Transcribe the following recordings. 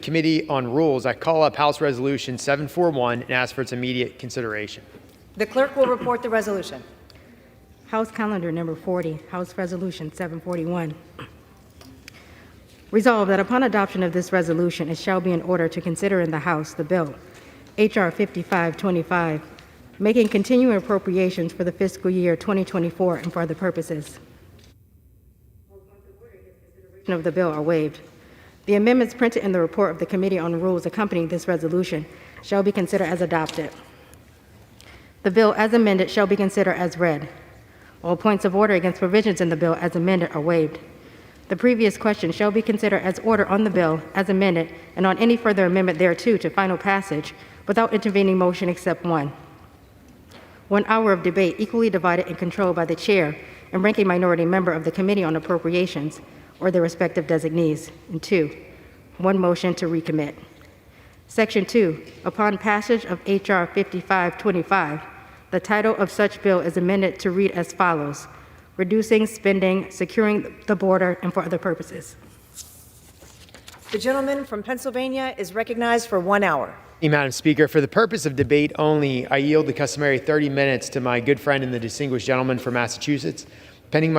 Committee on Rules, I call up House Resolution 741 and ask for its immediate consideration. The clerk will report the resolution. House Calendar Number 40, House Resolution 741. Resolved that upon adoption of this resolution, it shall be in order to consider in the House the bill, H.R. 5525, making continuing appropriations for the fiscal year 2024 and for other purposes. Of the bill are waived. The amendments printed in the report of the Committee on Rules accompanying this resolution shall be considered as adopted. The bill as amended shall be considered as read. All points of order against provisions in the bill as amended are waived. The previous question shall be considered as order on the bill as amended and on any further amendment thereto to final passage without intervening motion except one. 1 hour of debate equally divided and controlled by the chair and ranking minority member of the Committee on Appropriations or their respective designees. And 2, 1 motion to recommit. Section 2, upon passage of H.R. 5525, the title of such bill is amended to read as follows: reducing spending, securing the border, and for other purposes. The gentleman from Pennsylvania is recognized for 1 hour. Madam Speaker, for the purpose of debate only, I yield the customary 30 minutes to my good friend and the distinguished gentleman from Massachusetts, pending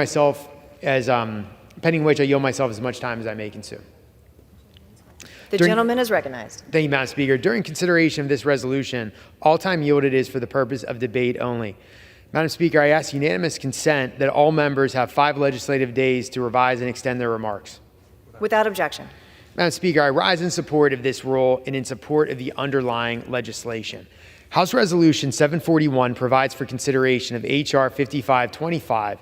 which I yield myself as much time as I may consume. The gentleman is recognized. Thank you, Madam Speaker. During consideration of this resolution, all time yielded is for the purpose of debate only. Madam Speaker, I ask unanimous consent that all members have 5 legislative days to revise and extend their remarks. Without objection. Madam Speaker, I rise in support of this rule and in support of the underlying legislation. House Resolution 741 provides for consideration of H.R. 5525,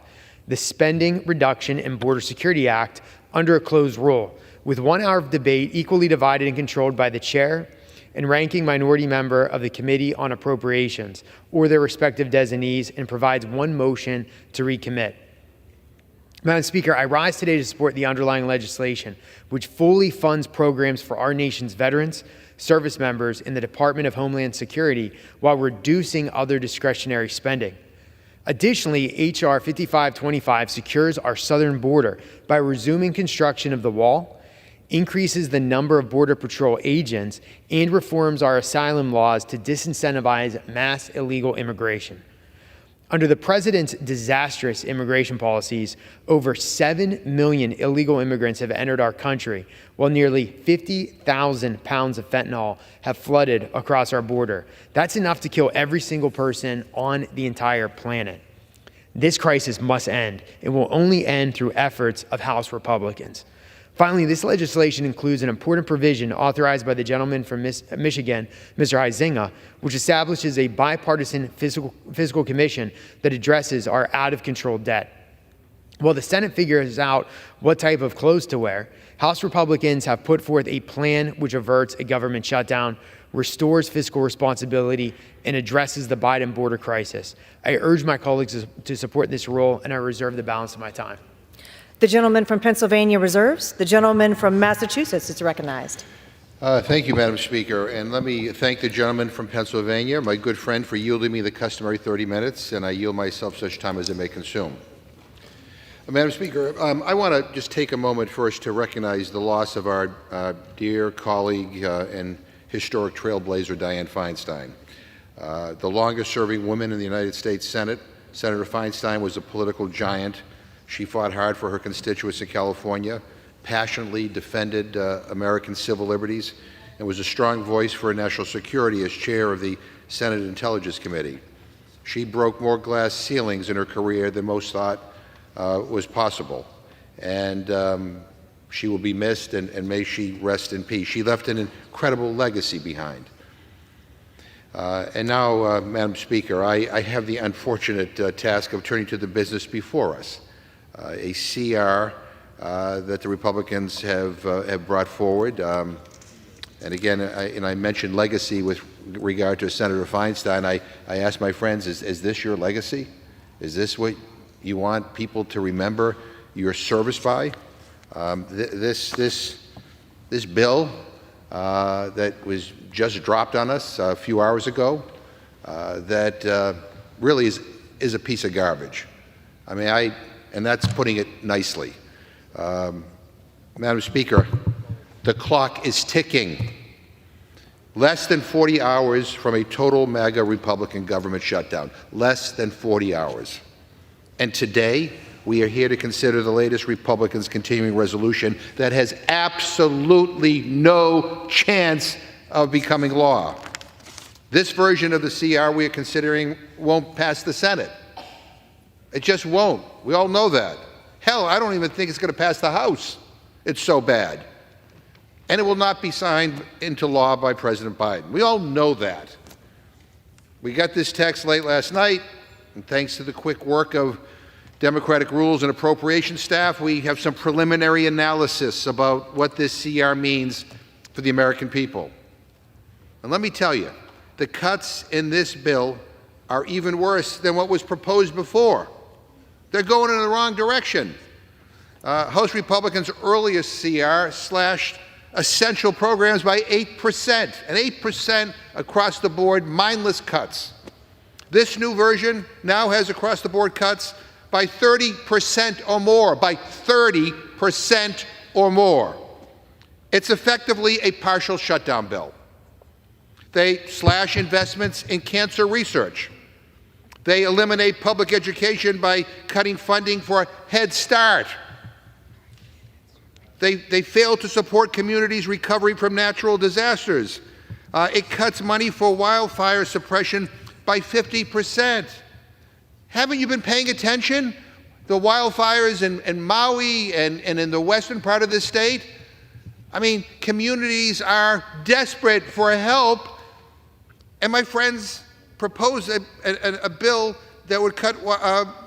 the Spending Reduction and Border Security Act, under a closed rule, with 1 hour of debate equally divided and controlled by the chair and ranking minority member of the Committee on Appropriations or their respective designees, and provides 1 motion to recommit. Madam Speaker, I rise today to support the underlying legislation, which fully funds programs for our nation's veterans, service members, in the Department of Homeland Security while reducing other discretionary spending. Additionally, H.R. 5525 secures our southern border by resuming construction of the wall, increases the number of Border Patrol agents, and reforms our asylum laws to disincentivize mass illegal immigration. Under the President's disastrous immigration policies, over 7 million illegal immigrants have entered our country, while nearly 50,000 pounds of fentanyl have flooded across our border. That's enough to kill every single person on the entire planet. This crisis must end. It will only end through efforts of House Republicans. Finally, this legislation includes an important provision authorized by the gentleman from Michigan, Mr. Huizinga, which establishes a bipartisan fiscal commission that addresses our out-of-control debt. While the Senate figures out what type of clothes to wear, House Republicans have put forth a plan which averts a government shutdown, restores fiscal responsibility, and addresses the Biden border crisis. I urge my colleagues to support this rule, and I reserve the balance of my time. The gentleman from Pennsylvania reserves. The gentleman from Massachusetts is recognized. Thank you, Madam Speaker. And let me thank the gentleman from Pennsylvania, my good friend, for yielding me the customary 30 minutes, and I yield myself such time as I may consume. Madam Speaker, I want to just take a moment first to recognize the loss of our dear colleague and historic trailblazer, Dianne Feinstein. The longest-serving woman in the United States Senate, Senator Feinstein was a political giant. She fought hard for her constituents in California, passionately defended American civil liberties, and was a strong voice for national security as chair of the Senate Intelligence Committee. She broke more glass ceilings in her career than most thought was possible, and she will be missed, and may she rest in peace. She left an incredible legacy behind. And now, Madam Speaker, I have the unfortunate task of turning to the business before us. A CR that the Republicans have brought forward. And again, I mentioned legacy with regard to Senator Feinstein. I asked my friends, is this your legacy? Is this what you want people to remember your service by? This bill that was just dropped on us a few hours ago, that really is a piece of garbage. I mean, and that's putting it nicely. Madam Speaker, The clock is ticking. Less than 40 hours from a total MAGA Republican government shutdown. Less than 40 hours. And today, we are here to consider the latest Republicans' continuing resolution that has absolutely no chance of becoming law. This version of the CR we are considering won't pass the Senate. It just won't. We all know that. Hell, I don't even think it's going to pass the House. It's so bad. And it will not be signed into law by President Biden. We all know that. We got this text late last night, and thanks to the quick work of Democratic Rules and Appropriations staff, we have some preliminary analysis about what this CR means for the American people. And let me tell you, the cuts in this bill are even worse than what was proposed before. They're going in the wrong direction. House Republicans' earliest CR slashed essential programs by 8%, and 8% across the board, mindless cuts. This new version now has across the board cuts by 30% or more, by 30% or more. It's effectively a partial shutdown bill. They slash investments in cancer research. They eliminate public education by cutting funding for Head Start. They fail to support communities' recovery from natural disasters. It cuts money for wildfire suppression by 50%. Haven't you been paying attention? The wildfires in Maui and in the western part of the state? I mean, communities are desperate for help. And my friends proposed a bill that would cut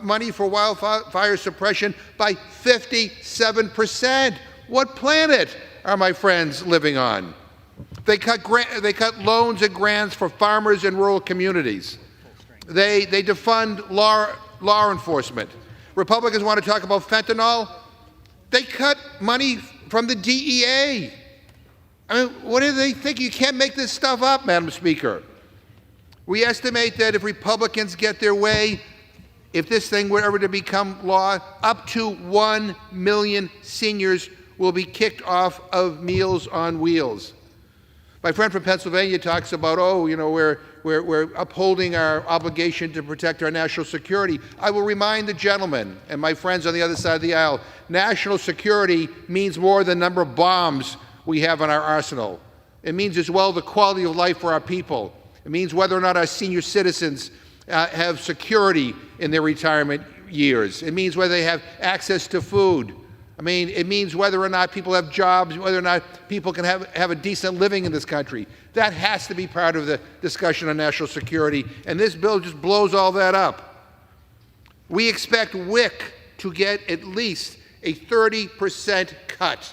money for wildfire suppression by 57%. What planet are my friends living on? They cut loans and grants for farmers in rural communities. They defund law enforcement. Republicans want to talk about fentanyl. They cut money from the DEA. I mean, what do they think? You can't make this stuff up, Madam Speaker. We estimate that if Republicans get their way, if this thing were ever to become law, up to 1 million seniors will be kicked off of Meals on Wheels. My friend from Pennsylvania talks about, we're upholding our obligation to protect our national security. I will remind the gentleman and my friends on the other side of the aisle, national security means more than the number of bombs we have in our arsenal. It means as well the quality of life for our people. It means whether or not our senior citizens have security in their retirement years. It means whether they have access to food. I mean, it means whether or not people have jobs, whether or not people can have a decent living in this country. That has to be part of the discussion on national security, and this bill just blows all that up. We expect WIC to get at least a 30% cut.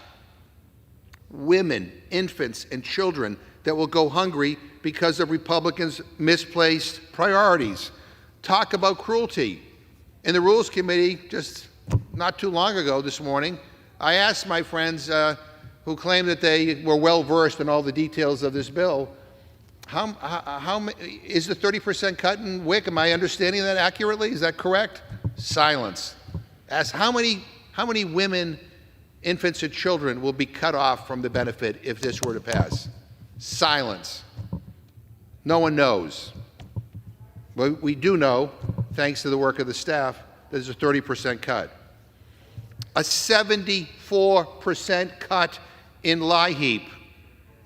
Women, infants, and children that will go hungry because of Republicans' misplaced priorities. Talk about cruelty. In the Rules Committee, just not too long ago this morning, I asked my friends who claim that they were well-versed in all the details of this bill, how is the 30% cut in WIC? Am I understanding that accurately? Is that correct? Silence. Ask how many women, infants, and children will be cut off from the benefit if this were to pass? Silence. No one knows. But we do know, thanks to the work of the staff, there's a 30% cut. A 74% cut in LIHEAP,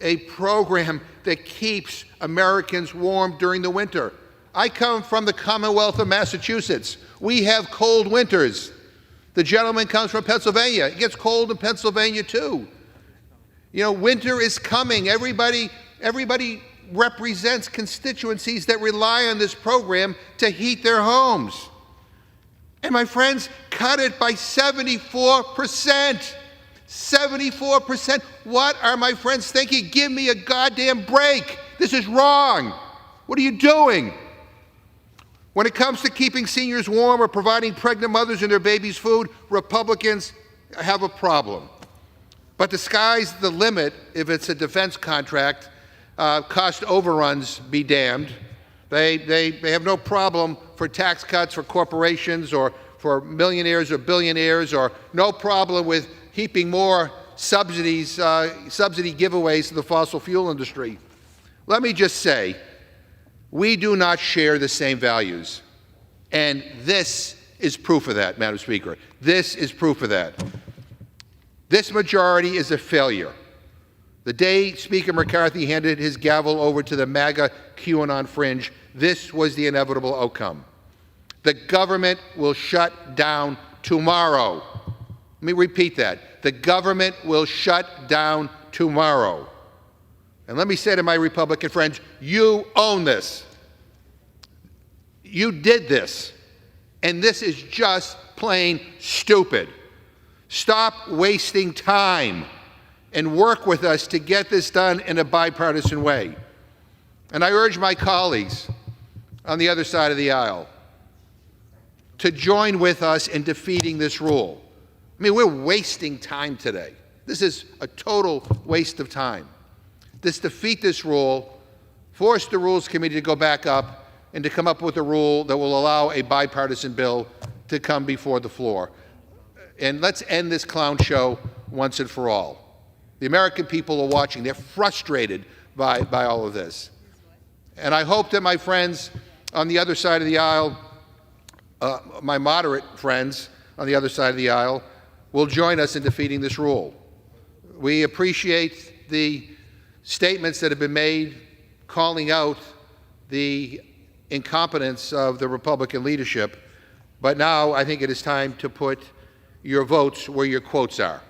a program that keeps Americans warm during the winter. I come from the Commonwealth of Massachusetts. We have cold winters. The gentleman comes from Pennsylvania. It gets cold in Pennsylvania too. You know, winter is coming. Everybody represents constituencies that rely on this program to heat their homes. And my friends, cut it by 74%. 74%. What are my friends thinking? Give me a goddamn break. This is wrong. What are you doing? When it comes to keeping seniors warm or providing pregnant mothers and their babies food, Republicans have a problem. But the sky's the limit if it's a defense contract. Cost overruns be damned. They have no problem for tax cuts for corporations or for millionaires or billionaires, or no problem with heaping more subsidy giveaways to the fossil fuel industry. Let me just say, we do not share the same values. And this is proof of that, Madam Speaker. This is proof of that. This majority is a failure. The day Speaker McCarthy handed his gavel over to the MAGA QAnon fringe, this was the inevitable outcome. The government will shut down tomorrow. Let me repeat that. The government will shut down tomorrow. And let me say to my Republican friends, you own this. You did this. And this is just plain stupid. Stop wasting time and work with us to get this done in a bipartisan way. And I urge my colleagues on the other side of the aisle to join with us in defeating this rule. I mean, we're wasting time today. This is a total waste of time. Defeat this rule, force the Rules Committee to go back up and to come up with a rule that will allow a bipartisan bill to come before the floor. And let's end this clown show once and for all. The American people are watching. They're frustrated by all of this. And I hope that my friends on the other side of the aisle, my moderate friends on the other side of the aisle, will join us in defeating this rule. We appreciate the statements that have been made calling out the incompetence of the Republican leadership, but now I think it is time to put your votes where your quotes are.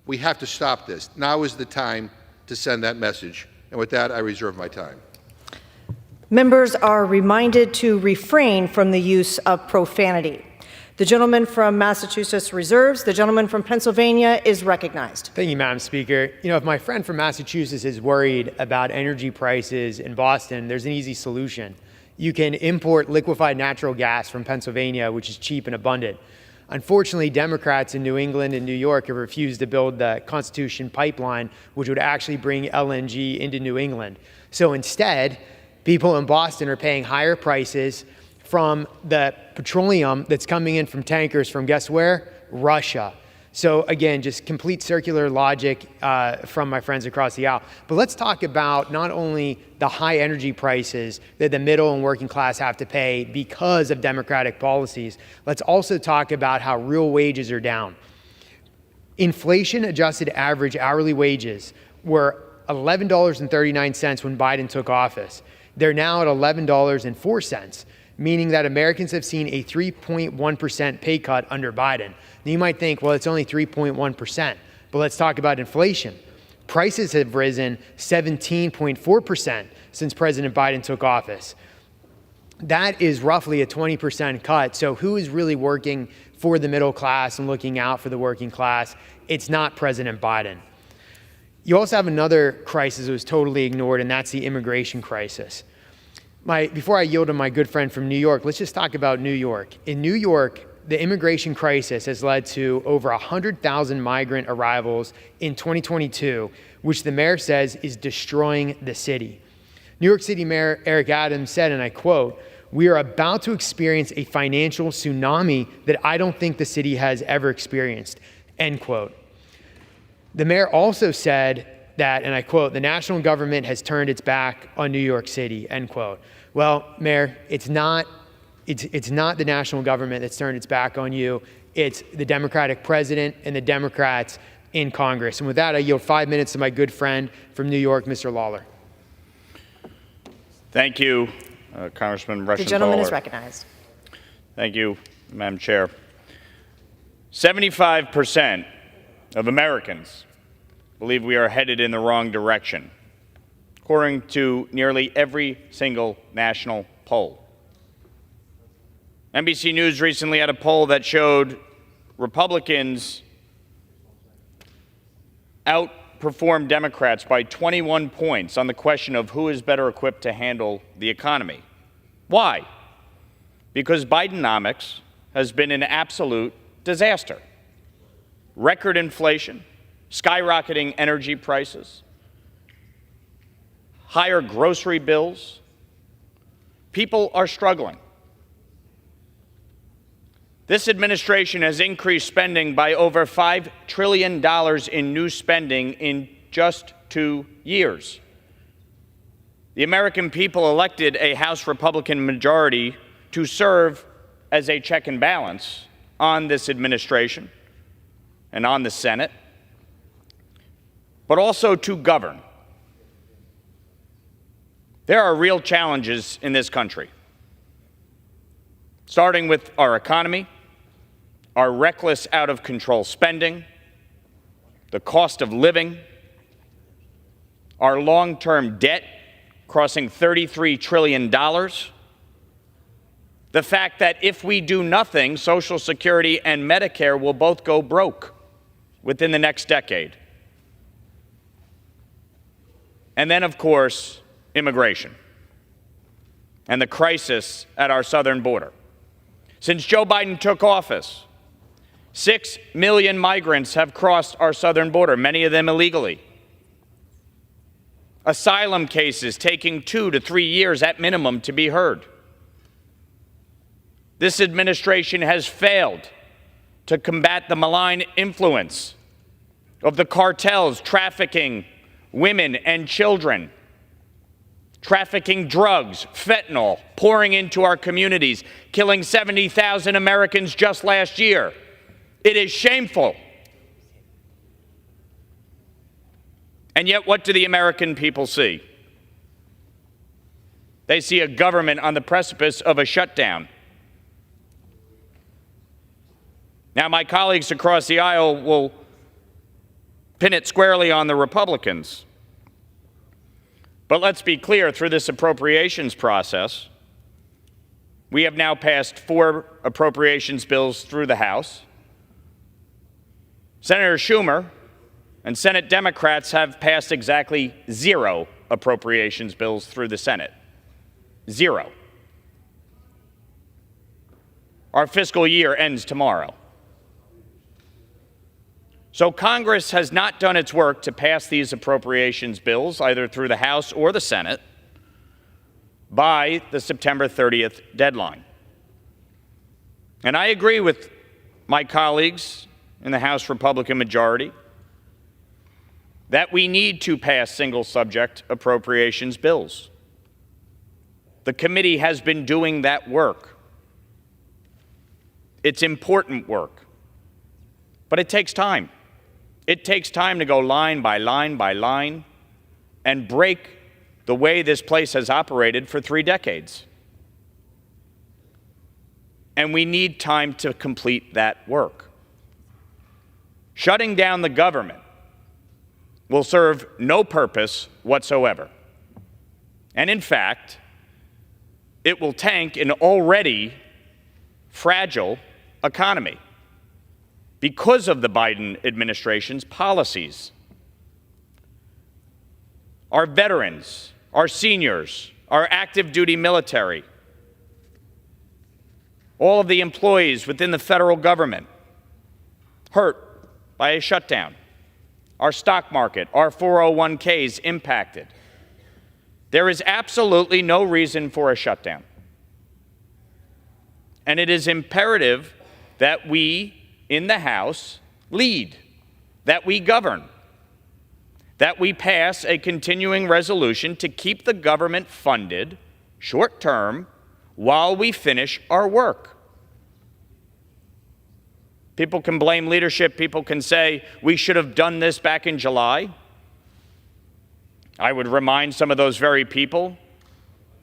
We have to stop this. Now is the time to send that message. And with that, I reserve my time. Members are reminded to refrain from the use of profanity. The gentleman from Massachusetts reserves. The gentleman from Pennsylvania is recognized. Thank you, Madam Speaker. You know, if my friend from Massachusetts is worried about energy prices in Boston, there's an easy solution. You can import liquefied natural gas from Pennsylvania, which is cheap and abundant. Unfortunately, Democrats in New England and New York have refused to build the Constitution pipeline, which would actually bring LNG into New England. So instead, people in Boston are paying higher prices from the petroleum that's coming in from tankers from, guess where? Russia. So again, just complete circular logic from my friends across the aisle. But let's talk about not only the high energy prices that the middle and working class have to pay because of Democratic policies. Let's also talk about how real wages are down. Inflation-adjusted average hourly wages were $11.39 when Biden took office. They're now at $11.04, meaning that Americans have seen a 3.1% pay cut under Biden. Now you might think, well, it's only 3.1%, but let's talk about inflation. Prices have risen 17.4% since President Biden took office. That is roughly a 20% cut. So who is really working for the middle class and looking out for the working class? It's not President Biden. You also have another crisis that was totally ignored, and that's the immigration crisis. Before I yield to my good friend from New York, let's just talk about New York. In New York, the immigration crisis has led to over 100,000 migrant arrivals in 2022, which the mayor says is destroying the city. New York City Mayor Eric Adams said, and I quote, "We are about to experience a financial tsunami that I don't think the city has ever experienced," end quote. The mayor also said that, and I quote, "The national government has turned its back on New York City," end quote. Well, Mayor, it's not the national government that's turned its back on you. It's the Democratic president and the Democrats in Congress. And with that, I yield 5 minutes to my good friend from New York, Mr. Lawler. Thank you, Congressman Rushing-Lawler. The gentleman is recognized. Thank you, Madam Chair. 75% of Americans believe we are headed in the wrong direction, according to nearly every single national poll. NBC News recently had a poll that showed Republicans outperformed Democrats by 21 points on the question of who is better equipped to handle the economy. Why? Because Bidenomics has been an absolute disaster. Record inflation, skyrocketing energy prices, higher grocery bills. People are struggling. This administration has increased spending by over $5 trillion in new spending in just 2 years. The American people elected a House Republican majority to serve as a check and balance on this administration and on the Senate, but also to govern. There are real challenges in this country, starting with our economy, our reckless, out-of-control spending, the cost of living, our long-term debt crossing $33 trillion, the fact that if we do nothing, Social Security and Medicare will both go broke within the next decade. And then, of course, immigration and the crisis at our southern border. Since Joe Biden took office, 6 million migrants have crossed our southern border, many of them illegally. Asylum cases taking 2 to 3 years at minimum to be heard. This administration has failed to combat the malign influence of the cartels trafficking women and children, trafficking drugs, fentanyl, pouring into our communities, killing 70,000 Americans just last year. It is shameful. And yet, what do the American people see? They see a government on the precipice of a shutdown. Now, my colleagues across the aisle will pin it squarely on the Republicans. But let's be clear, through this appropriations process, we have now passed 4 appropriations bills through the House. Senator Schumer and Senate Democrats have passed exactly 0 appropriations bills through the Senate. 0. Our fiscal year ends tomorrow. So Congress has not done its work to pass these appropriations bills, either through the House or the Senate, by the September 30th deadline. And I agree with my colleagues in the House Republican majority that we need to pass single-subject appropriations bills. The committee has been doing that work. It's important work, but it takes time. It takes time to go line by line by line and break the way this place has operated for 3 decades. And we need time to complete that work. Shutting down the government will serve no purpose whatsoever. And in fact, it will tank an already fragile economy because of the Biden administration's policies. Our veterans, our seniors, our active duty military, all of the employees within the federal government hurt by a shutdown. Our stock market, our 401ks impacted. There is absolutely no reason for a shutdown. And it is imperative that we in the House lead, that we govern, that we pass a continuing resolution to keep the government funded short-term while we finish our work. People can blame leadership. People can say, we should have done this back in July. I would remind some of those very people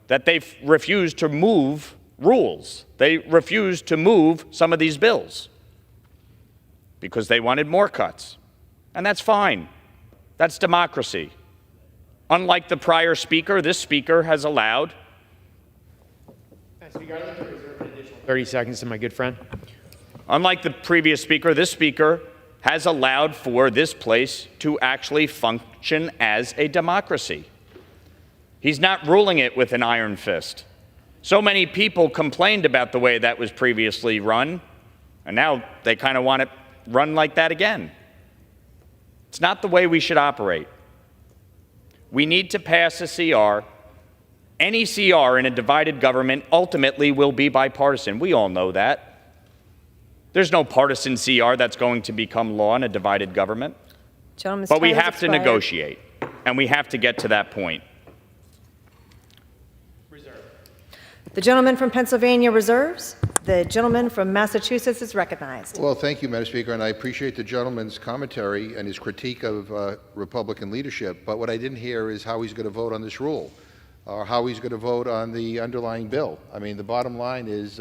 that they refused to move rules. They refused to move some of these bills because they wanted more cuts. And that's fine. That's democracy. Unlike the prior speaker, this speaker has allowed. Speaker, I'd like to reserve an additional 30 seconds to my good friend. Unlike the previous speaker, this speaker has allowed for this place to actually function as a democracy. He's not ruling it with an iron fist. So many people complained about the way that was previously run, and now they kind of want it run like that again. It's not the way we should operate. We need to pass a CR. Any CR in a divided government ultimately will be bipartisan. We all know that. There's no partisan CR that's going to become law in a divided government. Gentleman's But we time has have to expired. negotiate, and we have to get to that point. The gentleman from Pennsylvania reserves. The gentleman from Massachusetts is recognized. Well, thank you, Madam Speaker, and I appreciate the gentleman's commentary and his critique of Republican leadership. But what I didn't hear is how he's going to vote on this rule, or how he's going to vote on the underlying bill. I mean, the bottom line is,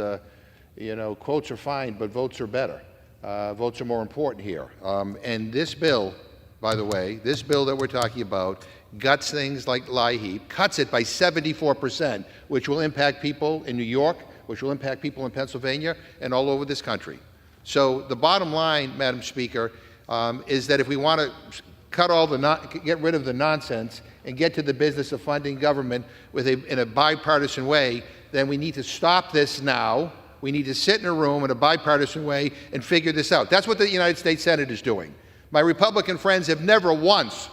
quotes are fine, but votes are better. Votes are more important here. And this bill, by the way, this bill that we're talking about, guts things like LIHEAP, cuts it by 74%, which will impact people in New York, which will impact people in Pennsylvania, and all over this country. So the bottom line, Madam Speaker, is that if we want to get rid of the nonsense and get to the business of funding government in a bipartisan way, then we need to stop this now. We need to sit in a room in a bipartisan way and figure this out. That's what the United States Senate is doing. My Republican friends have never once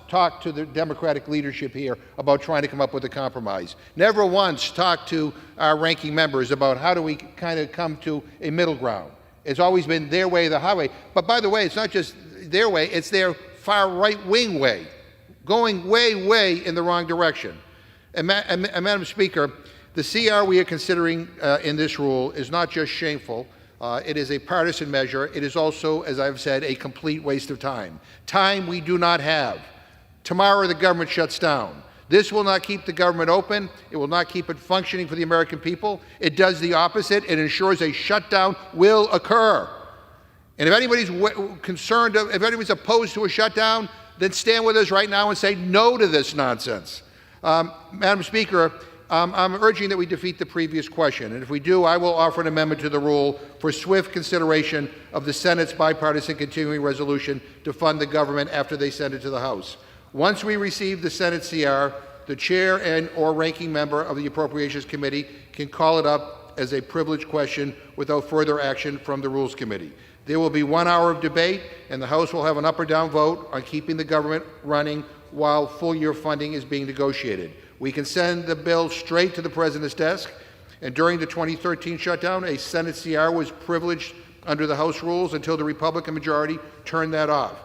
talked to the Democratic leadership here about trying to come up with a compromise. Never once talked to our ranking members about how do we kind of come to a middle ground. It's always been their way or the highway. But by the way, it's not just their way, it's their far right-wing way, going way, way in the wrong direction. And Madam Speaker, the CR we are considering in this rule is not just shameful. It is a partisan measure. It is also, as I've said, a complete waste of time. Time we do not have. Tomorrow the government shuts down. This will not keep the government open. It will not keep it functioning for the American people. It does the opposite. It ensures a shutdown will occur. And if anybody's concerned, if anybody's opposed to a shutdown, then stand with us right now and say no to this nonsense. Madam Speaker, I'm urging that we defeat the previous question, and if we do, I will offer an amendment to the rule for swift consideration of the Senate's bipartisan continuing resolution to fund the government after they send it to the House. Once we receive the Senate CR, the chair and/or ranking member of the Appropriations Committee can call it up as a privileged question without further action from the Rules Committee. There will be 1 hour of debate, and the House will have an up or down vote on keeping the government running while full-year funding is being negotiated. We can send the bill straight to the President's desk, and during the 2013 shutdown, a Senate CR was privileged under the House rules until the Republican majority turned that off.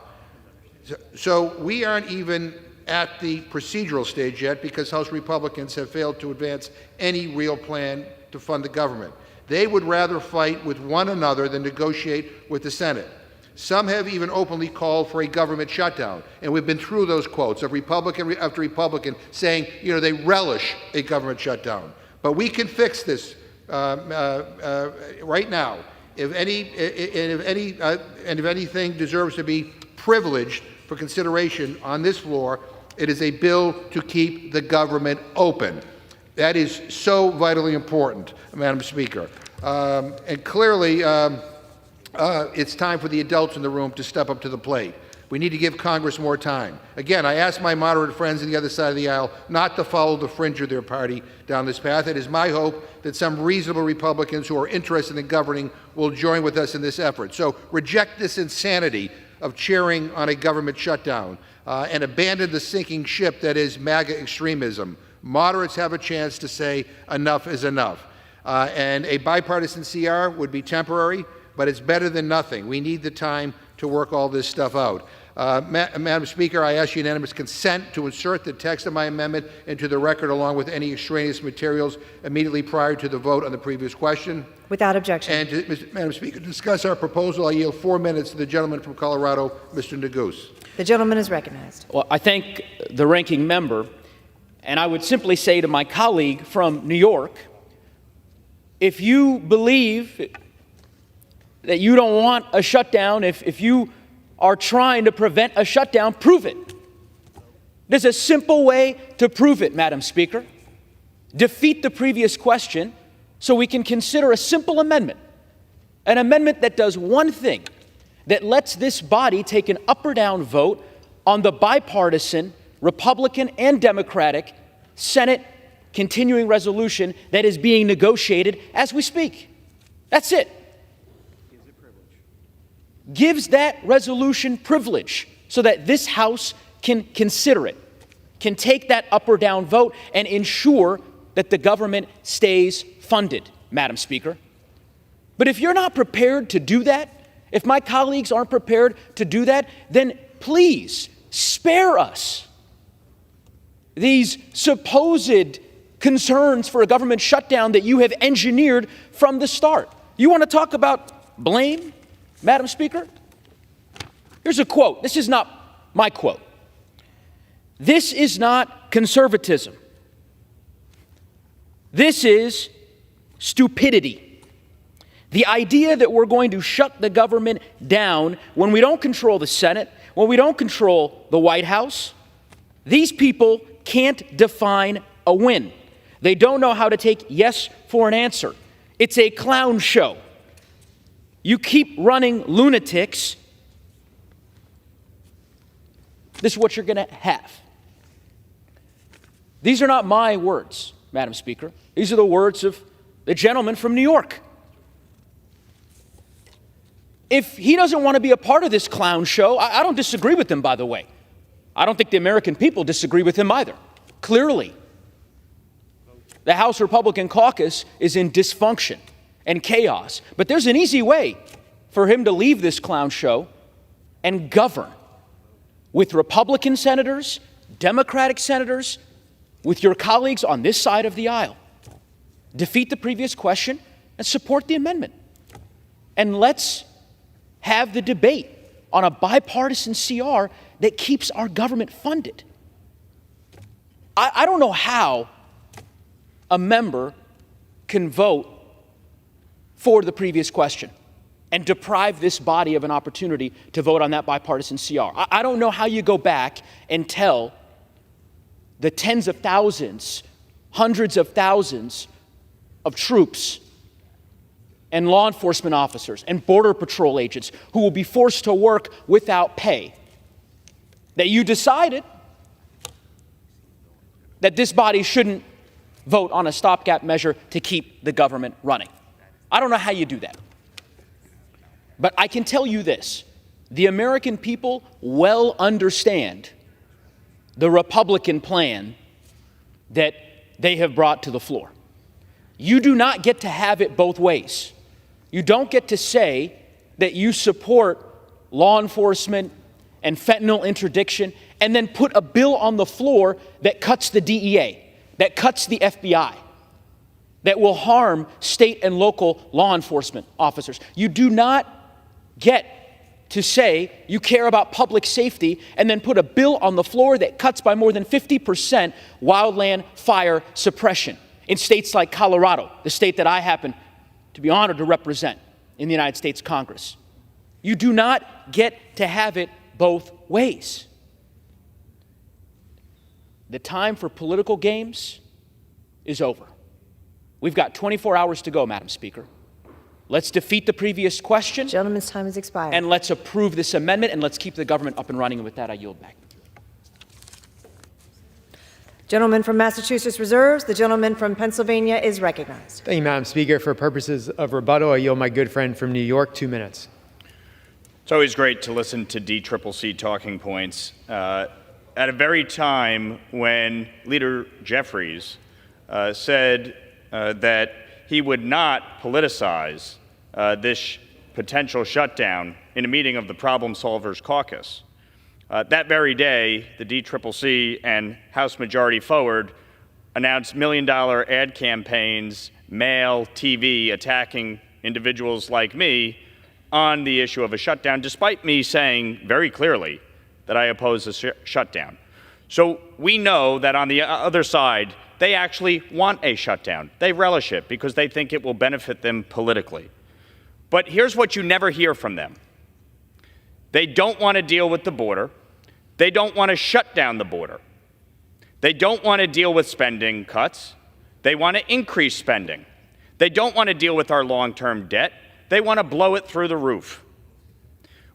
So we aren't even at the procedural stage yet because House Republicans have failed to advance any real plan to fund the government. They would rather fight with one another than negotiate with the Senate. Some have even openly called for a government shutdown, and we've been through those quotes of Republican after Republican saying, they relish a government shutdown. But we can fix this right now. If anything deserves to be privileged for consideration on this floor, it is a bill to keep the government open. That is so vitally important, Madam Speaker. And clearly, it's time for the adults in the room to step up to the plate. We need to give Congress more time. Again, I ask my moderate friends on the other side of the aisle not to follow the fringe of their party down this path. It is my hope that some reasonable Republicans who are interested in governing will join with us in this effort. So reject this insanity of cheering on a government shutdown and abandon the sinking ship that is MAGA extremism. Moderates have a chance to say enough is enough. And a bipartisan CR would be temporary, but it's better than nothing. We need the time to work all this stuff out. Madam Speaker, I ask unanimous consent to insert the text of my amendment into the record along with any extraneous materials immediately prior to the vote on the previous question. Without objection. And Madam Speaker, to discuss our proposal, I yield 4 minutes to the gentleman from Colorado, Mr. Neguse. The gentleman is recognized. Well, I thank the ranking member, and I would simply say to my colleague from New York, if you believe that you don't want a shutdown, if you are trying to prevent a shutdown, prove it. There's a simple way to prove it, Madam Speaker. Defeat the previous question so we can consider a simple amendment, an amendment that does one thing, that lets this body take an up or down vote on the bipartisan, Republican and Democratic Senate continuing resolution that is being negotiated as we speak. That's it. Gives that resolution privilege so that this House can consider it, can take that up or down vote and ensure that the government stays funded, Madam Speaker. But if you're not prepared to do that, if my colleagues aren't prepared to do that, then please spare us these supposed concerns for a government shutdown that you have engineered from the start. You want to talk about blame, Madam Speaker? Here's a quote. This is not my quote. This is not conservatism. This is stupidity. The idea that we're going to shut the government down when we don't control the Senate, when we don't control the White House, these people can't define a win. They don't know how to take yes for an answer. It's a clown show. You keep running lunatics, this is what you're going to have. These are not my words, Madam Speaker. These are the words of the gentleman from New York. If he doesn't want to be a part of this clown show, I don't disagree with him, by the way. I don't think the American people disagree with him either. Clearly, the House Republican caucus is in dysfunction and chaos. But there's an easy way for him to leave this clown show and govern with Republican senators, Democratic senators, with your colleagues on this side of the aisle. Defeat the previous question and support the amendment. And let's have the debate on a bipartisan CR that keeps our government funded. I don't know how a member can vote for the previous question and deprive this body of an opportunity to vote on that bipartisan CR. I don't know how you go back and tell the tens of thousands, hundreds of thousands of troops and law enforcement officers and Border Patrol agents who will be forced to work without pay that you decided that this body shouldn't vote on a stopgap measure to keep the government running. I don't know how you do that. But I can tell you this, the American people well understand the Republican plan that they have brought to the floor. You do not get to have it both ways. You don't get to say that you support law enforcement and fentanyl interdiction and then put a bill on the floor that cuts the DEA, that cuts the FBI, that will harm state and local law enforcement officers. You do not get to say you care about public safety and then put a bill on the floor that cuts by more than 50% wildland fire suppression in states like Colorado, the state that I happen to be honored to represent in the United States Congress. You do not get to have it both ways. The time for political games is over. We've got 24 hours to go, Madam Speaker. Let's defeat the previous question. Gentleman's time has expired. And let's approve this amendment, and let's keep the government up and running. And with that, I yield back. Gentleman from Massachusetts reserves. The gentleman from Pennsylvania is recognized. Thank you, Madam Speaker. For purposes of rebuttal, I yield my good friend from New York 2 minutes. It's always great to listen to DCCC talking points at a very time when Leader Jeffries said that he would not politicize this potential shutdown in a meeting of the Problem Solvers Caucus. That very day, the DCCC and House Majority Forward announced million-dollar ad campaigns, mail, TV, attacking individuals like me on the issue of a shutdown, despite me saying very clearly that I oppose a shutdown. So we know that on the other side, they actually want a shutdown. They relish it because they think it will benefit them politically. But here's what you never hear from them. They don't want to deal with the border. They don't want to shut down the border. They don't want to deal with spending cuts. They want to increase spending. They don't want to deal with our long-term debt. They want to blow it through the roof.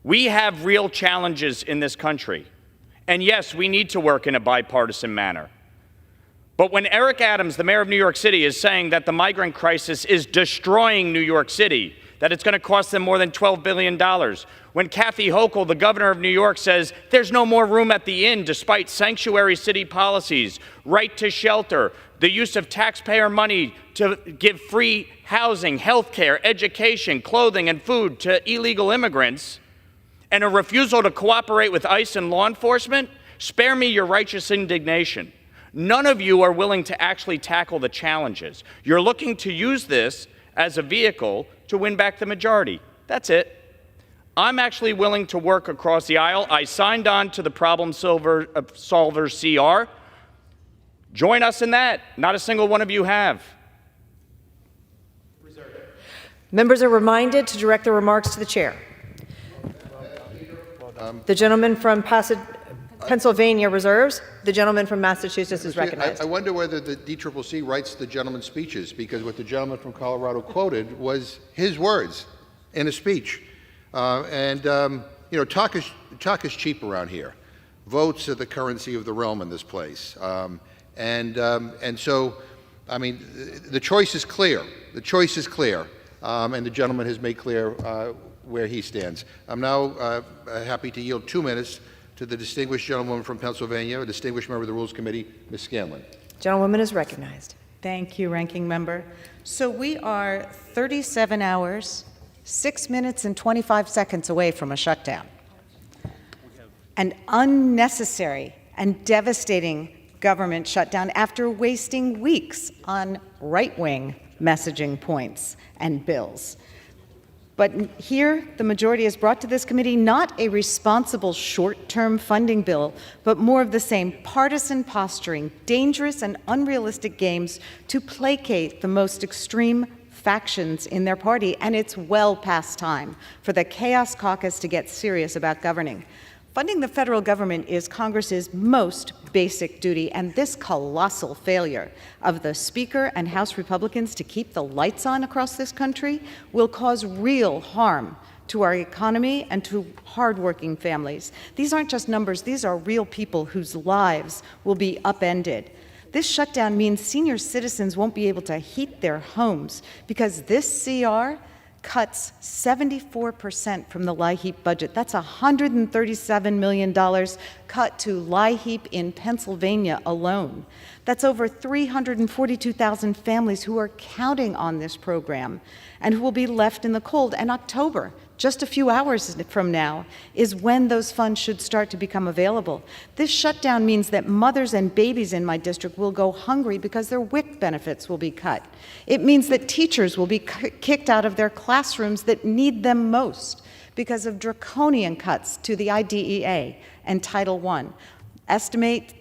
We have real challenges in this country. And yes, we need to work in a bipartisan manner. But when Eric Adams, the mayor of New York City, is saying that the migrant crisis is destroying New York City, that it's going to cost them more than $12 billion. When Kathy Hochul, the governor of New York, says there's no more room at the inn despite sanctuary city policies, right to shelter, the use of taxpayer money to give free housing, health care, education, clothing, and food to illegal immigrants, and a refusal to cooperate with ICE and law enforcement, spare me your righteous indignation. None of you are willing to actually tackle the challenges. You're looking to use this as a vehicle to win back the majority. That's it. I'm actually willing to work across the aisle. I signed on to the Problem Solvers CR. Join us in that. Not a single one of you have. Members are reminded to direct their remarks to the chair. The gentleman from Pennsylvania reserves. The gentleman from Massachusetts is recognized. I wonder whether the DCCC writes the gentleman's speeches, because what the gentleman from Colorado quoted was his words in a speech. You know, talk is cheap around here. Votes are the currency of the realm in this place. And so, I mean, the choice is clear. The choice is clear, and the gentleman has made clear where he stands. I'm now happy to yield 2 minutes to the distinguished gentlewoman from Pennsylvania, a distinguished member of the Rules Committee, Ms. Scanlon. Gentlewoman is recognized. Thank you, Ranking Member. So we are 37 hours, 6 minutes, and 25 seconds away from a shutdown. An unnecessary and devastating government shutdown after wasting weeks on right-wing messaging points and bills. But here, the majority has brought to this committee not a responsible short-term funding bill, but more of the same partisan posturing, dangerous and unrealistic games to placate the most extreme factions in their party. And it's well past time for the Chaos Caucus to get serious about governing. Funding the federal government is Congress's most basic duty, and this colossal failure of the Speaker and House Republicans to keep the lights on across this country will cause real harm to our economy and to hardworking families. These aren't just numbers, these are real people whose lives will be upended. This shutdown means senior citizens won't be able to heat their homes because this CR cuts 74% from the LIHEAP budget. That's $137 million cut to LIHEAP in Pennsylvania alone. That's over 342,000 families who are counting on this program and who will be left in the cold. And October, just a few hours from now, is when those funds should start to become available. This shutdown means that mothers and babies in my district will go hungry because their WIC benefits will be cut. It means that teachers will be kicked out of their classrooms that need them most because of draconian cuts to the IDEA and Title I. Estimate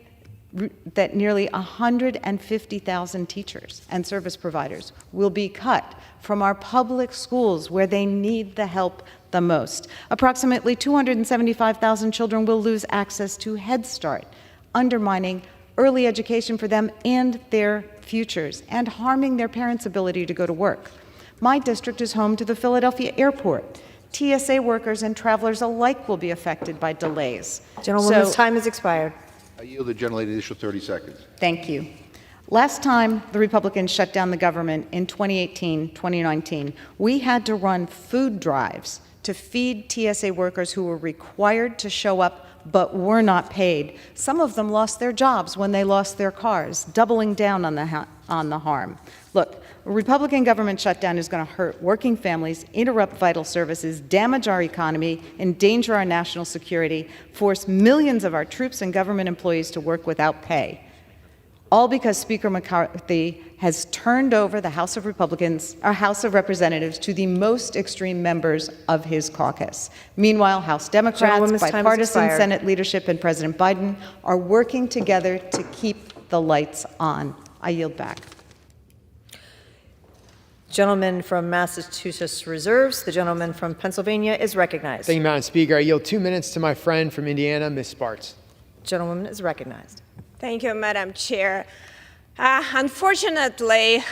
that nearly 150,000 teachers and service providers will be cut from our public schools where they need the help the most. Approximately 275,000 children will lose access to Head Start, undermining early education for them and their futures, and harming their parents' ability to go to work. My district is home to the Philadelphia airport. TSA workers and travelers alike will be affected by delays. Gentlewoman's time has expired. I yield the gentlelady the additional 30 seconds. Thank you. Last time the Republicans shut down the government in 2018, 2019, we had to run food drives to feed TSA workers who were required to show up but were not paid. Some of them lost their jobs when they lost their cars, doubling down on the harm. Look, a Republican government shutdown is going to hurt working families, interrupt vital services, damage our economy, endanger our national security, force millions of our troops and government employees to work without pay. All because Speaker McCarthy has turned over the House of Representatives to the most extreme members of his caucus. Meanwhile, House Democrats, bipartisan Senate leadership, and President Biden are working together to keep the lights on. I yield back. Gentleman from Massachusetts reserves. The gentleman from Pennsylvania is recognized. Thank you, Madam Speaker. I yield 2 minutes to my friend from Indiana, Ms. Spartz. Gentlewoman is recognized. Thank you, Madam Chair. Unfortunately,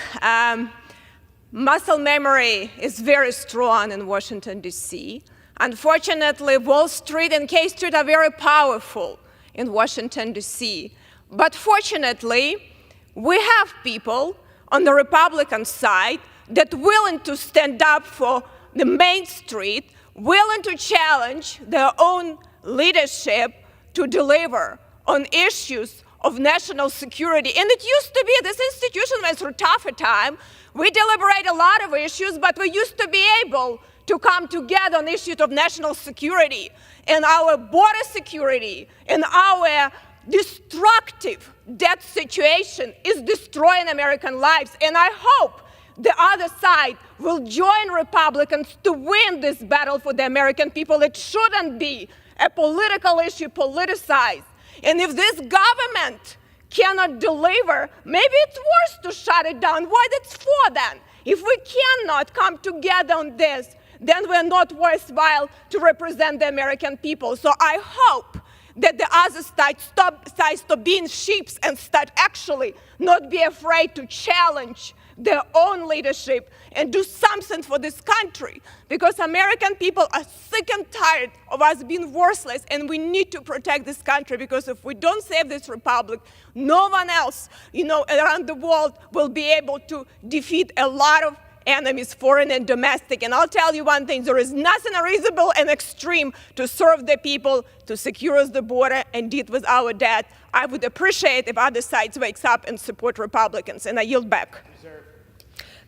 muscle memory is very strong in Washington, D.C. Unfortunately, Wall Street and K Street are very powerful in Washington, D.C. But fortunately, we have people on the Republican side that are willing to stand up for the main street, willing to challenge their own leadership to deliver on issues of national security. And it used to be, this institution went through tougher time. We deliberate a lot of issues, but we used to be able to come together on issues of national security and our border security and our destructive debt situation is destroying American lives. And I hope the other side will join Republicans to win this battle for the American people. It shouldn't be a political issue politicized. And if this government cannot deliver, maybe it's worse to shut it down. What it's for then? If we cannot come together on this, then we're not worthwhile to represent the American people. So I hope that the other side stop being sheep and start actually not be afraid to challenge their own leadership and do something for this country, because American people are sick and tired of us being worthless, and we need to protect this country, because if we don't save this republic, no one else, around the world will be able to defeat a lot of enemies, foreign and domestic. And I'll tell you one thing, there is nothing unreasonable and extreme to serve the people, to secure the border and deal with our debt. I would appreciate if other sides wakes up and support Republicans, and I yield back.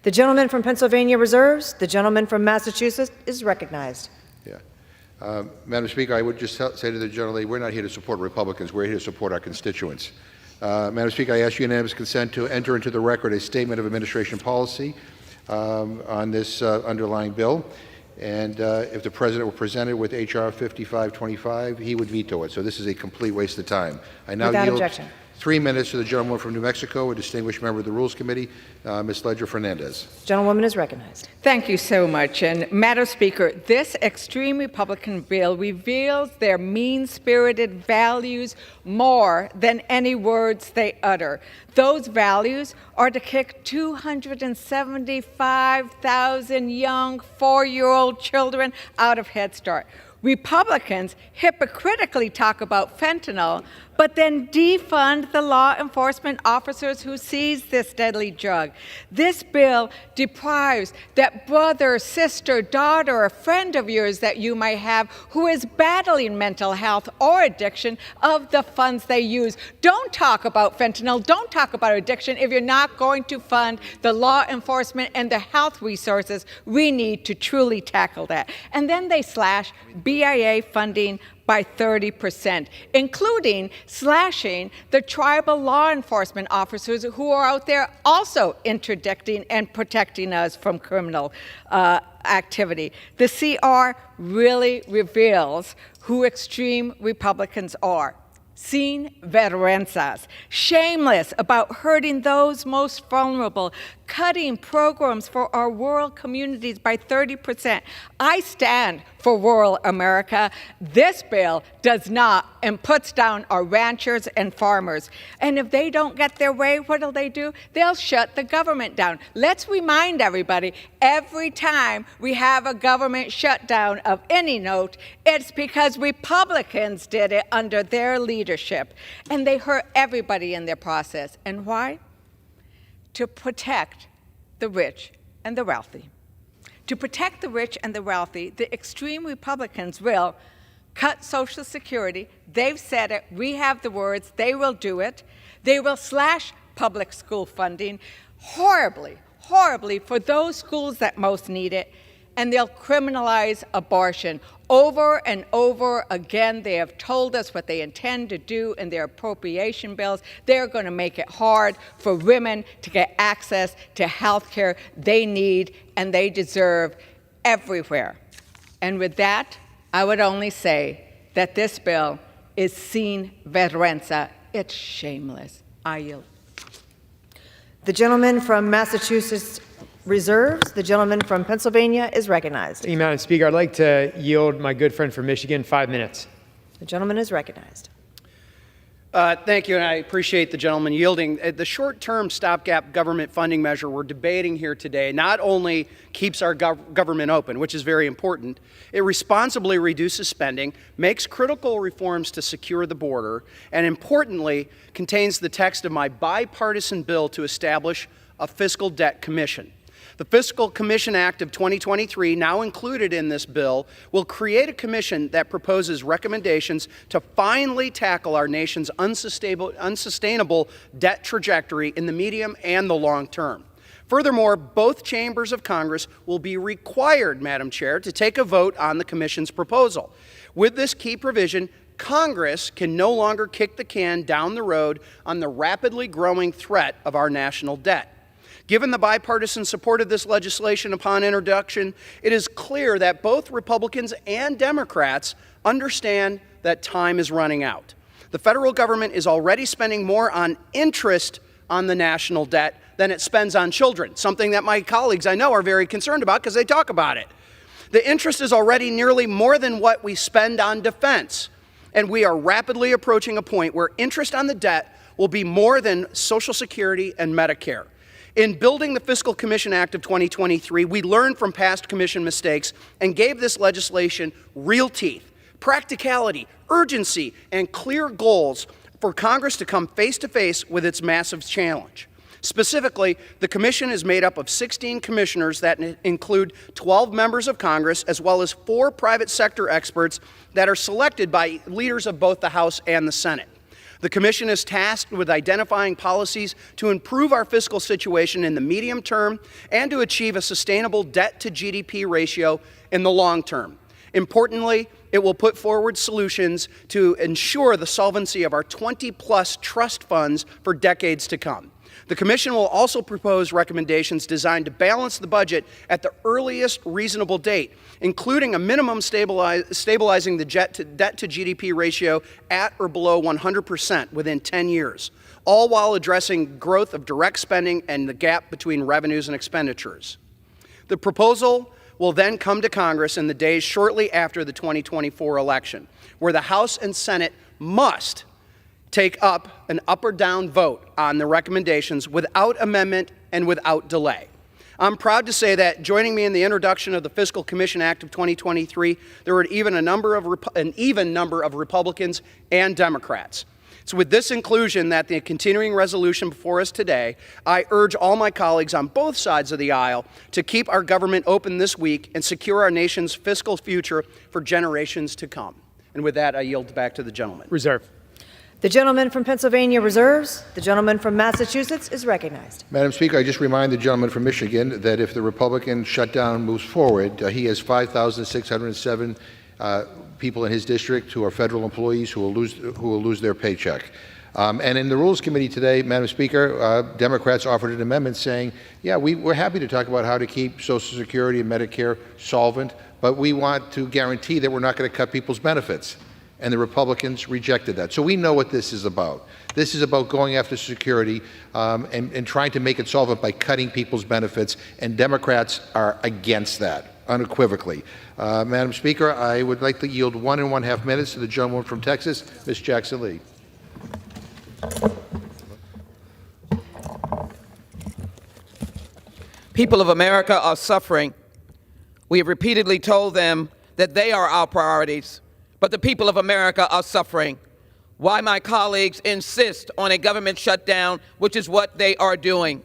The gentleman from Pennsylvania reserves. The gentleman from Massachusetts is recognized. Yeah. Madam Speaker, I would just say to the gentlelady, we're not here to support Republicans. We're here to support our constituents. Madam Speaker, I ask unanimous consent to enter into the record a statement of administration policy on this underlying bill. And if the President were presented with H.R. 5525, he would veto it. So this is a complete waste of time. I now Without yield objection. 3 minutes to the gentleman from New Mexico, a distinguished member of the Rules Committee, Ms. Ledger-Fernandez. Gentlewoman is recognized. Thank you so much. And Madam Speaker, this extreme Republican bill reveals their mean-spirited values more than any words they utter. Those values are to kick 275,000 young 4-year-old children out of Head Start. Republicans hypocritically talk about fentanyl, but then defund the law enforcement officers who seize this deadly drug. This bill deprives that brother, sister, daughter, or friend of yours that you might have who is battling mental health or addiction of the funds they use. Don't talk about fentanyl, don't talk about addiction if you're not going to fund the law enforcement and the health resources we need to truly tackle that. And then they slash BIA funding by 30%, including slashing the tribal law enforcement officers who are out there also interdicting and protecting us from criminal activity. The CR really reveals who extreme Republicans are. Sin vergüenzas, shameless about hurting those most vulnerable, cutting programs for our rural communities by 30%. I stand for rural America. This bill does not, and puts down our ranchers and farmers. And if they don't get their way, what'll they do? They'll shut the government down. Let's remind everybody, every time we have a government shutdown of any note, it's because Republicans did it under their leadership. And they hurt everybody in their process. And why? To protect the rich and the wealthy. To protect the rich and the wealthy, the extreme Republicans will cut Social Security. They've said it. We have the words. They will do it. They will slash public school funding horribly, horribly for those schools that most need it. And they'll criminalize abortion. Over and over again, they have told us what they intend to do in their appropriation bills. They're going to make it hard for women to get access to health care they need and they deserve everywhere. And with that, I would only say that this bill is sin vergüenza. It's shameless. I yield. The gentleman from Massachusetts reserves. The gentleman from Pennsylvania is recognized. Thank you, Madam Speaker. I'd like to yield my good friend from Michigan 5 minutes. The gentleman is recognized. Thank you, and I appreciate the gentleman yielding. The short-term stopgap government funding measure we're debating here today not only keeps our government open, which is very important, it responsibly reduces spending, makes critical reforms to secure the border, and importantly, contains the text of my bipartisan bill to establish a fiscal debt commission. The Fiscal Commission Act of 2023, now included in this bill, will create a commission that proposes recommendations to finally tackle our nation's unsustainable debt trajectory in the medium and the long term. Furthermore, both chambers of Congress will be required, Madam Chair, to take a vote on the Commission's proposal. With this key provision, Congress can no longer kick the can down the road on the rapidly growing threat of our national debt. Given the bipartisan support of this legislation upon introduction, it is clear that both Republicans and Democrats understand that time is running out. The federal government is already spending more on interest on the national debt than it spends on children, something that my colleagues I know are very concerned about because they talk about it. The interest is already nearly more than what we spend on defense, and we are rapidly approaching a point where interest on the debt will be more than Social Security and Medicare. In building the Fiscal Commission Act of 2023, we learned from past commission mistakes and gave this legislation real teeth, practicality, urgency, and clear goals for Congress to come face to face with its massive challenge. Specifically, the commission is made up of 16 commissioners that include 12 members of Congress, as well as 4 private sector experts that are selected by leaders of both the House and the Senate. The commission is tasked with identifying policies to improve our fiscal situation in the medium term and to achieve a sustainable debt-to-GDP ratio in the long term. Importantly, it will put forward solutions to ensure the solvency of our 20-plus trust funds for decades to come. The Commission will also propose recommendations designed to balance the budget at the earliest reasonable date, including a minimum stabilizing the debt-to-GDP ratio at or below 100% within 10 years, all while addressing growth of direct spending and the gap between revenues and expenditures. The proposal will then come to Congress in the days shortly after the 2024 election, where the House and Senate must take up an up or down vote on the recommendations without amendment and without delay. I'm proud to say that joining me in the introduction of the Fiscal Commission Act of 2023, there were an even number of Republicans and Democrats. So with this inclusion that the continuing resolution before us today, I urge all my colleagues on both sides of the aisle to keep our government open this week and secure our nation's fiscal future for generations to come. And with that, I yield back to the gentleman. Reserve. The gentleman from Pennsylvania reserves. The gentleman from Massachusetts is recognized. Madam Speaker, I just remind the gentleman from Michigan that if the Republican shutdown moves forward, he has 5,607 people in his district who are federal employees who will lose their paycheck. And in the Rules Committee today, Madam Speaker, Democrats offered an amendment saying, yeah, we're happy to talk about how to keep Social Security and Medicare solvent, but we want to guarantee that we're not going to cut people's benefits. And the Republicans rejected that. So we know what this is about. This is about going after security and trying to make it solvent by cutting people's benefits, and Democrats are against that, unequivocally. Madam Speaker, I would like to yield 1.5 minutes to the gentleman from Texas, Ms. Jackson-Lee. People of America are suffering. We have repeatedly told them that they are our priorities, but the people of America are suffering. Why my colleagues insist on a government shutdown, which is what they are doing.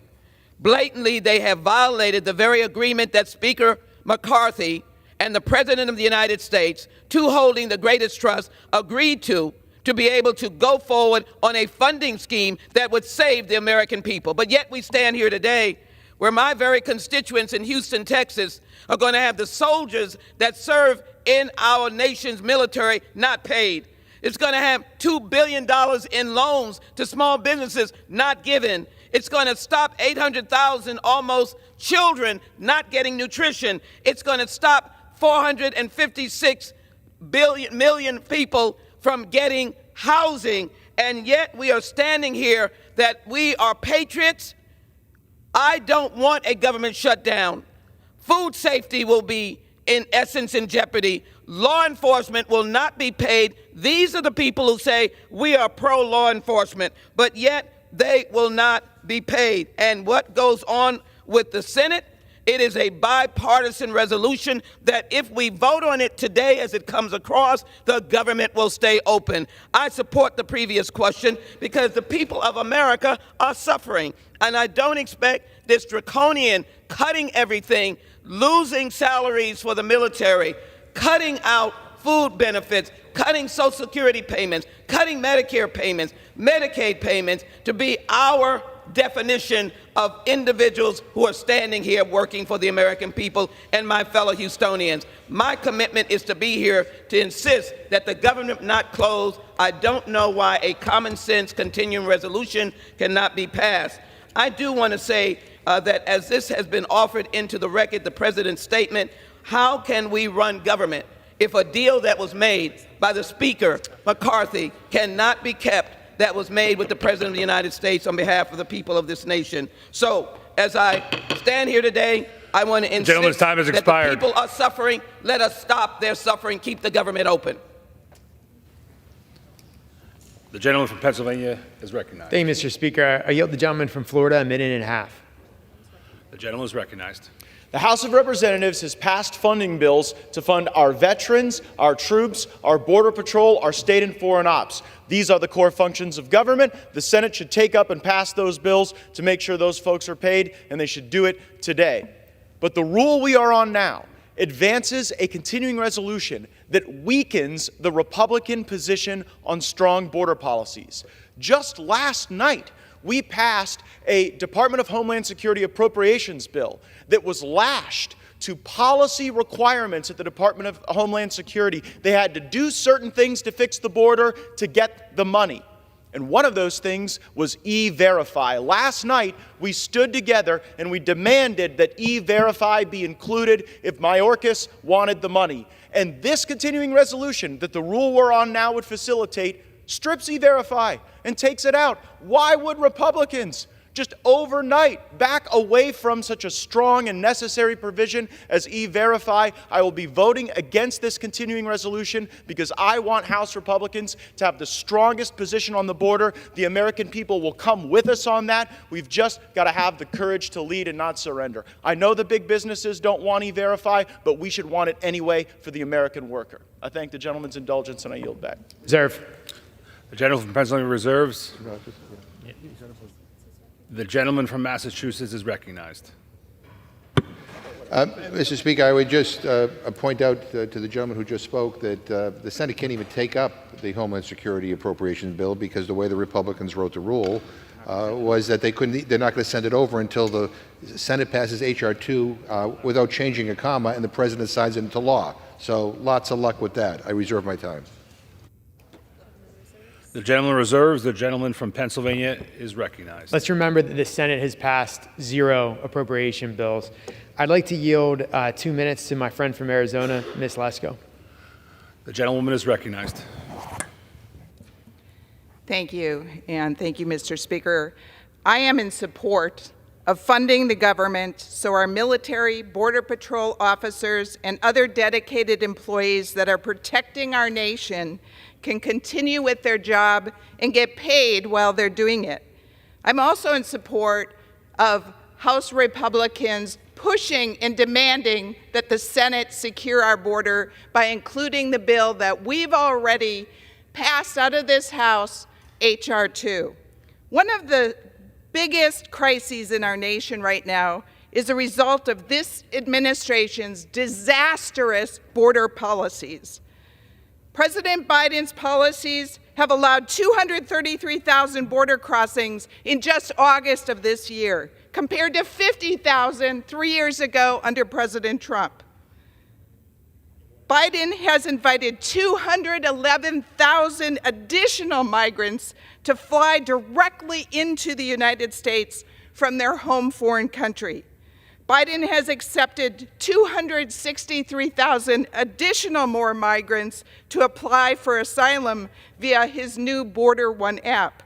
Blatantly, they have violated the very agreement that Speaker McCarthy and the President of the United States, two holding the greatest trust, agreed to be able to go forward on a funding scheme that would save the American people. But yet we stand here today where my very constituents in Houston, Texas, are going to have the soldiers that serve in our nation's military not paid. It's going to have $2 billion in loans to small businesses not given. It's going to stop 800,000 almost children not getting nutrition. It's going to stop 456 million people from getting housing. And yet we are standing here that we are patriots. I don't want a government shutdown. Food safety will be, in essence, in jeopardy. Law enforcement will not be paid. These are the people who say we are pro-law enforcement, but yet they will not be paid. And what goes on with the Senate It is a bipartisan resolution that if we vote on it today as it comes across, the government will stay open. I support the previous question because the people of America are suffering. And I don't expect this draconian cutting everything, losing salaries for the military, cutting out food benefits, cutting Social Security payments, cutting Medicare payments, Medicaid payments to be our definition of individuals who are standing here working for the American people and my fellow Houstonians. My commitment is to be here to insist that the government not close. I don't know why a common sense continuing resolution cannot be passed. I do want to say that as this has been offered into the record, the President's statement, how can we run government if a deal that was made by the Speaker, McCarthy, cannot be kept that was made with the President of the United States on behalf of the people of this nation? So, as I stand here today, I want to insist Gentleman's time has expired. that the people are suffering. Let us stop their suffering. Keep the government open. The gentleman from Pennsylvania is recognized. Thank you, Mr. Speaker. I yield the gentleman from Florida a minute and a half. The gentleman is recognized. The House of Representatives has passed funding bills to fund our veterans, our troops, our Border Patrol, our state and foreign ops. These are the core functions of government. The Senate should take up and pass those bills to make sure those folks are paid, and they should do it today. But the rule we are on now advances a continuing resolution that weakens the Republican position on strong border policies. Just last night, we passed a Department of Homeland Security appropriations bill that was lashed to policy requirements at the Department of Homeland Security. They had to do certain things to fix the border to get the money. And one of those things was E-Verify. Last night, we stood together and we demanded that E-Verify be included if Mayorkas wanted the money. And this continuing resolution that the rule we're on now would facilitate strips E-Verify and takes it out. Why would Republicans just overnight back away from such a strong and necessary provision as E-Verify? I will be voting against this continuing resolution because I want House Republicans to have the strongest position on the border. The American people will come with us on that. We've just got to have the courage to lead and not surrender. I know the big businesses don't want E-Verify, but we should want it anyway for the American worker. I thank the gentleman's indulgence and I yield back. Reserve. The gentleman from Pennsylvania reserves. The gentleman from Massachusetts is recognized. Mr. Speaker, I would just point out to the gentleman who just spoke that the Senate can't even take up the Homeland Security Appropriations Bill because the way the Republicans wrote the rule was that they're not going to send it over until the Senate passes H.R. 2 without changing a comma and the President signs it into law. So lots of luck with that. I reserve my time. The gentleman reserves. The gentleman from Pennsylvania is recognized. Let's remember that the Senate has passed 0 appropriation bills. I'd like to yield 2 minutes to my friend from Arizona, Ms. Lesko. The gentlewoman is recognized. Thank you, and thank you, Mr. Speaker. I am in support of funding the government so our military, Border Patrol officers, and other dedicated employees that are protecting our nation can continue with their job and get paid while they're doing it. I'm also in support of House Republicans pushing and demanding that the Senate secure our border by including the bill that we've already passed out of this House, H.R. 2. One of the biggest crises in our nation right now is a result of this administration's disastrous border policies. President Biden's policies have allowed 233,000 border crossings in just August of this year, compared to 50,000 3 years ago under President Trump. Biden has invited 211,000 additional migrants to fly directly into the United States from their home foreign country. Biden has accepted 263,000 additional more migrants to apply for asylum via his new Border One app.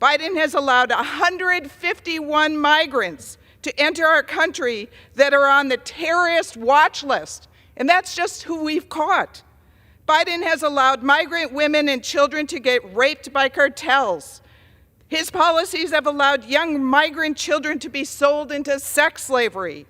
Biden has allowed 151 migrants to enter our country that are on the terrorist watch list, and that's just who we've caught. Biden has allowed migrant women and children to get raped by cartels. His policies have allowed young migrant children to be sold into sex slavery.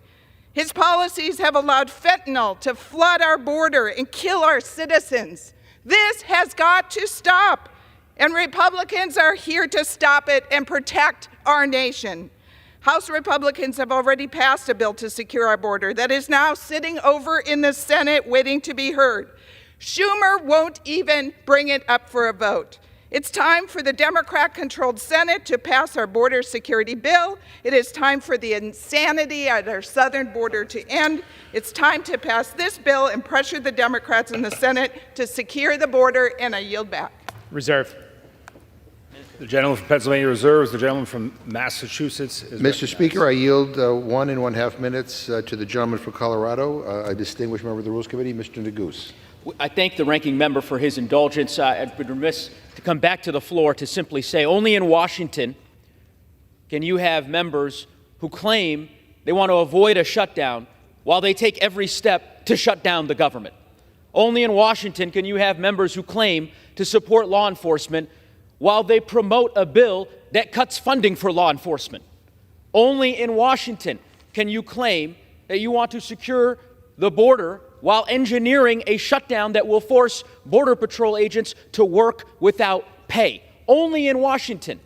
His policies have allowed fentanyl to flood our border and kill our citizens. This has got to stop, and Republicans are here to stop it and protect our nation. House Republicans have already passed a bill to secure our border that is now sitting over in the Senate waiting to be heard. Schumer won't even bring it up for a vote. It's time for the Democrat-controlled Senate to pass our border security bill. It is time for the insanity at our southern border to end. It's time to pass this bill and pressure the Democrats in the Senate to secure the border, and I yield back. Reserve. The gentleman from Pennsylvania reserves. The gentleman from Massachusetts is Mr. Speaker, I yield 1 1/2 minutes to the gentleman from Colorado, a distinguished member of the Rules Committee, Mr. Neguse. I thank the ranking member for his indulgence. I'd be remiss to come back to the floor to simply say only in Washington can you have members who claim they want to avoid a shutdown while they take every step to shut down the government. Only in Washington can you have members who claim to support law enforcement while they promote a bill that cuts funding for law enforcement. Only in Washington can you claim that you want to secure the border while engineering a shutdown that will force Border Patrol agents to work without pay. Only in Washington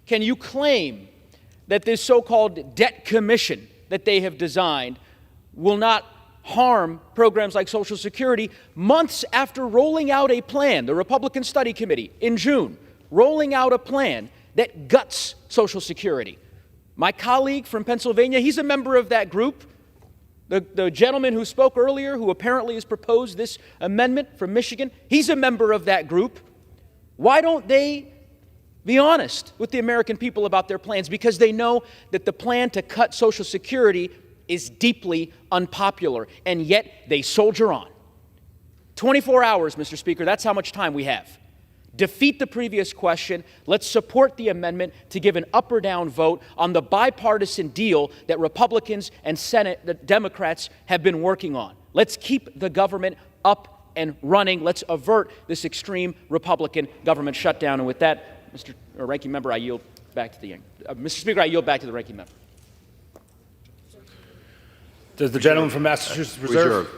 can you claim that this so-called debt commission that they have designed will not harm programs like Social Security months after rolling out a plan, the Republican Study Committee in June, rolling out a plan that guts Social Security. My colleague from Pennsylvania, he's a member of that group. The gentleman who spoke earlier, who apparently has proposed this amendment from Michigan, he's a member of that group. Why don't they be honest with the American people about their plans? Because they know that the plan to cut Social Security is deeply unpopular, and yet they soldier on. 24 hours, Mr. Speaker, that's how much time we have. Defeat the previous question. Let's support the amendment to give an up or down vote on the bipartisan deal that Republicans and the Democrats have been working on. Let's keep the government up and running. Let's avert this extreme Republican government shutdown. And with that, Mr. Ranking Member, I yield back to the Mr. Speaker, I yield back to the Ranking Member. Does the gentleman from Massachusetts reserve?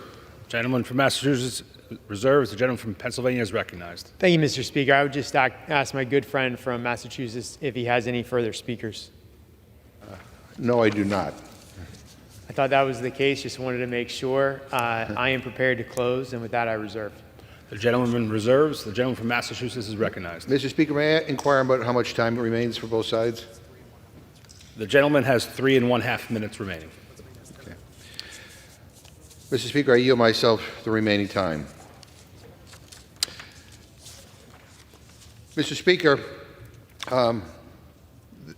Gentleman from Massachusetts reserves. The gentleman from Pennsylvania is recognized. Thank you, Mr. Speaker. I would just ask my good friend from Massachusetts if he has any further speakers. No, I do not. I thought that was the case. Just wanted to make sure. I am prepared to close, and with that, I reserve. The gentleman reserves. The gentleman from Massachusetts is recognized. Mr. Speaker, may I inquire about how much time remains for both sides? The gentleman has 3 1/2 minutes remaining. Okay. Mr. Speaker, I yield myself the remaining time. Mr. Speaker,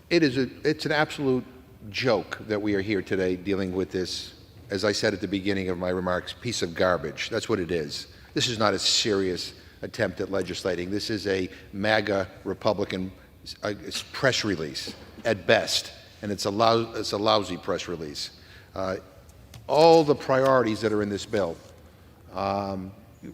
it's an absolute joke that we are here today dealing with this, as I said at the beginning of my remarks, piece of garbage. That's what it is. This is not a serious attempt at legislating. This is a MAGA Republican press release at best, and it's a lousy press release. All the priorities that are in this bill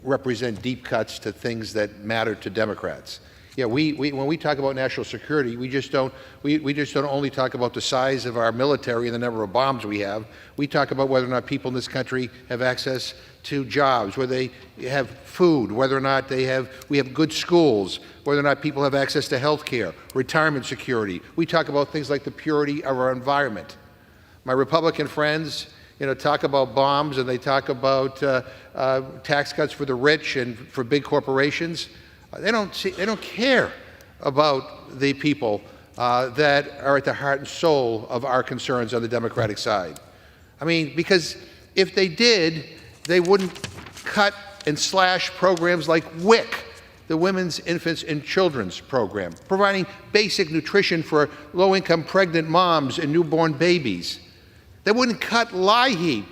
represent deep cuts to things that matter to Democrats. Yeah, when we talk about national security, we just don't only talk about the size of our military and the number of bombs we have. We talk about whether or not people in this country have access to jobs, whether they have food, whether or not we have good schools, whether or not people have access to health care, retirement security. We talk about things like the purity of our environment. My Republican friends, talk about bombs, and they talk about tax cuts for the rich and for big corporations. They don't care about the people that are at the heart and soul of our concerns on the Democratic side. I mean, because if they did, they wouldn't cut and slash programs like WIC, the Women's, Infants, and Children's Program, providing basic nutrition for low-income pregnant moms and newborn babies. They wouldn't cut LIHEAP,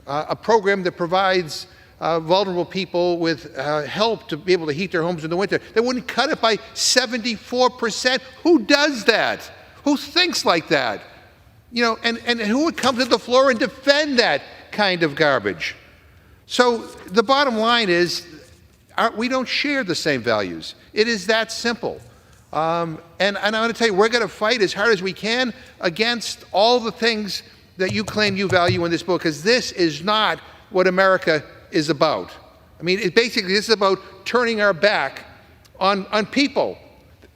a program that provides vulnerable people with help to be able to heat their homes in the winter. They wouldn't cut it by 74%. Who does that? Who thinks like that? And who would come to the floor and defend that kind of garbage? So the bottom line is we don't share the same values. It is that simple. And I'm going to tell you, we're going to fight as hard as we can against all the things that you claim you value in this bill, because this is not what America is about. I mean, basically, this is about turning our back on people.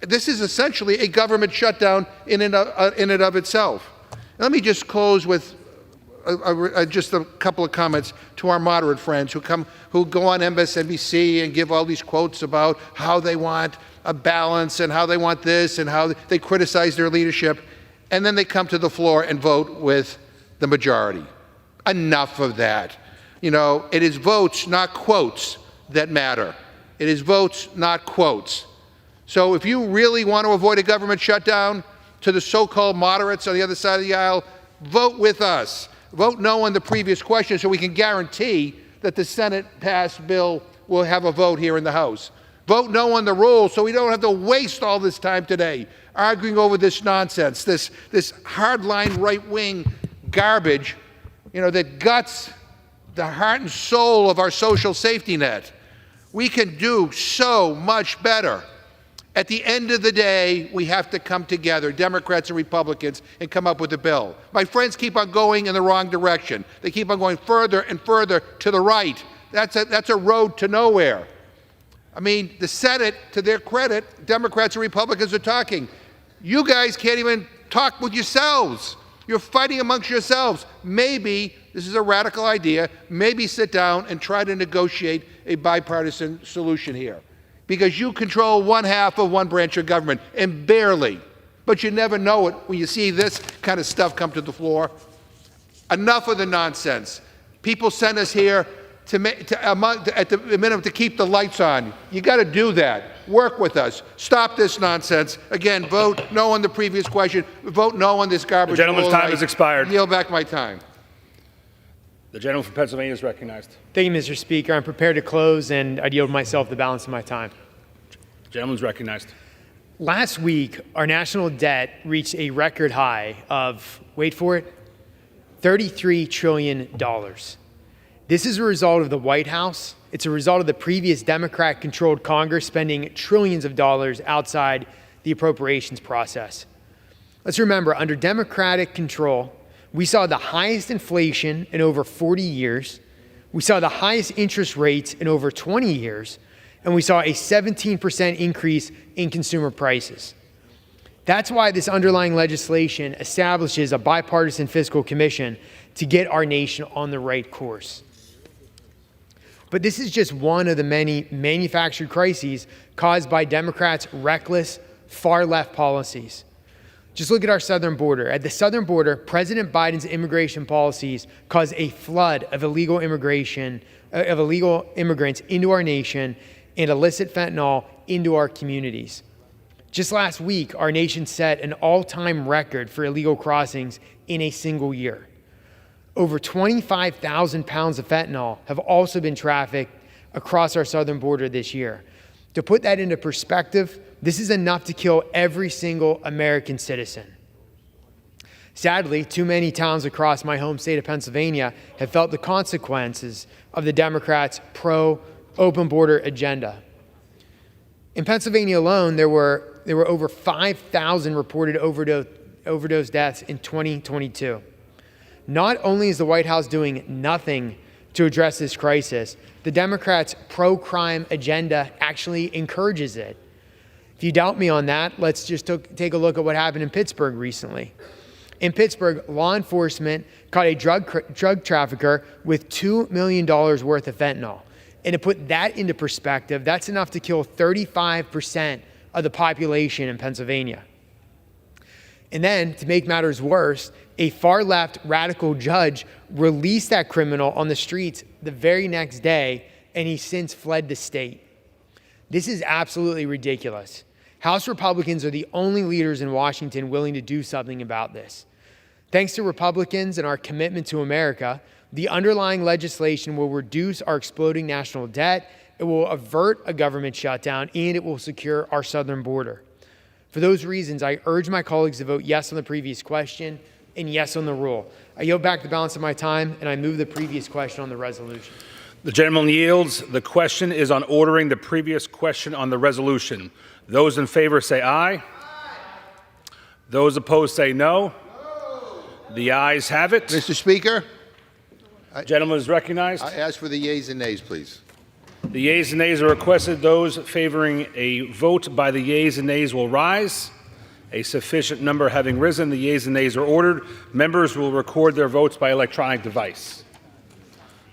This is essentially a government shutdown in and of itself. Let me just close with just a couple of comments to our moderate friends who go on MSNBC and give all these quotes about how they want a balance and how they want this and how they criticize their leadership, and then they come to the floor and vote with the majority. Enough of that. You know, it is votes, not quotes, that matter. It is votes, not quotes. So if you really want to avoid a government shutdown, to the so-called moderates on the other side of the aisle, vote with us. Vote no on the previous question so we can guarantee that the Senate-passed bill will have a vote here in the House. Vote no on the rules so we don't have to waste all this time today arguing over this nonsense, this hardline right-wing garbage, you know, that guts the heart and soul of our social safety net. We can do so much better. At the end of the day, we have to come together, Democrats and Republicans, and come up with a bill. My friends keep on going in the wrong direction. They keep on going further and further to the right. That's a road to nowhere. I mean, the Senate, to their credit, Democrats and Republicans are talking. You guys can't even talk with yourselves. You're fighting amongst yourselves. Maybe, this is a radical idea, maybe sit down and try to negotiate a bipartisan solution here. Because you control one half of one branch of government, and barely. But you never know it when you see this kind of stuff come to the floor. Enough of the nonsense. People send us here at the minimum to keep the lights on. You got to do that. Work with us. Stop this nonsense. Again, vote no on the previous question. Vote no on this garbage. The gentleman's time has expired. Yield back my time. The gentleman from Pennsylvania is recognized. Thank you, Mr. Speaker. I'm prepared to close, and I'd yield myself the balance of my time. The gentleman's recognized. Last week, our national debt reached a record high of, wait for it, $33 trillion. This is a result of the White House. It's a result of the previous Democrat-controlled Congress spending trillions of dollars outside the appropriations process. Let's remember, under Democratic control, we saw the highest inflation in over 40 years, we saw the highest interest rates in over 20 years, and we saw a 17% increase in consumer prices. That's why this underlying legislation establishes a bipartisan fiscal commission to get our nation on the right course. But this is just one of the many manufactured crises caused by Democrats' reckless, far-left policies. Just look at our southern border. At the southern border, President Biden's immigration policies caused a flood of illegal immigrants into our nation and illicit fentanyl into our communities. Just last week, our nation set an all-time record for illegal crossings in a single year. Over 25,000 pounds of fentanyl have also been trafficked across our southern border this year. To put that into perspective, this is enough to kill every single American citizen. Sadly, too many towns across my home state of Pennsylvania have felt the consequences of the Democrats' pro-open border agenda. In Pennsylvania alone, there were over 5,000 reported overdose deaths in 2022. Not only is the White House doing nothing to address this crisis, the Democrats' pro-crime agenda actually encourages it. If you doubt me on that, let's just take a look at what happened in Pittsburgh recently. In Pittsburgh, law enforcement caught a drug trafficker with $2 million worth of fentanyl. And to put that into perspective, that's enough to kill 35% of the population in Pennsylvania. And then, to make matters worse, a far-left radical judge released that criminal on the streets the very next day, and he's since fled the state. This is absolutely ridiculous. House Republicans are the only leaders in Washington willing to do something about this. Thanks to Republicans and our commitment to America, the underlying legislation will reduce our exploding national debt, it will avert a government shutdown, and it will secure our southern border. For those reasons, I urge my colleagues to vote yes on the previous question and yes on the rule. I yield back the balance of my time, and I move the previous question on the resolution. The gentleman yields. The question is on ordering the previous question on the resolution. Those in favor say aye. Aye. Those opposed say no. No. The ayes have it. Mr. Speaker, Gentleman is recognized. I ask for the yeas and nays, please. The yeas and nays are requested. Those favoring a vote by the yeas and nays will rise. A sufficient number having risen, the yeas and nays are ordered. Members will record their votes by electronic device.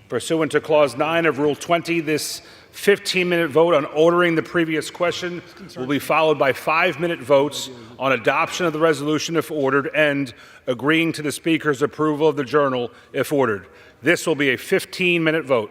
Pursuant to Clause 9 of Rule 20, this 15-minute vote on ordering the previous question will be followed by 5-minute votes on adoption of the resolution if ordered and agreeing to the Speaker's approval of the journal if ordered. This will be a 15-minute vote.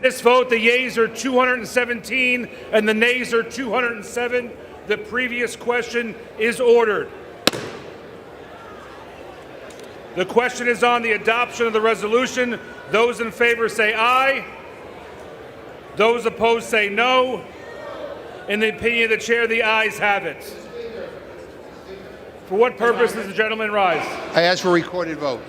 This vote, the yeas are 217 and the nays are 207. The previous question is ordered. The question is on the adoption of the resolution. Those in favor say aye. Those opposed say no. In the opinion of the chair, the ayes have it. For what purpose does the gentleman rise? I ask for a recorded vote.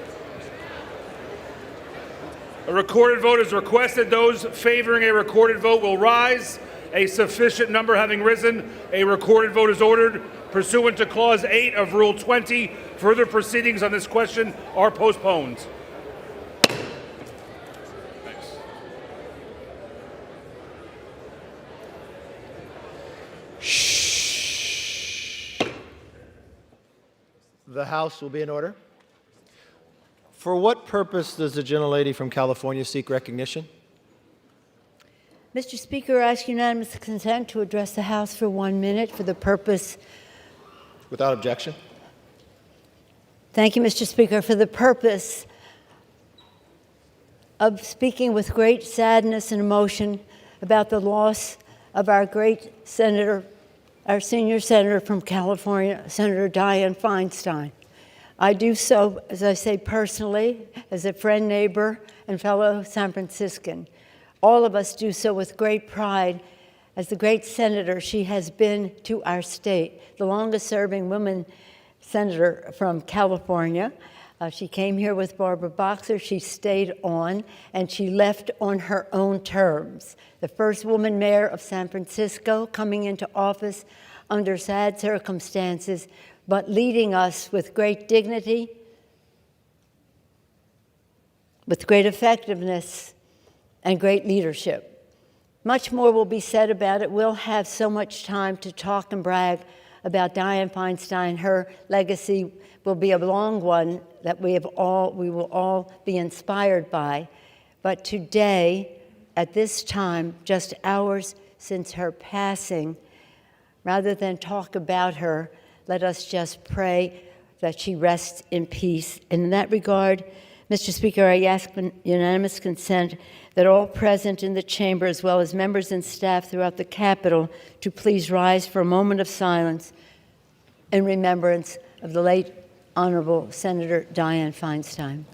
A recorded vote is requested. Those favoring a recorded vote will rise. A sufficient number having risen, a recorded vote is ordered. Pursuant to Clause 8 of Rule 20, further proceedings on this question are postponed. Thanks. Shh. The House will be in order. For what purpose does the gentlelady from California seek recognition? Mr. Speaker, I ask unanimous consent to address the House for 1 minute for the purpose. Without objection. Thank you, Mr. Speaker, for the purpose of speaking with great sadness and emotion about the loss of our great senator, our senior senator from California, Senator Dianne Feinstein. I do so, as I say, personally, as a friend, neighbor, and fellow San Franciscan. All of us do so with great pride as the great senator she has been to our state, the longest-serving woman senator from California. She came here with Barbara Boxer. She stayed on, and she left on her own terms. The first woman mayor of San Francisco, coming into office under sad circumstances, but leading us with great dignity, with great effectiveness, and great leadership. Much more will be said about it. We'll have so much time to talk and brag about Dianne Feinstein. Her legacy will be a long one that we will all be inspired by. But today, at this time, just hours since her passing, rather than talk about her, let us just pray that she rests in peace. And in that regard, Mr. Speaker, I ask unanimous consent that all present in the chamber, as well as members and staff throughout the Capitol, to please rise for a moment of silence in remembrance of the late Honorable Senator Dianne Feinstein.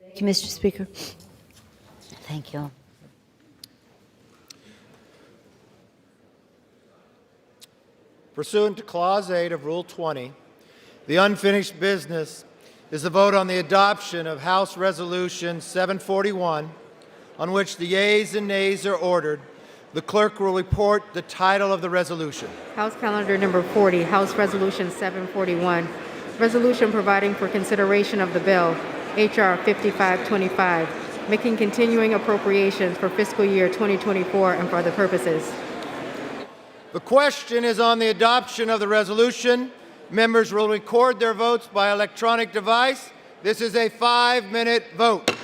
Thank you, Mr. Speaker. Thank you. Pursuant to Clause 8 of Rule 20, the unfinished business is the vote on the adoption of House Resolution 741, on which the yeas and nays are ordered. The clerk will report the title of the resolution. House Calendar Number 40, House Resolution 741, resolution providing for consideration of the bill, H.R. 5525, making continuing appropriations for fiscal year 2024 and for other purposes. The question is on the adoption of the resolution. Members will record their votes by electronic device. This is a 5-minute vote.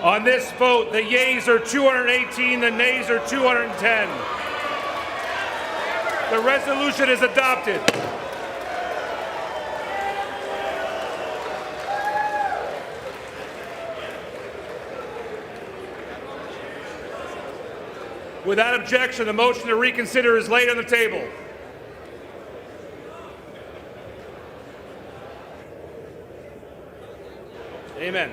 On this vote, the yeas are 218, the nays are 210. The resolution is adopted. Without objection, the motion to reconsider is laid on the table. Amen.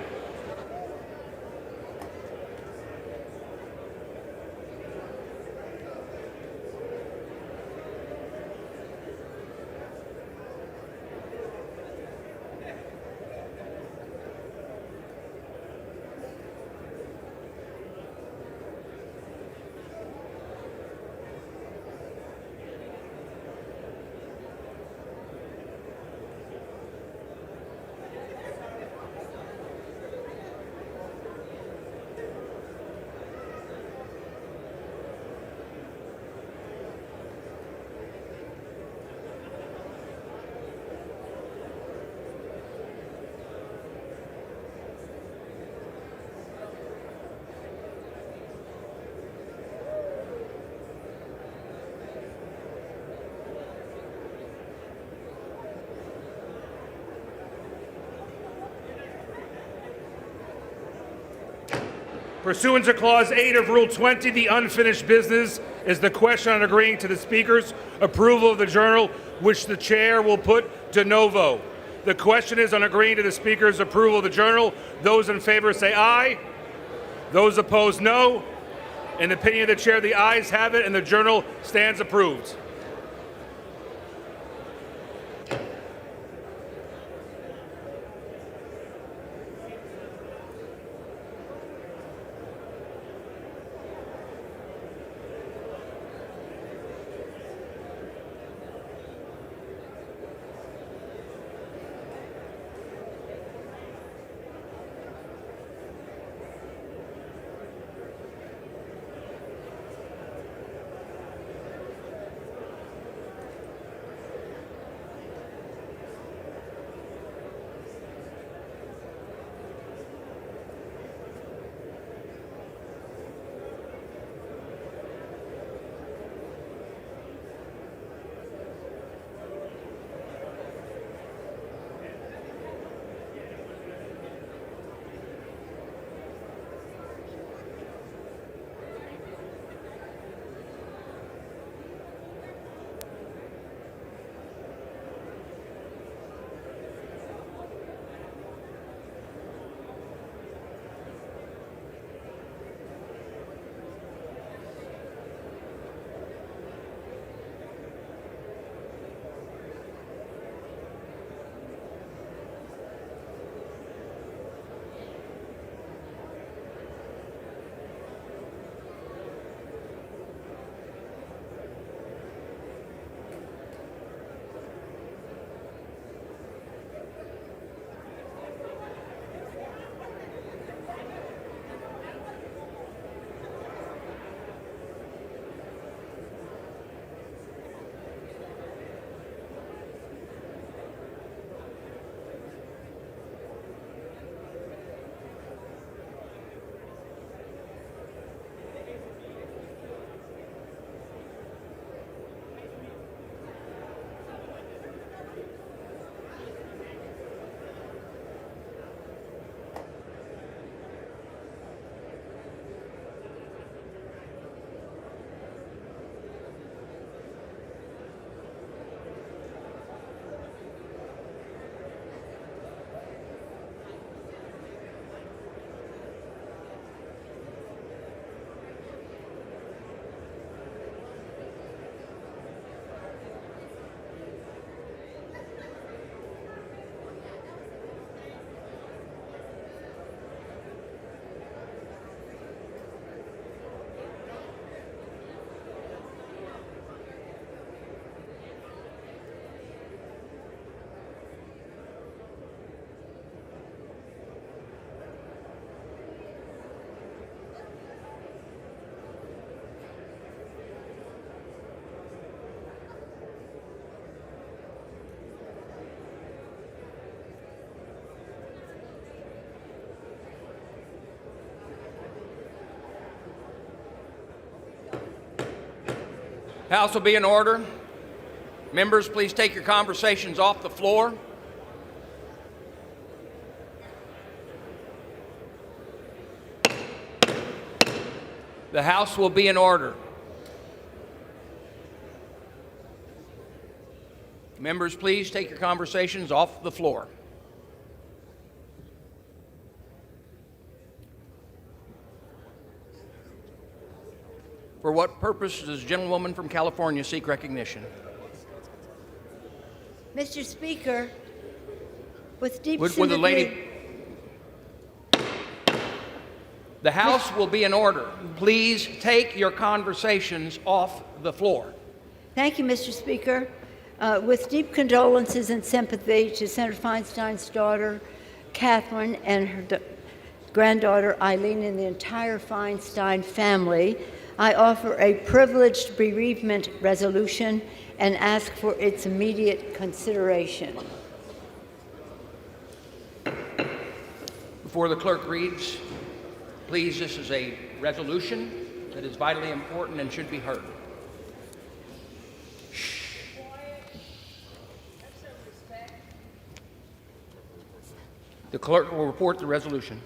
Pursuant to Clause 8 of Rule 20, the unfinished business is the question on agreeing to the Speaker's approval of the journal, which the Chair will put de novo. The question is on agreeing to the Speaker's approval of the journal. Those in favor say aye. Those opposed, no. In the opinion of the Chair, the ayes have it, and the journal stands approved. House will be in order. Members, please take your conversations off the floor. The House will be in order. Members, please take your conversations off the floor. For what purpose does the gentlewoman from California seek recognition? Mr. Speaker, with deep Would sympathy... the lady... The House will be in order. Please take your conversations off the floor. Thank you, Mr. Speaker. With deep condolences and sympathy to Senator Feinstein's daughter, Catherine, and her granddaughter, Eileen, and the entire Feinstein family, I offer a privileged bereavement resolution and ask for its immediate consideration. Before the clerk reads, please, this is a resolution that is vitally important and should be heard. The clerk will report the resolution.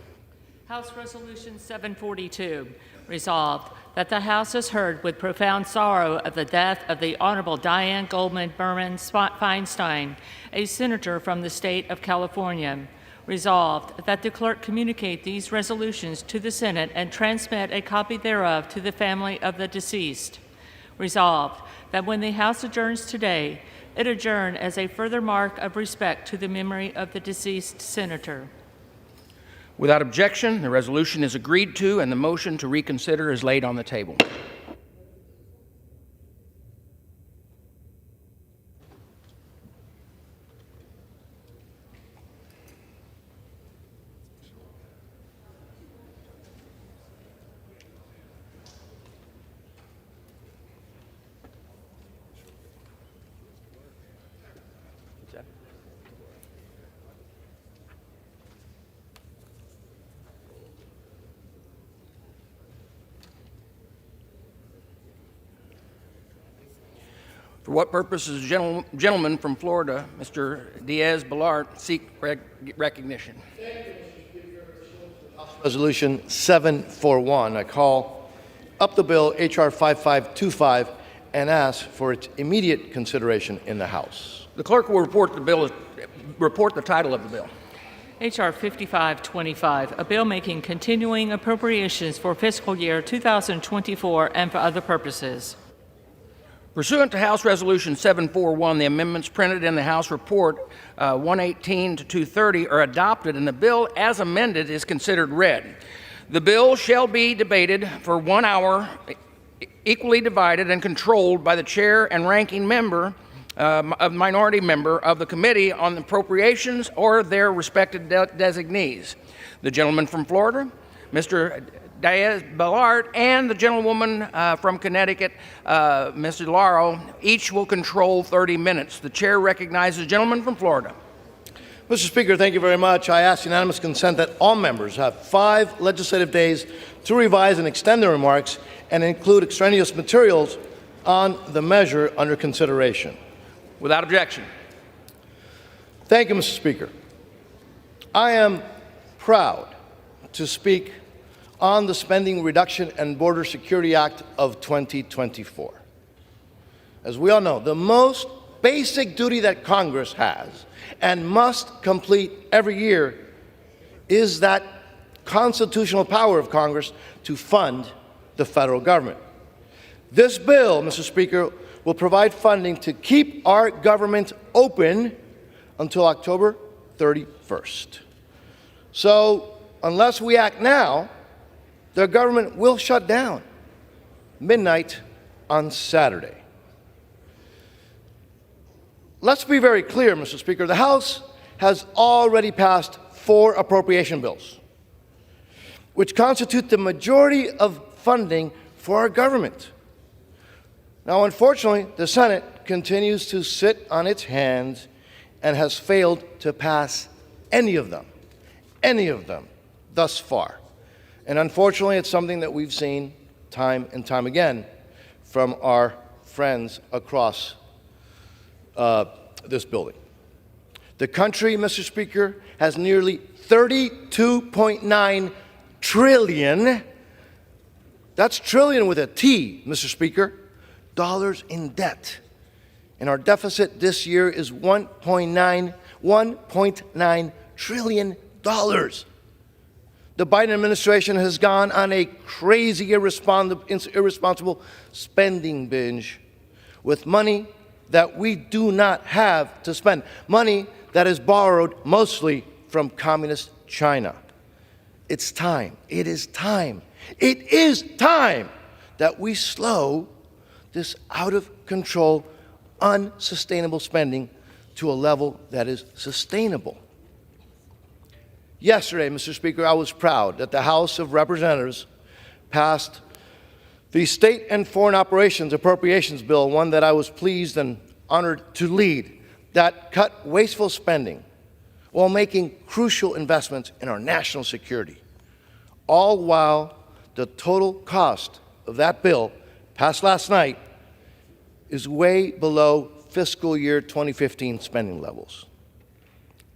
House Resolution 742, resolved that the House has heard with profound sorrow of the death of the Honorable Diane Goldman Berman Feinstein, a senator from the state of California. Resolved that the clerk communicate these resolutions to the Senate and transmit a copy thereof to the family of the deceased. Resolved that when the House adjourns today, it adjourn as a further mark of respect to the memory of the deceased senator. Without objection, the resolution is agreed to and the motion to reconsider is laid on the table. For what purpose does the gentleman from Florida, Mr. Diaz-Balart, seek recognition? Resolution 741. I call up the bill H.R. 5525 and ask for its immediate consideration in the House. The clerk will report the title of the bill. H.R. 5525, a bill making continuing appropriations for fiscal year 2024 and for other purposes. Pursuant to House Resolution 741, the amendments printed in the House Report 118 to 230 are adopted, and the bill as amended is considered read. The bill shall be debated for 1 hour, equally divided and controlled by the chair and ranking member, a minority member of the Committee on Appropriations or their respective designees. The gentleman from Florida, Mr. Diaz-Balart, and the gentlewoman from Connecticut, Mr. Lauro, each will control 30 minutes. The chair recognizes the gentleman from Florida. Mr. Speaker, thank you very much. I ask unanimous consent that all members have 5 legislative days to revise and extend their remarks and include extraneous materials on the measure under consideration. Without objection. Thank you, Mr. Speaker. I am proud to speak on the Spending Reduction and Border Security Act of 2024. As we all know, the most basic duty that Congress has and must complete every year is that constitutional power of Congress to fund the federal government. This bill, Mr. Speaker, will provide funding to keep our government open until October 31st. So, unless we act now, the government will shut down midnight on Saturday. Let's be very clear, Mr. Speaker. The House has already passed 4 appropriation bills, which constitute the majority of funding for our government. Now, unfortunately, the Senate continues to sit on its hands and has failed to pass any of them thus far. And unfortunately, it's something that we've seen time and time again from our friends across this building. The country, Mr. Speaker, has nearly 32.9 trillion, that's trillion with a T, Mr. Speaker, dollars in debt. And our deficit this year is $1.9 trillion. The Biden administration has gone on a crazy, irresponsible spending binge with money that we do not have to spend, money that is borrowed mostly from communist China. It's time, it is time that we slow this out of control, unsustainable spending to a level that is sustainable. Yesterday, Mr. Speaker, I was proud that the House of Representatives passed the State and Foreign Operations Appropriations Bill, one that I was pleased and honored to lead, that cut wasteful spending while making crucial investments in our national security, all while the total cost of that bill, passed last night, is way below fiscal year 2015 spending levels.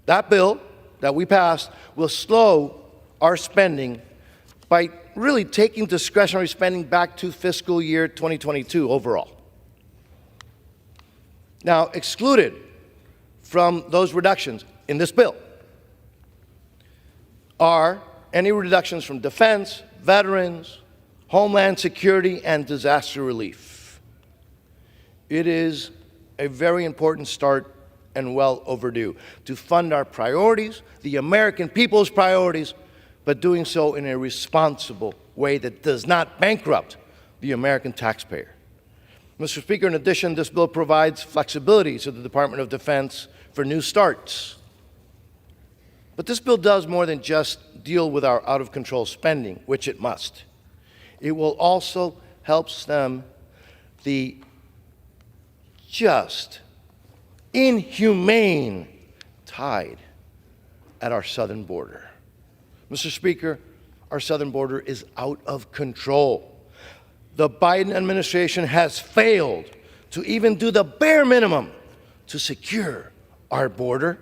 That bill that we passed will slow our spending by really taking discretionary spending back to fiscal year 2022 overall. Now, excluded from those reductions in this bill are any reductions from defense, veterans, homeland security, and disaster relief. It is a very important start and well overdue to fund our priorities, the American people's priorities, but doing so in a responsible way that does not bankrupt the American taxpayer. Mr. Speaker, in addition, this bill provides flexibility to the Department of Defense for new starts. But this bill does more than just deal with our out-of-control spending, which it must. It will also help stem the just inhumane tide at our southern border. Mr. Speaker, our southern border is out of control. The Biden administration has failed to even do the bare minimum to secure our border.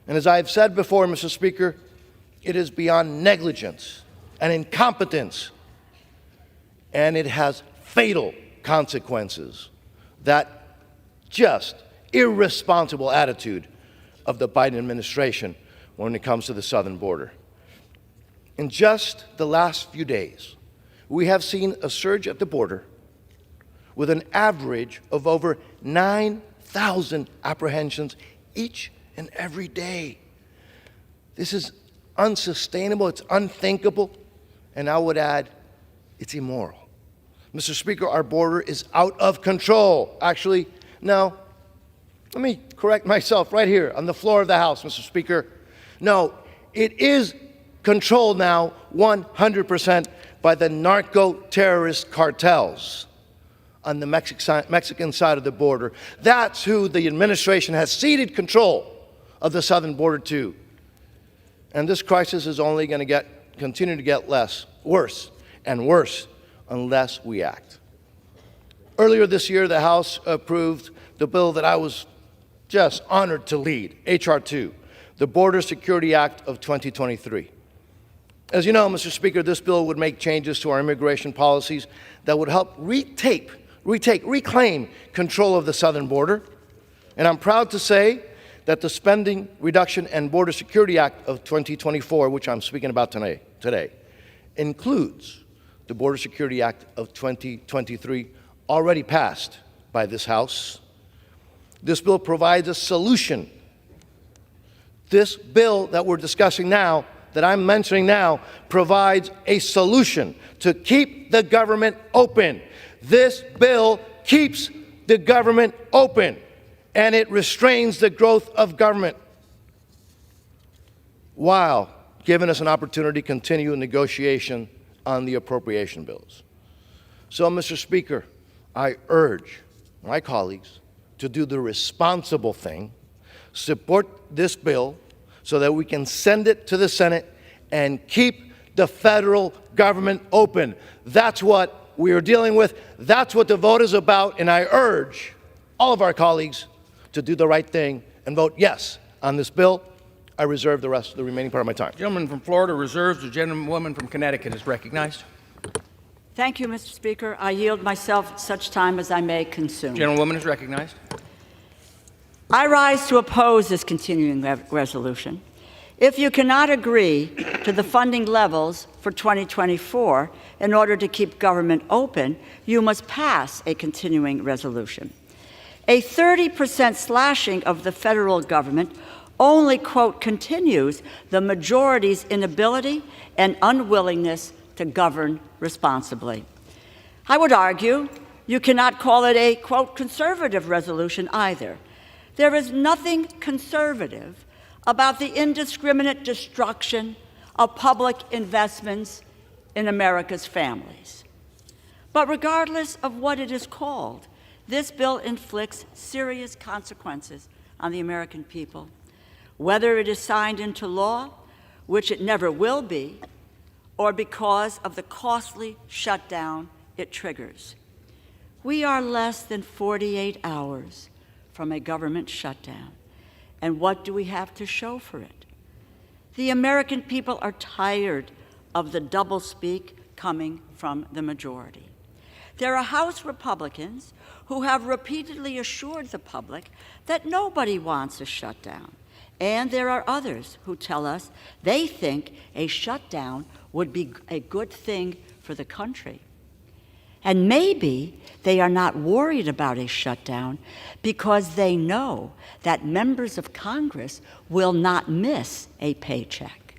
And as I've said before, Mr. Speaker, it is beyond negligence and incompetence, and it has fatal consequences. That just irresponsible attitude of the Biden administration when it comes to the southern border. In just the last few days, we have seen a surge at the border with an average of over 9,000 apprehensions each and every day. This is unsustainable, it's unthinkable, and I would add, it's immoral. Mr. Speaker, our border is out of control. Actually, no, let me correct myself right here on the floor of the House, Mr. Speaker. No, it is controlled now 100% by the narco-terrorist cartels on the Mexican side of the border. That's who the administration has ceded control of the southern border to. And this crisis is only going to continue to get worse and worse unless we act. Earlier this year, the House approved the bill that I was just honored to lead, H.R. 2, the Border Security Act of 2023. As you know, Mr. Speaker, this bill would make changes to our immigration policies that would help reclaim control of the southern border. And I'm proud to say that the Spending Reduction and Border Security Act of 2024, which I'm speaking about today, includes the Border Security Act of 2023, already passed by this House. This bill provides a solution. This bill that we're discussing now, that I'm mentioning now, provides a solution to keep the government open. This bill keeps the government open, and it restrains the growth of government while giving us an opportunity to continue negotiation on the appropriation bills. So, Mr. Speaker, I urge my colleagues to do the responsible thing, support this bill so that we can send it to the Senate and keep the federal government open. That's what we are dealing with. That's what the vote is about, and I urge all of our colleagues to do the right thing and vote yes on this bill. I reserve the remaining part of my time. Gentleman from Florida reserves. The gentlewoman from Connecticut is recognized. Thank you, Mr. Speaker. I yield myself such time as I may consume. Gentlewoman is recognized. I rise to oppose this continuing resolution. If you cannot agree to the funding levels for 2024 in order to keep government open, you must pass a continuing resolution. A 30% slashing of the federal government only, quote, continues the majority's inability and unwillingness to govern responsibly. I would argue you cannot call it a, quote, conservative resolution either. There is nothing conservative about the indiscriminate destruction of public investments in America's families. But regardless of what it is called, this bill inflicts serious consequences on the American people. Whether it is signed into law, which it never will be, or because of the costly shutdown it triggers. We are less than 48 hours from a government shutdown. And what do we have to show for it? The American people are tired of the doublespeak coming from the majority. There are House Republicans who have repeatedly assured the public that nobody wants a shutdown. And there are others who tell us they think a shutdown would be a good thing for the country. And maybe they are not worried about a shutdown because they know that members of Congress will not miss a paycheck.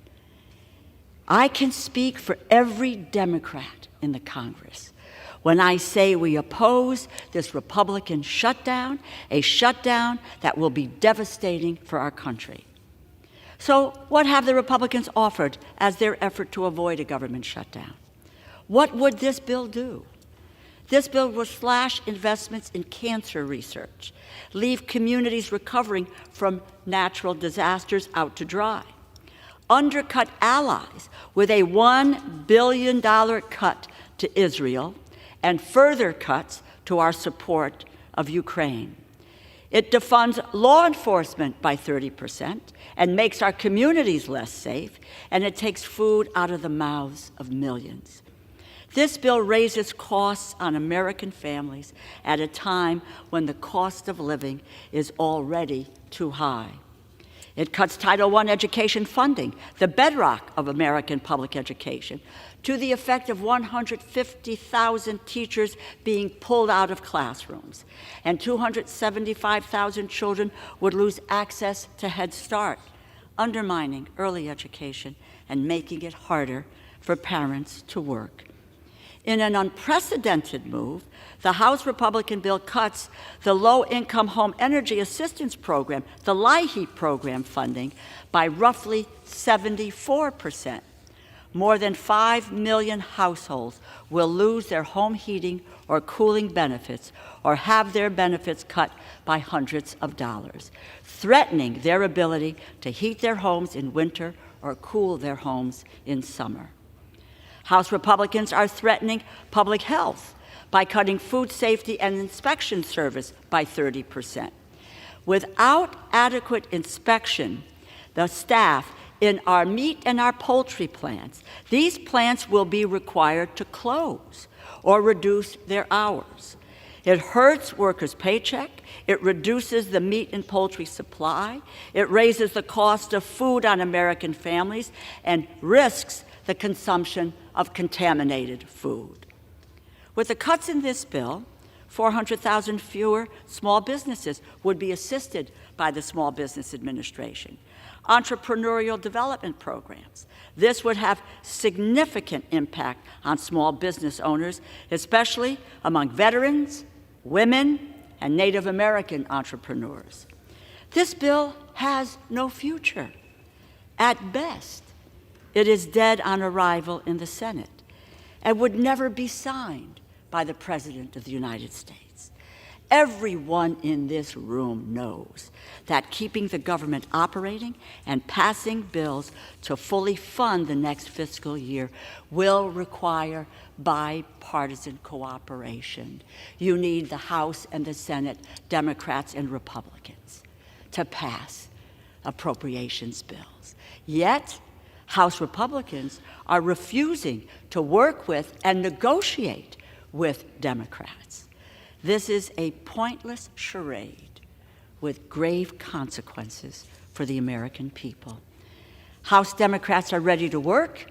I can speak for every Democrat in the Congress when I say we oppose this Republican shutdown, a shutdown that will be devastating for our country. So what have the Republicans offered as their effort to avoid a government shutdown? What would this bill do? This bill will slash investments in cancer research, leave communities recovering from natural disasters out to dry, undercut allies with a $1 billion cut to Israel, and further cuts to our support of Ukraine. It defunds law enforcement by 30% and makes our communities less safe, and it takes food out of the mouths of millions. This bill raises costs on American families at a time when the cost of living is already too high. It cuts Title I education funding, the bedrock of American public education, to the effect of 150,000 teachers being pulled out of classrooms, and 275,000 children would lose access to Head Start, undermining early education and making it harder for parents to work. In an unprecedented move, the House Republican bill cuts the Low-Income Home Energy Assistance Program, the LIHEAP program funding, by roughly 74%. More than 5 million households will lose their home heating or cooling benefits or have their benefits cut by hundreds of dollars, threatening their ability to heat their homes in winter or cool their homes in summer. House Republicans are threatening public health by cutting food safety and inspection service by 30%. Without adequate inspection, the staff in our meat and our poultry plants, these plants will be required to close or reduce their hours. It hurts workers' paycheck, it reduces the meat and poultry supply, it raises the cost of food on American families, and risks the consumption of contaminated food. With the cuts in this bill, 400,000 fewer small businesses would be assisted by the Small Business Administration. Entrepreneurial development programs. This would have significant impact on small business owners, especially among veterans, women, and Native American entrepreneurs. This bill has no future. At best, it is dead on arrival in the Senate and would never be signed by the President of the United States. Everyone in this room knows that keeping the government operating and passing bills to fully fund the next fiscal year will require bipartisan cooperation. You need the House and the Senate, Democrats and Republicans, to pass appropriations bills. Yet, House Republicans are refusing to work with and negotiate with Democrats. This is a pointless charade with grave consequences for the American people. House Democrats are ready to work.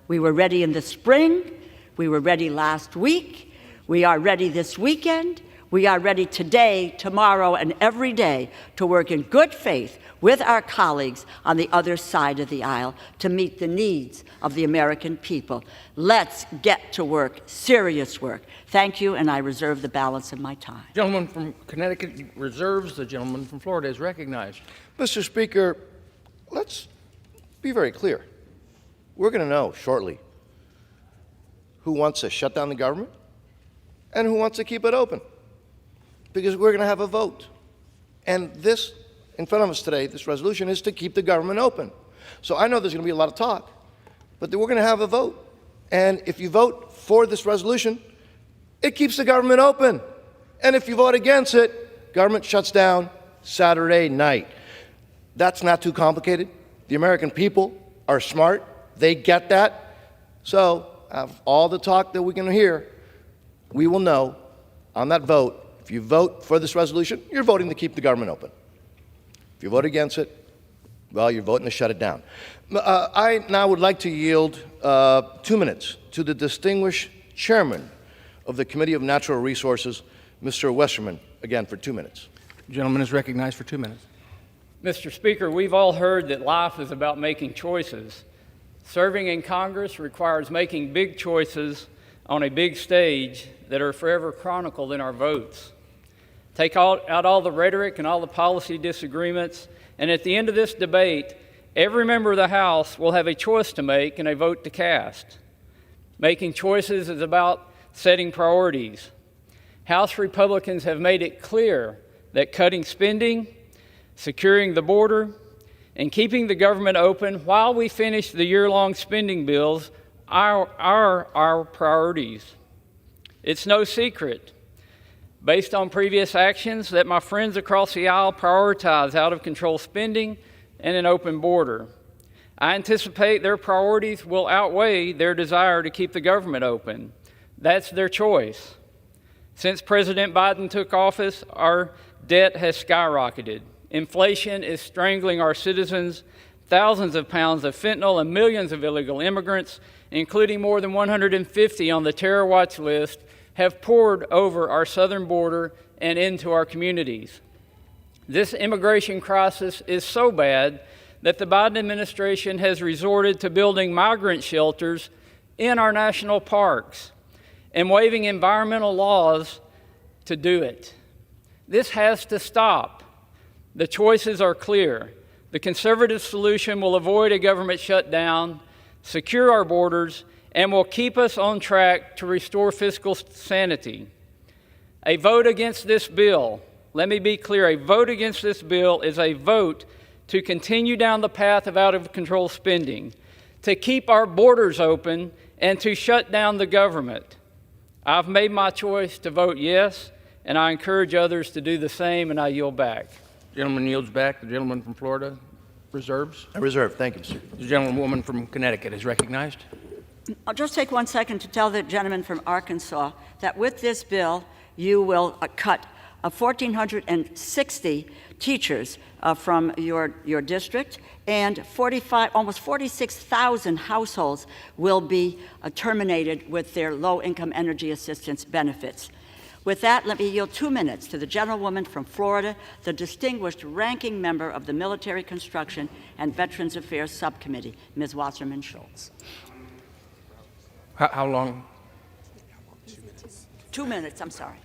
We were ready in the spring. We were ready last week. We are ready this weekend. We are ready today, tomorrow, and every day to work in good faith with our colleagues on the other side of the aisle to meet the needs of the American people. Let's get to work, serious work. Thank you, and I reserve the balance of my time. The gentleman from Connecticut reserves. The gentleman from Florida is recognized. Mr. Speaker, let's be very clear. We're going to know shortly who wants to shut down the government and who wants to keep it open, because we're going to have a vote. And this, in front of us today, this resolution is to keep the government open. So I know there's going to be a lot of talk, but we're going to have a vote. And if you vote for this resolution, it keeps the government open. And if you vote against it, government shuts down Saturday night. That's not too complicated. The American people are smart. They get that. So of all the talk that we're going to hear, we will know on that vote. If you vote for this resolution, you're voting to keep the government open. If you vote against it, well, you're voting to shut it down. I now would like to yield 2 minutes to the distinguished chairman of the Committee of Natural Resources, Mr. Westerman, again for 2 minutes. The gentleman is recognized for 2 minutes. Mr. Speaker, we've all heard that life is about making choices. Serving in Congress requires making big choices on a big stage that are forever chronicled in our votes. Take out all the rhetoric and all the policy disagreements, and at the end of this debate, every member of the House will have a choice to make and a vote to cast. Making choices is about setting priorities. House Republicans have made it clear that cutting spending, securing the border, and keeping the government open while we finish the year-long spending bills are our priorities. It's no secret, based on previous actions, that my friends across the aisle prioritize out-of-control spending and an open border. I anticipate their priorities will outweigh their desire to keep the government open. That's their choice. Since President Biden took office, our debt has skyrocketed. Inflation is strangling our citizens. Thousands of pounds of fentanyl and millions of illegal immigrants, including more than 150 on the terror watch list, have poured over our southern border and into our communities. This immigration crisis is so bad that the Biden administration has resorted to building migrant shelters in our national parks and waiving environmental laws to do it. This has to stop. The choices are clear. The conservative solution will avoid a government shutdown, secure our borders, and will keep us on track to restore fiscal sanity. A vote against this bill, let me be clear, a vote against this bill is a vote to continue down the path of out-of-control spending, to keep our borders open, and to shut down the government. I've made my choice to vote yes, and I encourage others to do the same, and I yield back. The gentleman yields back. The gentleman from Florida reserves. I reserve. Thank you, sir. The gentlewoman from Connecticut is recognized. I'll just take 1 second to tell the gentleman from Arkansas that with this bill, you will cut 1,460 teachers from your district, and almost 46,000 households will be terminated with their low-income energy assistance benefits. With that, let me yield 2 minutes to the gentlewoman from Florida, the distinguished ranking member of the Military Construction and Veterans Affairs Subcommittee, Ms. Wasserman Schultz. How long? 2 minutes, I'm sorry.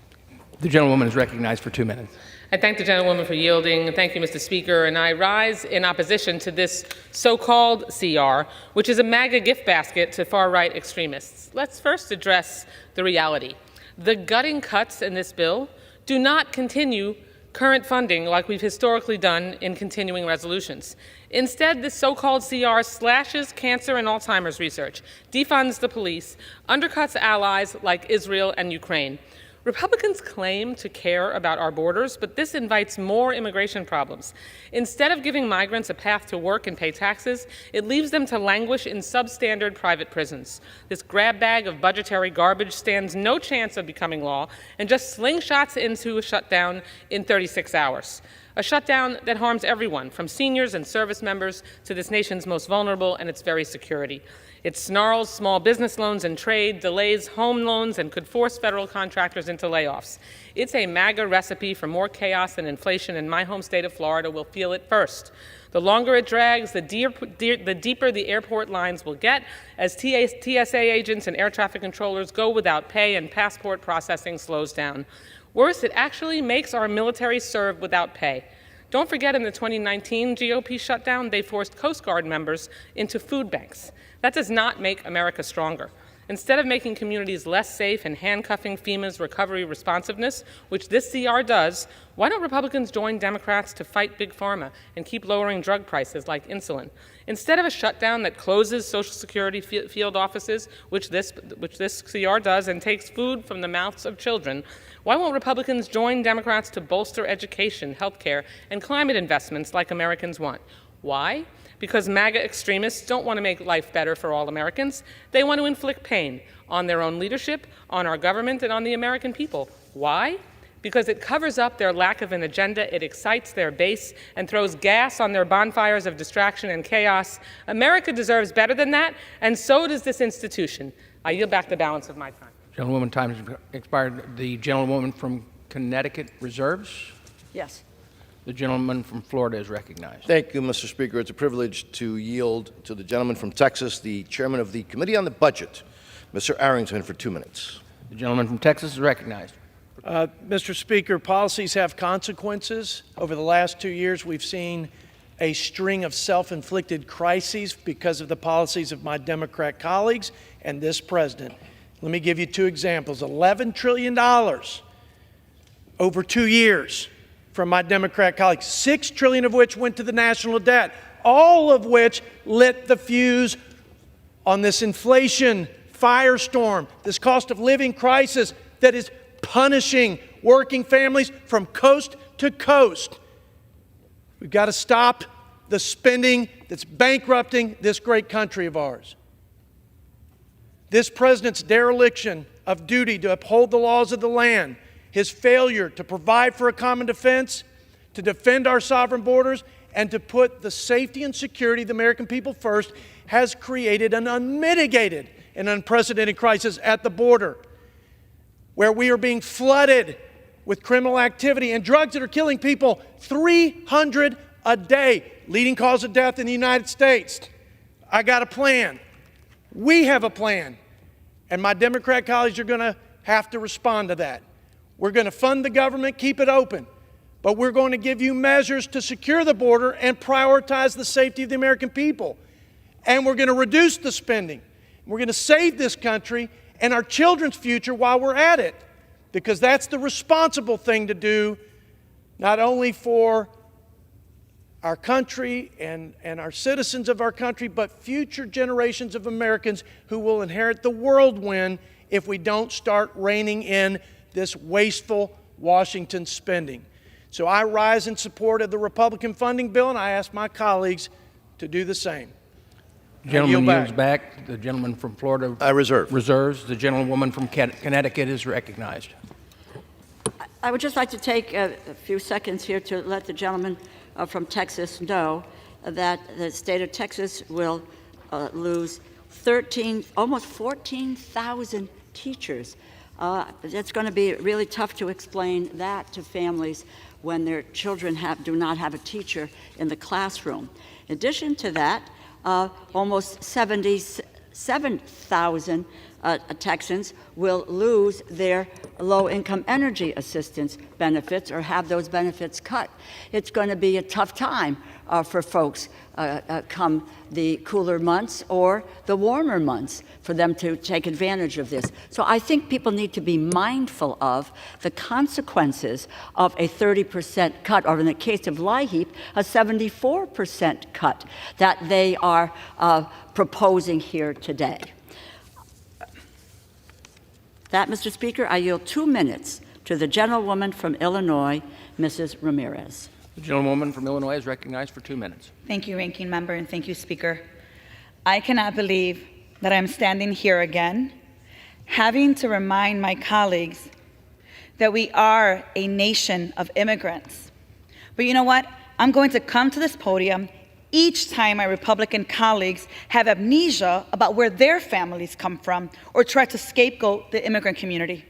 The gentlewoman is recognized for 2 minutes. I thank the gentlewoman for yielding. Thank you, Mr. Speaker. And I rise in opposition to this so-called CR, which is a MAGA gift basket to far-right extremists. Let's first address the reality. The gutting cuts in this bill Do not continue current funding like we've historically done in continuing resolutions. Instead, this so-called CR slashes cancer and Alzheimer's research, defunds the police, undercuts allies like Israel and Ukraine. Republicans claim to care about our borders, but this invites more immigration problems. Instead of giving migrants a path to work and pay taxes, it leaves them to languish in substandard private prisons. This grab bag of budgetary garbage stands no chance of becoming law and just slingshots into a shutdown in 36 hours. A shutdown that harms everyone, from seniors and service members to this nation's most vulnerable and its very security. It snarls small business loans and trade, delays home loans, and could force federal contractors into layoffs. It's a MAGA recipe for more chaos and inflation, and my home state of Florida will feel it first. The longer it drags, the deeper the airport lines will get as TSA agents and air traffic controllers go without pay and passport processing slows down. Worse, it actually makes our military serve without pay. Don't forget, in the 2019 GOP shutdown, they forced Coast Guard members into food banks. That does not make America stronger. Instead of making communities less safe and handcuffing FEMA's recovery responsiveness, which this CR does, why don't Republicans join Democrats to fight Big Pharma and keep lowering drug prices like insulin? Instead of a shutdown that closes Social Security field offices, which this CR does, and takes food from the mouths of children, why won't Republicans join Democrats to bolster education, healthcare, and climate investments like Americans want? Why? Because MAGA extremists don't want to make life better for all Americans. They want to inflict pain on their own leadership, on our government, and on the American people. Why? Because it covers up their lack of an agenda, it excites their base, and throws gas on their bonfires of distraction and chaos. America deserves better than that, and so does this institution. I yield back the balance of my time. Gentlewoman, time has expired. The gentlewoman from Connecticut reserves. Yes. The gentleman from Florida is recognized. Thank you, Mr. Speaker. It's a privilege to yield to the gentleman from Texas, the chairman of the Committee on the Budget, Mr. Arrington, for 2 minutes. The gentleman from Texas is recognized. Mr. Speaker, policies have consequences. Over the last 2 years, we've seen a string of self-inflicted crises because of the policies of my Democrat colleagues and this president. Let me give you 2 examples. $11 trillion over 2 years from my Democrat colleagues, $6 trillion of which went to the national debt, all of which lit the fuse on this inflation firestorm, this cost of living crisis that is punishing working families from coast to coast. We've got to stop the spending that's bankrupting this great country of ours. This president's dereliction of duty to uphold the laws of the land, his failure to provide for a common defense, to defend our sovereign borders, and to put the safety and security of the American people first has created an unmitigated and unprecedented crisis at the border, where we are being flooded with criminal activity and drugs that are killing people, 300 a day, leading cause of death in the United States. I got a plan. We have a plan. And my Democrat colleagues are going to have to respond to that. We're going to fund the government, keep it open. But we're going to give you measures to secure the border and prioritize the safety of the American people. And we're going to reduce the spending. We're going to save this country and our children's future while we're at it. Because that's the responsible thing to do, not only for our country and our citizens of our country, but future generations of Americans who will inherit the whirlwind if we don't start reining in this wasteful Washington spending. So I rise in support of the Republican funding bill, and I ask my colleagues to do the same. The gentleman yields back. The gentleman from Florida reserves. The gentlewoman from Connecticut is recognized. I would just like to take a few seconds here to let the gentleman from Texas know that the state of Texas will lose almost 14,000 teachers. It's going to be really tough to explain that to families when their children do not have a teacher in the classroom. In addition to that, almost 77,000 Texans will lose their low-income energy assistance benefits or have those benefits cut. It's going to be a tough time for folks come the cooler months or the warmer months for them to take advantage of this. So I think people need to be mindful of the consequences of a 30% cut, or in the case of LIHEAP, a 74% cut that they are proposing here today. That, Mr. Speaker, I yield 2 minutes to the gentlewoman from Illinois, Mrs. Ramirez. The gentlewoman from Illinois is recognized for 2 minutes. Thank you, Ranking Member, and thank you, Speaker. I cannot believe that I'm standing here again, having to remind my colleagues that we are a nation of immigrants. But you know what? I'm going to come to this podium each time my Republican colleagues have amnesia about where their families come from or try to scapegoat the immigrant community.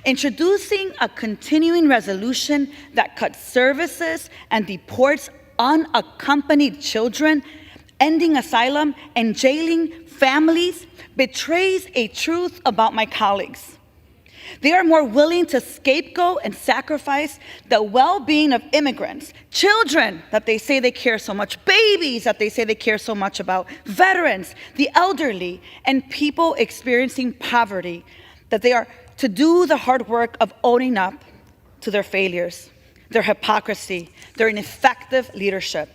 Introducing a continuing resolution that cuts services and deports unaccompanied children, ending asylum and jailing families, betrays a truth about my colleagues. They are more willing to scapegoat and sacrifice the well-being of immigrants, children that they say they care so much, babies that they say they care so much about, veterans, the elderly, and people experiencing poverty, that they are to do the hard work of owning up to their failures, their hypocrisy, their ineffective leadership.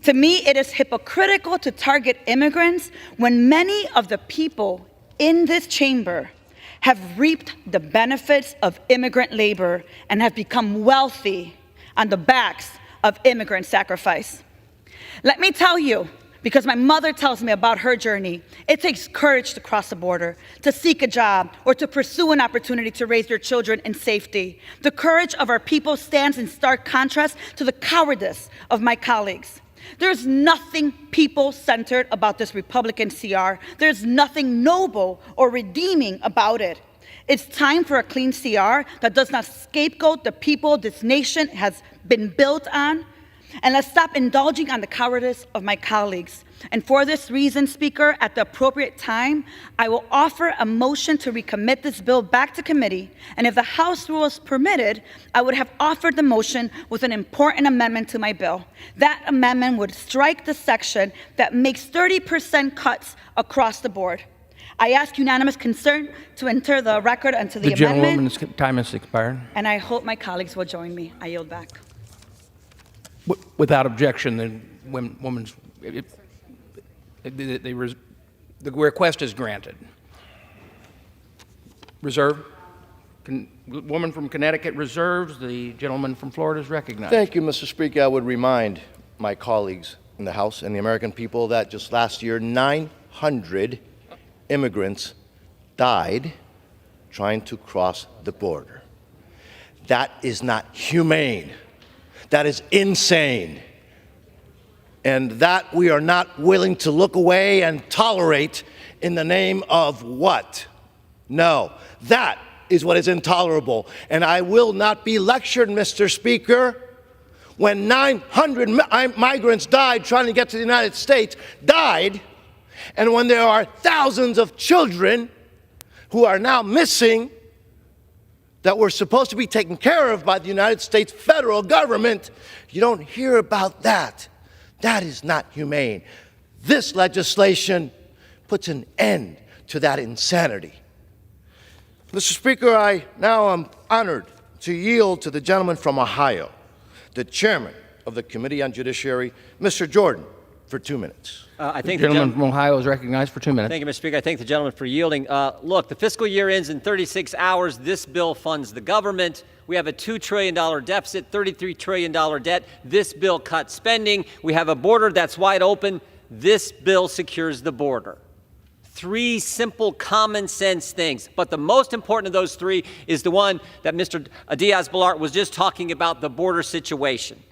To me, it is hypocritical to target immigrants when many of the people in this chamber have reaped the benefits of immigrant labor and have become wealthy on the backs of immigrant sacrifice. Let me tell you, because my mother tells me about her journey, it takes courage to cross the border, to seek a job, or to pursue an opportunity to raise your children in safety. The courage of our people stands in stark contrast to the cowardice of my colleagues. There's nothing people-centered about this Republican CR. There's nothing noble or redeeming about it. It's time for a clean CR that does not scapegoat the people this nation has been built on. And let's stop indulging on the cowardice of my colleagues. And for this reason, Speaker, at the appropriate time, I will offer a motion to recommit this bill back to committee. And if the House rules permitted, I would have offered the motion with an important amendment to my bill. That amendment would strike the section that makes 30% cuts across the board. I ask unanimous consent to enter the record unto the amendment. The gentlewoman's time has expired. And I hope my colleagues will join me. I yield back. Without objection, the request is granted. Reserve. Woman from Connecticut reserves. The gentleman from Florida is recognized. Thank you, Mr. Speaker. I would remind my colleagues in the House and the American people that just last year, 900 immigrants died trying to cross the border. That is not humane. That is insane. And that we are not willing to look away and tolerate in the name of what? No, that is what is intolerable. And I will not be lectured, Mr. Speaker, when 900 migrants died trying to get to the United States, and when there are thousands of children who are now missing that were supposed to be taken care of by the United States federal government, you don't hear about that. That is not humane. This legislation puts an end to that insanity. Mr. Speaker, I now am honored to yield to the gentleman from Ohio, the chairman of the Committee on Judiciary, Mr. Jordan, for 2 minutes. I think the gentleman from Ohio is recognized for 2 minutes. Thank you, Mr. Speaker. I thank the gentleman for yielding. Look, the fiscal year ends in 36 hours. This bill funds the government. We have a $2 trillion deficit, $33 trillion debt. This bill cuts spending. We have a border that's wide open. This bill secures the border. 3 simple, common sense things. But the most important of those 3 is the one that Mr. Diaz-Balart was just talking about, the border situation.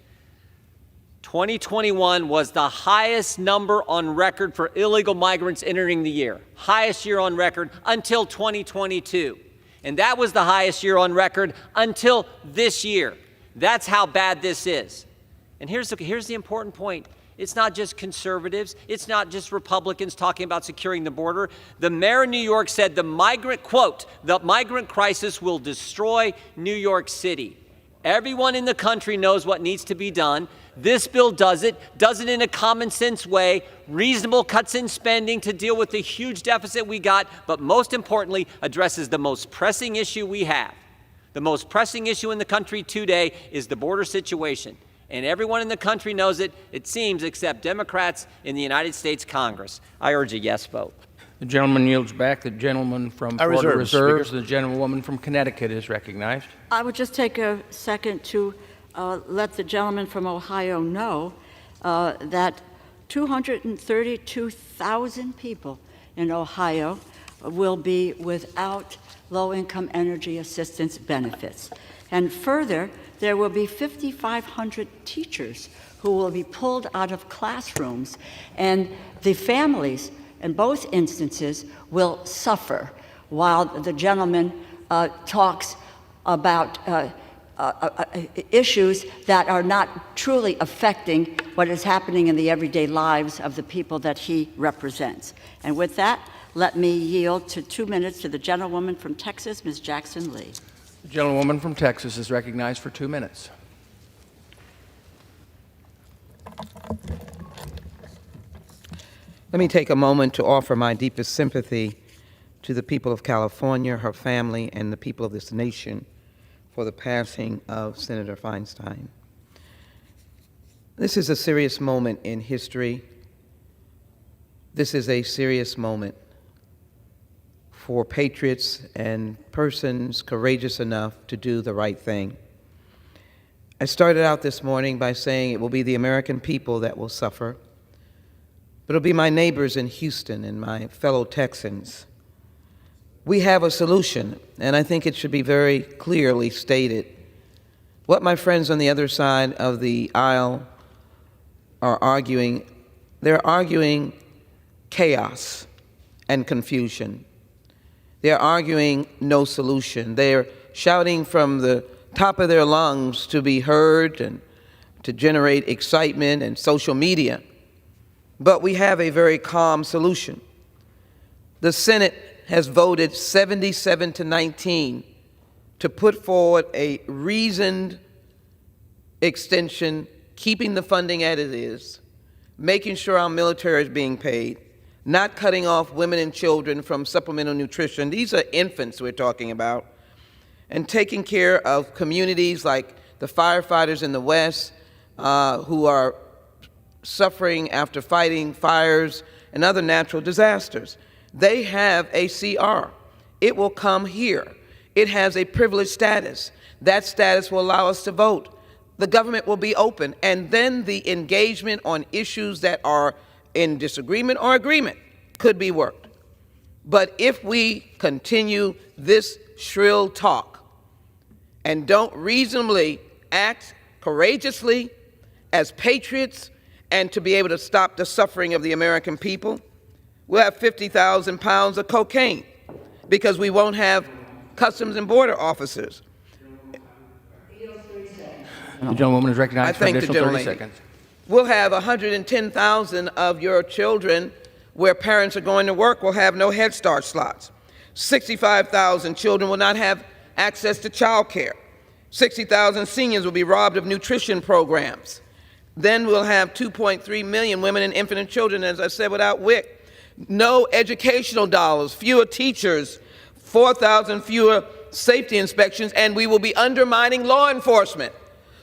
2021 was the highest number on record for illegal migrants entering the year. Highest year on record until 2022. And that was the highest year on record until this year. That's how bad this is. And here's the important point. It's not just conservatives. It's not just Republicans talking about securing the border. The mayor of New York said the migrant, quote, the migrant crisis will destroy New York City. Everyone in the country knows what needs to be done. This bill does it in a common sense way, reasonable cuts in spending to deal with the huge deficit we got, but most importantly, addresses the most pressing issue we have. The most pressing issue in the country today is the border situation. And everyone in the country knows it, it seems, except Democrats in the United States Congress. I urge a yes vote. The gentleman yields back. The gentleman from Florida reserves. The gentlewoman from Connecticut is recognized. I would just take a second to let the gentleman from Ohio know that 232,000 people in Ohio will be without low-income energy assistance benefits. And further, there will be 5,500 teachers who will be pulled out of classrooms, and the families in both instances will suffer while the gentleman talks about issues that are not truly affecting what is happening in the everyday lives of the people that he represents. And with that, let me yield to 2 minutes to the gentlewoman from Texas, Ms. Jackson Lee. The gentlewoman from Texas is recognized for 2 minutes. Let me take a moment to offer my deepest sympathy to the people of California, her family, and the people of this nation for the passing of Senator Feinstein. This is a serious moment in history. This is a serious moment for patriots and persons courageous enough to do the right thing. I started out this morning by saying it will be the American people that will suffer, but it'll be my neighbors in Houston and my fellow Texans. We have a solution, and I think it should be very clearly stated. What my friends on the other side of the aisle are arguing, they're arguing chaos and confusion. They're arguing no solution. They're shouting from the top of their lungs to be heard and to generate excitement and social media. But we have a very calm solution. The Senate has voted 77-19 to put forward a reasoned extension, keeping the funding as it is, making sure our military is being paid, not cutting off women and children from supplemental nutrition. These are infants we're talking about. And taking care of communities like the firefighters in the West who are suffering after fighting fires and other natural disasters. They have a CR. It will come here. It has a privileged status. That status will allow us to vote. The government will be open, and then the engagement on issues that are in disagreement or agreement could be worked. But if we continue this shrill talk and don't reasonably act courageously as patriots and to be able to stop the suffering of the American people, we'll have 50,000 pounds of cocaine because we won't have Customs and Border officers. The gentlewoman is recognized for an I thank the additional 30 gentlelady. seconds. We'll have 110,000 of your children where parents are going to work will have no Head Start slots. 65,000 children will not have access to child care. 60,000 seniors will be robbed of nutrition programs. Then we'll have 2.3 million women and infant and children, as I said, without WIC. No educational dollars, fewer teachers, 4,000 fewer safety inspections, and we will be undermining law enforcement.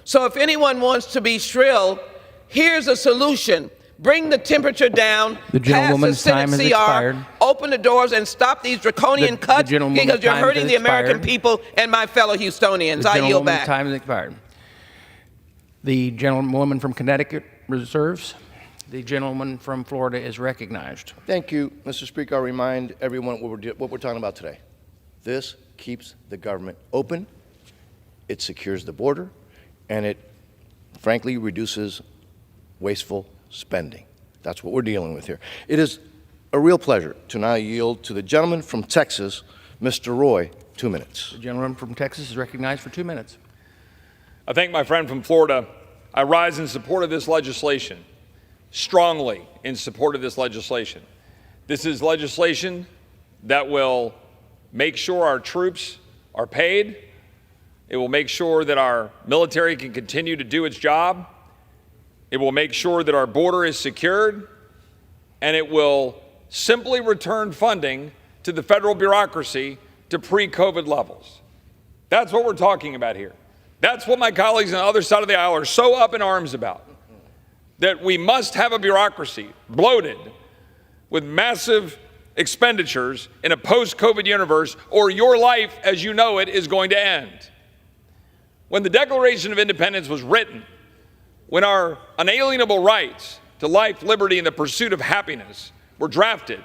So if anyone wants to be shrill, here's a solution. Bring the temperature down, The pass the gentlewoman's time Senate has CR, expired. open the doors and stop these draconian cuts gentlewoman's because you're time hurting has the American expired. people and my fellow Houstonians. The I yield gentlewoman's back. time has expired. The gentlewoman from Connecticut reserves. The gentleman from Florida is recognized. Thank you, Mr. Speaker. I'll remind everyone what we're talking about today. This keeps the government open, it secures the border, and it, frankly, reduces wasteful spending. That's what we're dealing with here. It is a real pleasure to now yield to the gentleman from Texas, Mr. Roy, 2 minutes. The gentleman from Texas is recognized for 2 minutes. I thank my friend from Florida. I rise in support of this legislation. strongly in support of this legislation. This is legislation that will make sure our troops are paid. It will make sure that our military can continue to do its job. It will make sure that our border is secured. And it will simply return funding to the federal bureaucracy to pre-COVID levels. That's what we're talking about here. That's what my colleagues on the other side of the aisle are so up in arms about, that we must have a bureaucracy bloated with massive expenditures in a post-COVID universe, or your life as you know it is going to end. When the Declaration of Independence was written, when our unalienable rights to life, liberty, and the pursuit of happiness were drafted,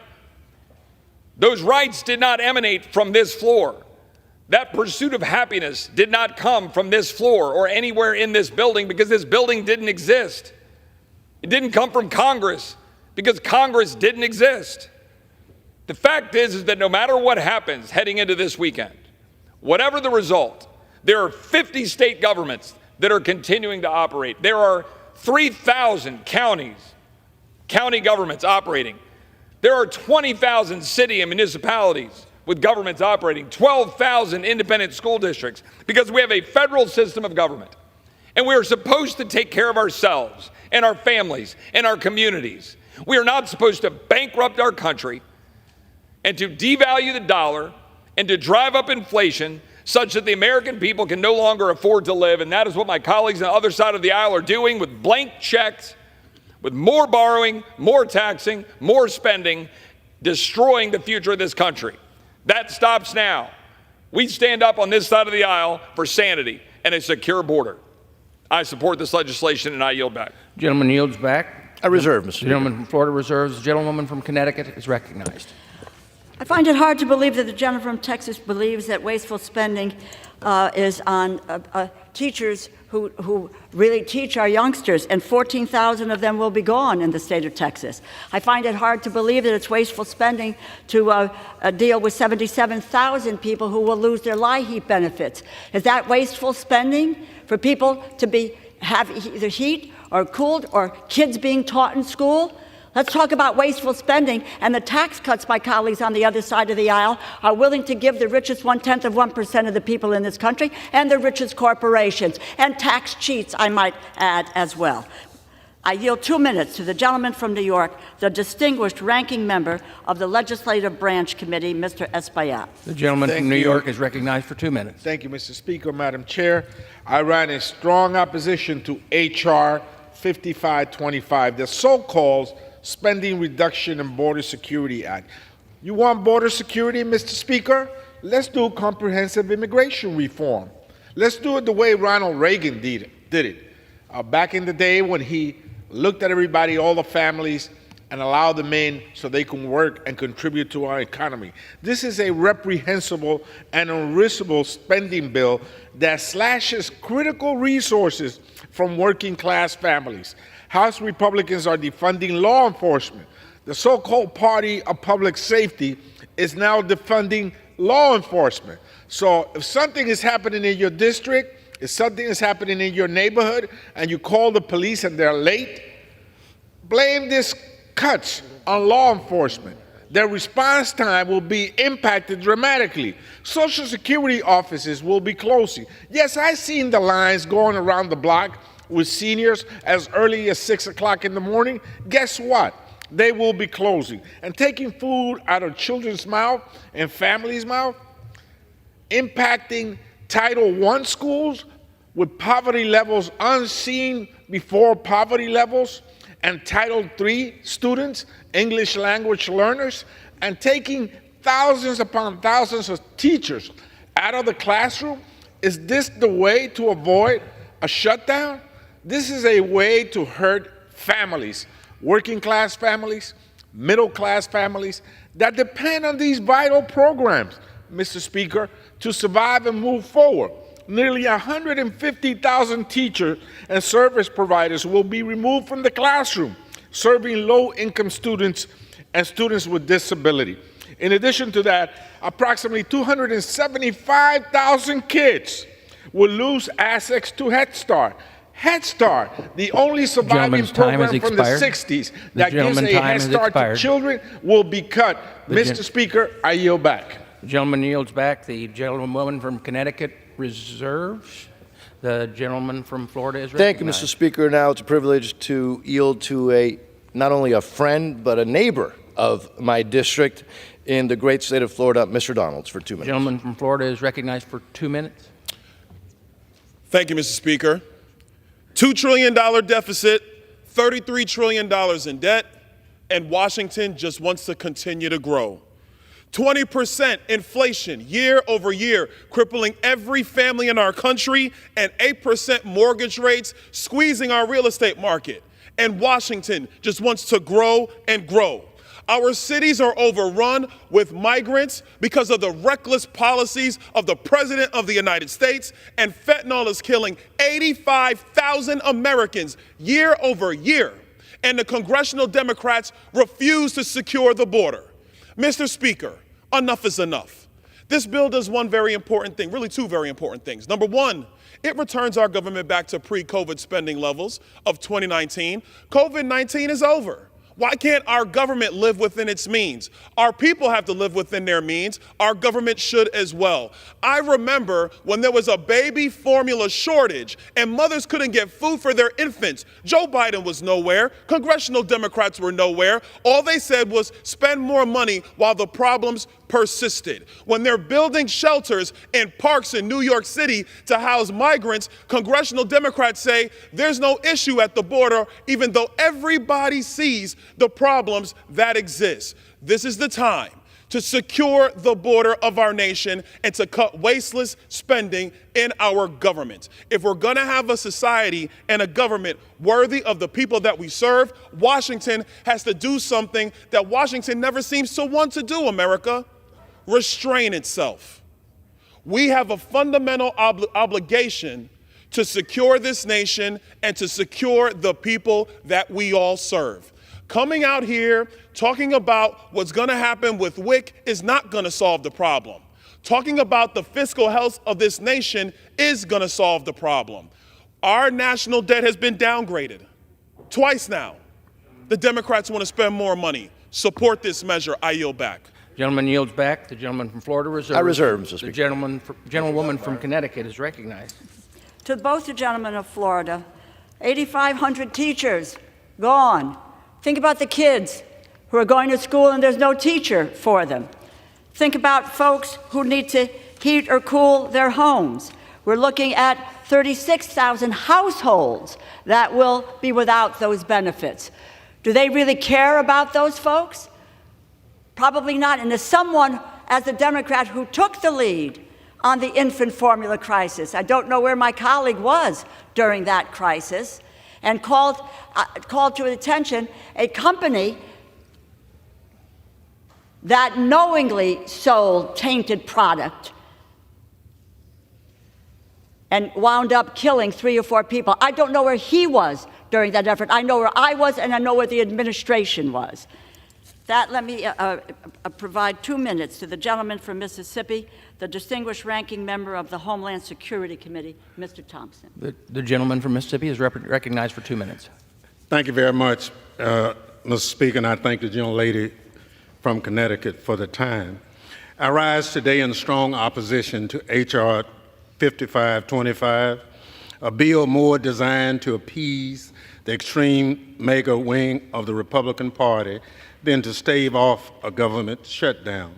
those rights did not emanate from this floor. That pursuit of happiness did not come from this floor or anywhere in this building, because this building didn't exist. It didn't come from Congress because Congress didn't exist. The fact is that no matter what happens heading into this weekend, whatever the result, there are 50 state governments that are continuing to operate. There are 3,000 county governments operating. There are 20,000 city and municipalities with governments operating, 12,000 independent school districts, because we have a federal system of government. And we are supposed to take care of ourselves and our families and our communities. We are not supposed to bankrupt our country and to devalue the dollar and to drive up inflation such that the American people can no longer afford to live. And that is what my colleagues on the other side of the aisle are doing with blank checks, with more borrowing, more taxing, more spending, destroying the future of this country. That stops now. We stand up on this side of the aisle for sanity and a secure border. I support this legislation, and I yield back. Gentleman yields back. I reserve, Mr. Speaker. Gentleman from Florida reserves. The gentlewoman from Connecticut is recognized. I find it hard to believe that the gentleman from Texas believes that wasteful spending is on teachers who really teach our youngsters, and 14,000 of them will be gone in the state of Texas. I find it hard to believe that it's wasteful spending to deal with 77,000 people who will lose their LIHEAP benefits. Is that wasteful spending for people to have either heat or cooled, or kids being taught in school? Let's talk about wasteful spending and the tax cuts my colleagues on the other side of the aisle are willing to give the richest 1/10% of the people in this country and the richest corporations, and tax cheats, I might add, as well. I yield 2 minutes to the gentleman from New York, the distinguished ranking member of the Legislative Branch Committee, Mr. Espaillat. The gentleman from New York is recognized for 2 minutes. Thank you, Mr. Speaker. Madam Chair, I ran a strong opposition to H.R. 5525, the so-called Spending Reduction and Border Security Act. You want border security, Mr. Speaker? Let's do comprehensive immigration reform. Let's do it the way Ronald Reagan did it. Back in the day when he looked at everybody, all the families, and allowed them in so they can work and contribute to our economy. This is a reprehensible and unreasonable spending bill that slashes critical resources from working class families. House Republicans are defunding law enforcement. The so-called party of public safety is now defunding law enforcement. So if something is happening in your district, if something is happening in your neighborhood, and you call the police and they're late, blame these cuts on law enforcement. Their response time will be impacted dramatically. Social Security offices will be closing. Yes, I've seen the lines going around the block with seniors as early as 6 o'clock in the morning. Guess what? They will be closing and taking food out of children's mouth and families' mouth, impacting Title I schools with poverty levels unseen before poverty levels, and Title III students, English language learners, and taking thousands upon thousands of teachers out of the classroom. Is this the way to avoid a shutdown? This is a way to hurt families, working class families, middle class families that depend on these vital programs, Mr. Speaker, to survive and move forward. Nearly 150,000 teachers and service providers will be removed from the classroom, serving low-income students and students with disability. In addition to that, approximately 275,000 kids will lose access to Head Start. Head Start, the only surviving Gentleman's time program has from the expired. 60s The that gives gentleman's a time Head has Start to expired. children, will be cut. Mr. Speaker, I yield back. The gentleman yields back. The gentlewoman from Connecticut reserves. The gentleman from Florida is recognized. Thank you, Mr. Speaker. Now it's a privilege to yield to not only a friend, but a neighbor of my district in the great state of Florida, Mr. Donalds, for 2 minutes. The gentleman from Florida is recognized for 2 minutes. Thank you, Mr. Speaker. $2 trillion deficit, $33 trillion in debt, and Washington just wants to continue to grow. 20% inflation year over year, crippling every family in our country, and 8% mortgage rates, squeezing our real estate market. And Washington just wants to grow and grow. Our cities are overrun with migrants because of the reckless policies of the President of the United States, and fentanyl is killing 85,000 Americans year over year. And the congressional Democrats refuse to secure the border. Mr. Speaker, enough is enough. This bill does one very important thing, really two very important things. Number one, it returns our government back to pre-COVID spending levels of 2019. COVID-19 is over. Why can't our government live within its means? Our people have to live within their means. Our government should as well. I remember when there was a baby formula shortage and mothers couldn't get food for their infants. Joe Biden was nowhere. Congressional Democrats were nowhere. All they said was spend more money while the problems persisted. When they're building shelters in parks in New York City to house migrants, congressional Democrats say there's no issue at the border, even though everybody sees the problems that exist. This is the time to secure the border of our nation and to cut wasteless spending in our government. If we're going to have a society and a government worthy of the people that we serve, Washington has to do something that Washington never seems to want to do, America: restrain itself. We have a fundamental obligation to secure this nation and to secure the people that we all serve. Coming out here talking about what's going to happen with WIC is not going to solve the problem. Talking about the fiscal health of this nation is going to solve the problem. Our national debt has been downgraded twice now. The Democrats want to spend more money. Support this measure. I yield back. Gentleman yields back. The gentleman from Florida reserves. I reserve, Mr. Speaker. The gentlewoman from Connecticut is recognized. To both the gentlemen of Florida, 8,500 teachers gone. Think about the kids who are going to school and there's no teacher for them. Think about folks who need to heat or cool their homes. We're looking at 36,000 households that will be without those benefits. Do they really care about those folks? Probably not. And as someone, as a Democrat, who took the lead on the infant formula crisis, I don't know where my colleague was during that crisis, and called to attention a company that knowingly sold tainted product and wound up killing 3 or 4 people. I don't know where he was during that effort. I know where I was, and I know where the administration was. Let me provide 2 minutes to the gentleman from Mississippi, the distinguished ranking member of the Homeland Security Committee, Mr. Thompson. The gentleman from Mississippi is recognized for 2 minutes. Thank you very much, Mr. Speaker, and I thank the gentlelady from Connecticut for the time. I rise today in strong opposition to H.R. 5525, a bill more designed to appease the extreme MAGA wing of the Republican Party than to stave off a government shutdown.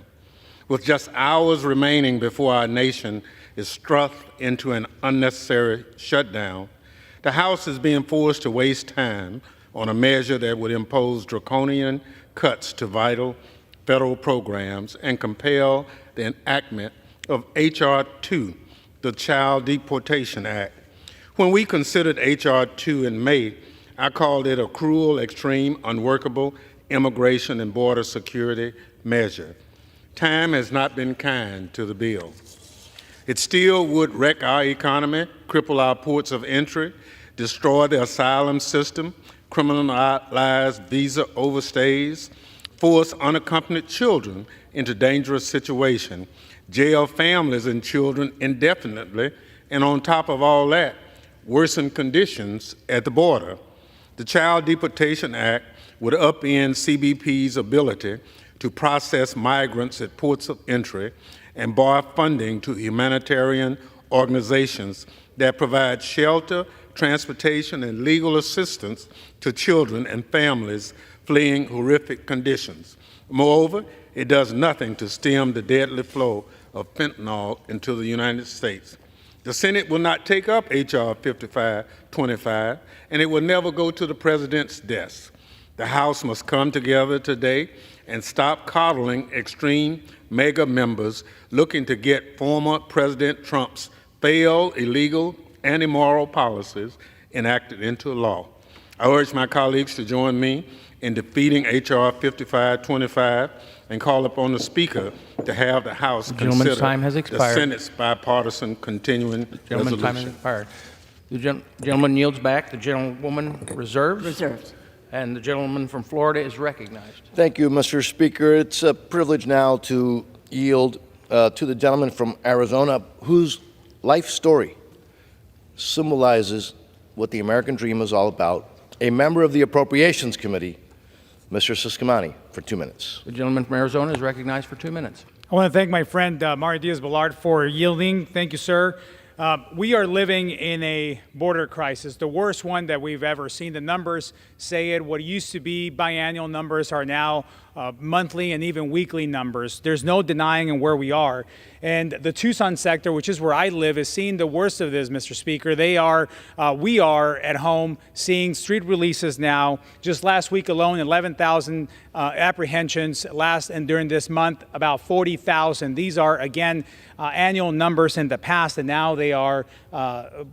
With just hours remaining before our nation is thrust into an unnecessary shutdown, the House is being forced to waste time on a measure that would impose draconian cuts to vital federal programs and compel the enactment of H.R. 2, the Child Deportation Act. When we considered H.R. 2 in May, I called it a cruel, extreme, unworkable immigration and border security measure. Time has not been kind to the bill. It still would wreck our economy, cripple our ports of entry, destroy the asylum system, criminalize visa overstays, force unaccompanied children into dangerous situations, jail families and children indefinitely, and on top of all that, worsen conditions at the border. The Child Deportation Act would upend CBP's ability to process migrants at ports of entry and bar funding to humanitarian organizations that provide shelter, transportation, and legal assistance to children and families fleeing horrific conditions. Moreover, it does nothing to stem the deadly flow of fentanyl into the United States. The Senate will not take up H.R. 5525, and it will never go to the President's desk. The House must come together today and stop coddling extreme mega members looking to get former President Trump's failed, illegal, and immoral policies enacted into law. I urge my colleagues to join me in defeating H.R. 5525 and call upon the Speaker to have the House consider time has expired. the Senate's bipartisan continuing Gentleman's time has resolution. expired. The gentleman yields back. The gentlewoman reserves. Reserved. And the gentleman from Florida is recognized. Thank you, Mr. Speaker. It's a privilege now to yield to the gentleman from Arizona, whose life story symbolizes what the American dream is all about, a member of the Appropriations Committee, Mr. Siscomani, for 2 minutes. The gentleman from Arizona is recognized for 2 minutes. I want to thank my friend Mario Diaz-Balart for yielding. Thank you, sir. We are living in a border crisis, the worst one that we've ever seen. The numbers say it. What used to be biannual numbers are now monthly and even weekly numbers. There's no denying where we are. And the Tucson sector, which is where I live, is seeing the worst of this, Mr. Speaker. We are at home seeing street releases now. Just last week alone, 11,000 apprehensions. And during this month, about 40,000. These are, again, annual numbers in the past, and now they are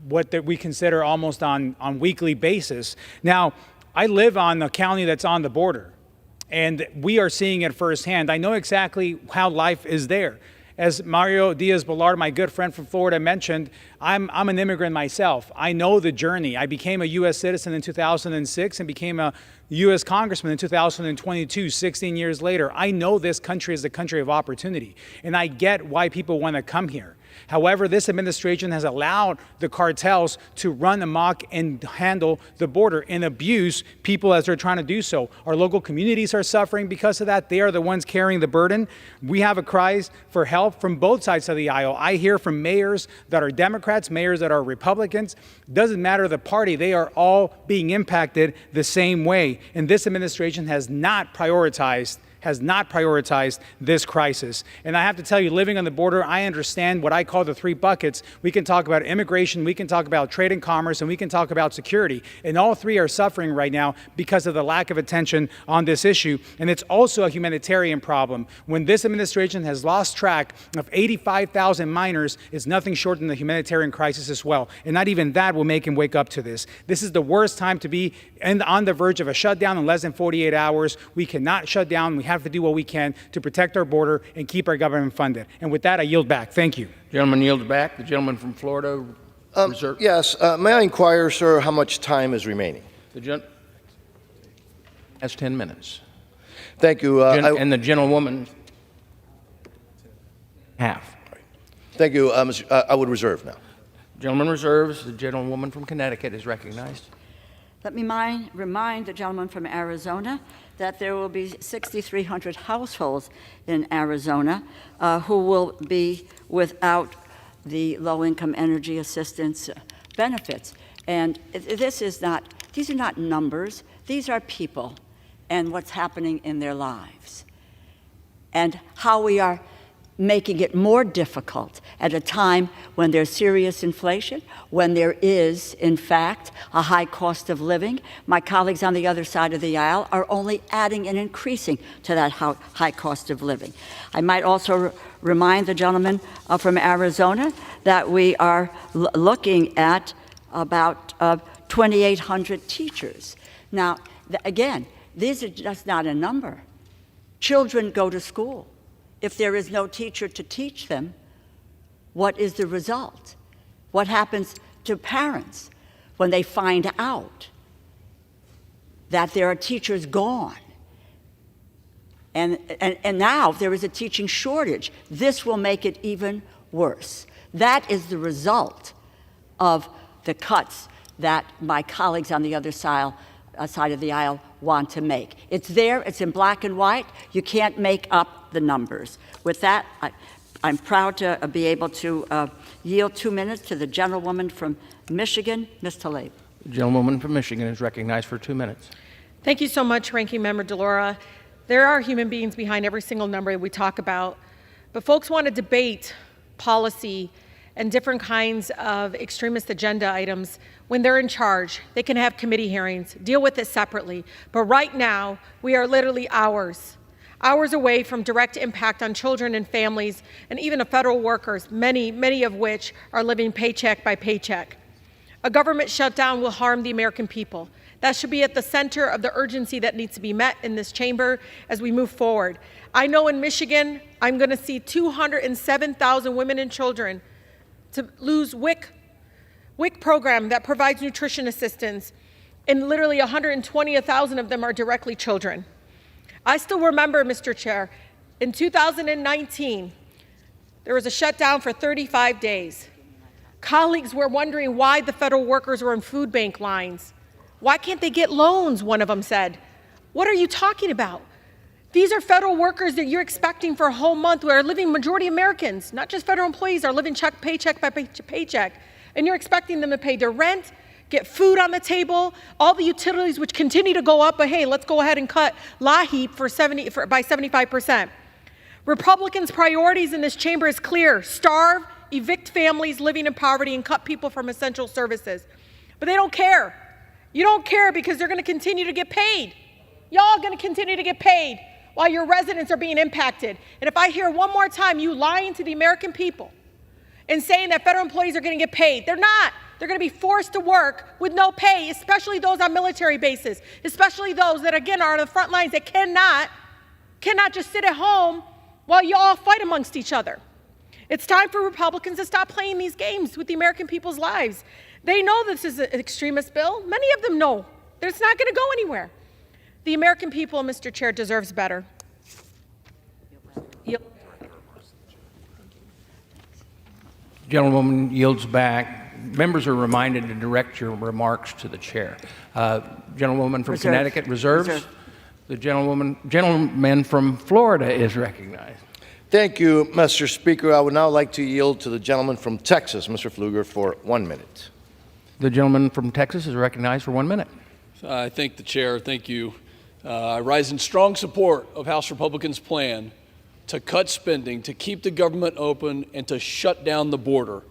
what we consider almost on weekly basis. Now, I live on a county that's on the border, and we are seeing it firsthand. I know exactly how life is there. As Mario Diaz-Balart, my good friend from Florida, mentioned, I'm an immigrant myself. I know the journey. I became a U.S. citizen in 2006 and became a U.S. congressman in 2022, 16 years later. I know this country is a country of opportunity, and I get why people want to come here. However, this administration has allowed the cartels to run amok and handle the border and abuse people as they're trying to do so. Our local communities are suffering because of that. They are the ones carrying the burden. We have a cry for help from both sides of the aisle. I hear from mayors that are Democrats, mayors that are Republicans. Doesn't matter the party. They are all being impacted the same way. And this administration has not prioritized this crisis. And I have to tell you, living on the border, I understand what I call the three buckets. We can talk about immigration, we can talk about trade and commerce, and we can talk about security. And all three are suffering right now because of the lack of attention on this issue. And it's also a humanitarian problem. When this administration has lost track of 85,000 minors, it's nothing short than the humanitarian crisis as well. And not even that will make him wake up to this. This is the worst time to be on the verge of a shutdown in less than 48 hours. We cannot shut down. We have to do what we can to protect our border and keep our government funded. And with that, I yield back. Thank you. Gentleman yields back. The gentleman from Florida. Yes. May I inquire, sir, how much time is remaining? That's 10 minutes. Thank you. And the gentlewoman, half. Thank you. I would reserve now. Gentleman reserves. The gentlewoman from Connecticut is recognized. Let me remind the gentleman from Arizona that there will be 6,300 households in Arizona who will be without the low-income energy assistance benefits. And these are not numbers. These are people and what's happening in their lives. And how we are making it more difficult at a time when there's serious inflation, when there is, in fact, a high cost of living. My colleagues on the other side of the aisle are only adding and increasing to that high cost of living. I might also remind the gentleman from Arizona that we are looking at about 2,800 teachers. Now, again, these are just not a number. Children go to school. If there is no teacher to teach them, what is the result? What happens to parents when they find out that there are teachers gone? And now there is a teaching shortage. This will make it even worse. That is the result of the cuts that my colleagues on the other side of the aisle want to make. It's there, it's in black and white. You can't make up the numbers. With that, I'm proud to be able to yield 2 minutes to the gentlewoman from Michigan, Ms. Tlaib. The gentlewoman from Michigan is recognized for 2 minutes. Thank you so much, Ranking Member DeLauro. There are human beings behind every single number that we talk about, but folks want to debate policy and different kinds of extremist agenda items when they're in charge. They can have committee hearings, deal with it separately. But right now, we are literally hours away from direct impact on children and families and even federal workers, many of which are living paycheck by paycheck. A government shutdown will harm the American people. That should be at the center of the urgency that needs to be met in this chamber as we move forward. I know in Michigan, I'm going to see 207,000 women and children to lose WIC program that provides nutrition assistance, and literally 120,000 of them are directly children. I still remember, Mr. Chair, in 2019, there was a shutdown for 35 days. Colleagues were wondering why the federal workers were in food bank lines. Why can't they get loans, one of them said. What are you talking about? These are federal workers that you're expecting for a whole month where living majority Americans, not just federal employees, are living paycheck by paycheck. And you're expecting them to pay their rent, get food on the table, all the utilities which continue to go up, but hey, let's go ahead and cut LAHEAP by 75%. Republicans' priorities in this chamber is clear: starve, evict families living in poverty, and cut people from essential services. But they don't care. You don't care because they're going to continue to get paid. Y'all are going to continue to get paid while your residents are being impacted. And if I hear one more time you lying to the American people and saying that federal employees are going to get paid, they're not. They're going to be forced to work with no pay, especially those on military bases, especially those that, again, are on the front lines that cannot just sit at home while you all fight amongst each other. It's time for Republicans to stop playing these games with the American people's lives. They know this is an extremist bill. Many of them know that it's not going to go anywhere. The American people, Mr. Chair, deserves better. Gentlewoman yields back. Members are reminded to direct your remarks to the chair. Gentlewoman from Connecticut reserves. The gentleman from Florida is recognized. Thank you, Mr. Speaker. I would now like to yield to the gentleman from Texas, Mr. Pfluger, for 1 minute. The gentleman from Texas is recognized for 1 minute. I thank the chair. Thank you. I rise in strong support of House Republicans' plan to cut spending, to keep the government open, and to shut down the border.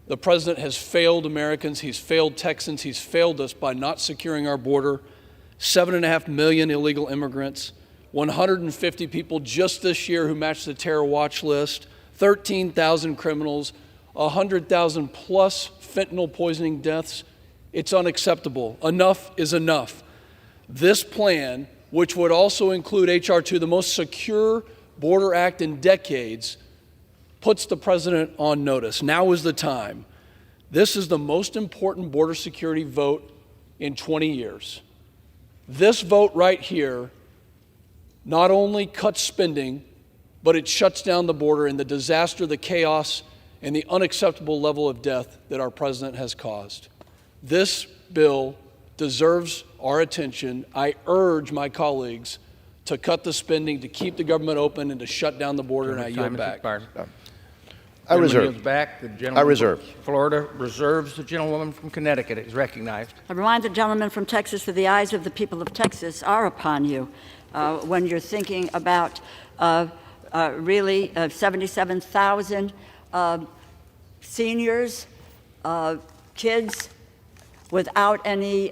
The president has failed Americans. He's failed Texans. He's failed us by not securing our border. 7.5 million illegal immigrants, 150 people just this year who matched the terror watch list, 13,000 criminals, 100,000 plus fentanyl poisoning deaths. It's unacceptable. Enough is enough. This plan, which would also include H.R. 2, the most secure border act in decades, puts the president on notice. Now is the time. This is the most important border security vote in 20 years. This vote right here not only cuts spending, but it shuts down the border and the disaster, the chaos, and the unacceptable level of death that our president has caused. This bill deserves our attention. I urge my colleagues to cut the spending, to keep the government open, and to shut down the border, and I yield back. I reserve. Back. The gentleman I reserve. From Florida reserves. The gentlewoman from Connecticut is recognized. I remind the gentleman from Texas that the eyes of the people of Texas are upon you when you're thinking about really 77,000 seniors, kids without any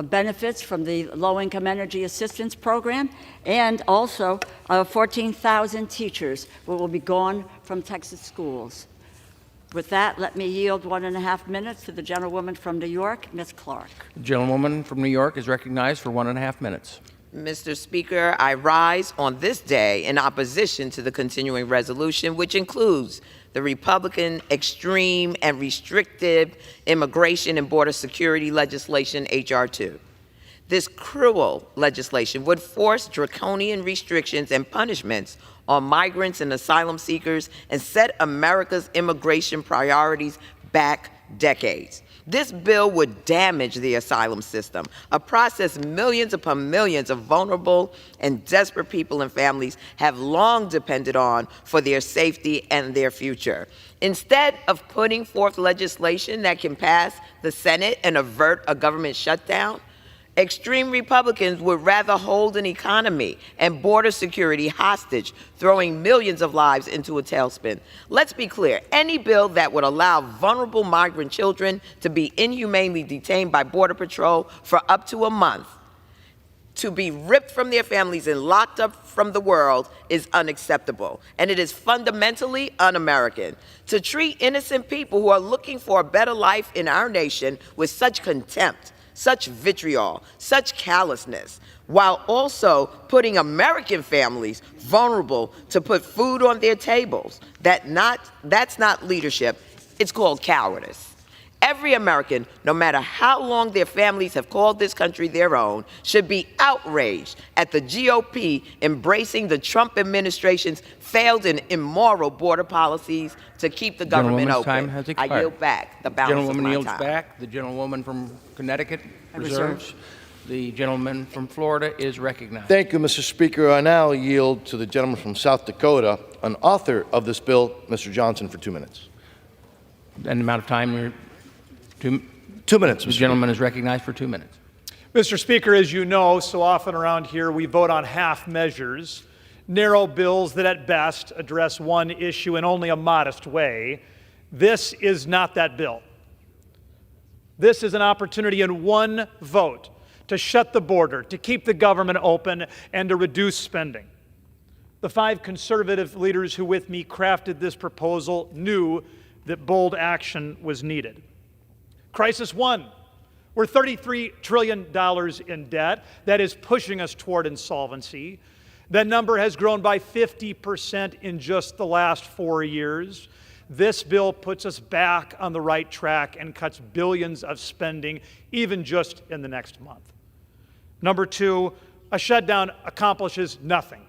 benefits from the low-income energy assistance program, and also 14,000 teachers who will be gone from Texas schools. With that, let me yield 1.5 minutes to the gentlewoman from New York, Ms. Clark. The gentlewoman from New York is recognized for 1.5 minutes. Mr. Speaker, I rise on this day in opposition to the continuing resolution, which includes the Republican extreme and restrictive immigration and border security legislation, H.R. 2. This cruel legislation would force draconian restrictions and punishments on migrants and asylum seekers and set America's immigration priorities back decades. This bill would damage the asylum system, a process millions upon millions of vulnerable and desperate people and families have long depended on for their safety and their future. Instead of putting forth legislation that can pass the Senate and avert a government shutdown, extreme Republicans would rather hold an economy and border security hostage, throwing millions of lives into a tailspin. Let's be clear, any bill that would allow vulnerable migrant children to be inhumanely detained by Border Patrol for up to a month, to be ripped from their families and locked up from the world is unacceptable, and it is fundamentally un-American. To treat innocent people who are looking for a better life in our nation with such contempt, such vitriol, such callousness, while also putting American families vulnerable to put food on their tables, that's not leadership, it's called cowardice. Every American, no matter how long their families have called this country their own, should be outraged at the GOP embracing the Trump administration's failed and immoral border policies to keep the government open. Time has expired. I yield back the balance of my yields time. back. The gentlewoman from Connecticut reserve. reserves. The gentleman from Florida is recognized. Thank you, Mr. Speaker. I now yield to the gentleman from South Dakota, an author of this bill, Mr. Johnson, for 2 minutes. And the amount of time you're 2 minutes, Mr. The gentleman is recognized for 2 minutes. Mr. Speaker, as you know, so often around here we vote on half measures, narrow bills that at best address one issue in only a modest way. This is not that bill. This is an opportunity in one vote to shut the border, to keep the government open, and to reduce spending. The 5 conservative leaders who with me crafted this proposal knew that bold action was needed. Crisis 1, we're $33 trillion in debt. That is pushing us toward insolvency. That number has grown by 50% in just the last 4 years. This bill puts us back on the right track and cuts billions of spending, even just in the next month. Number 2, a shutdown accomplishes nothing.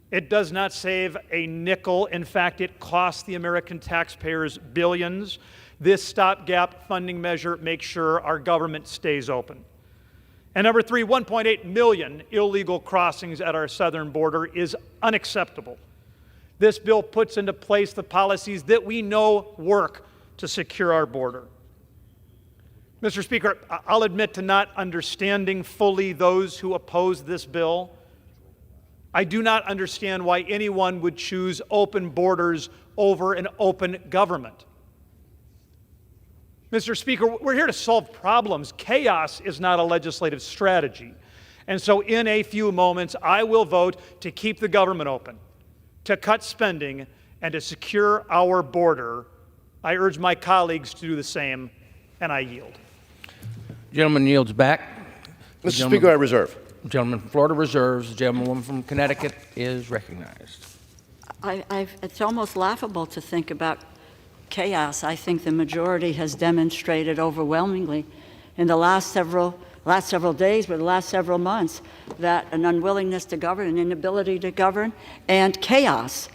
It does not save a nickel. In fact, it costs the American taxpayers billions. This stopgap funding measure makes sure our government stays open. And number 3, 1.8 million illegal crossings at our southern border is unacceptable. This bill puts into place the policies that we know work to secure our border. Mr. Speaker, I'll admit to not understanding fully those who oppose this bill. I do not understand why anyone would choose open borders over an open government. Mr. Speaker, we're here to solve problems. Chaos is not a legislative strategy. And so in a few moments, I will vote to keep the government open, to cut spending, and to secure our border. I urge my colleagues to do the same, and I yield. Gentleman yields back. Mr. Speaker, I reserve. The gentleman from Florida reserves. The gentlewoman from Connecticut is recognized. It's almost laughable to think about chaos. I think the majority has demonstrated overwhelmingly in the last several days, but the last several months, that an unwillingness to govern, an inability to govern, and chaos,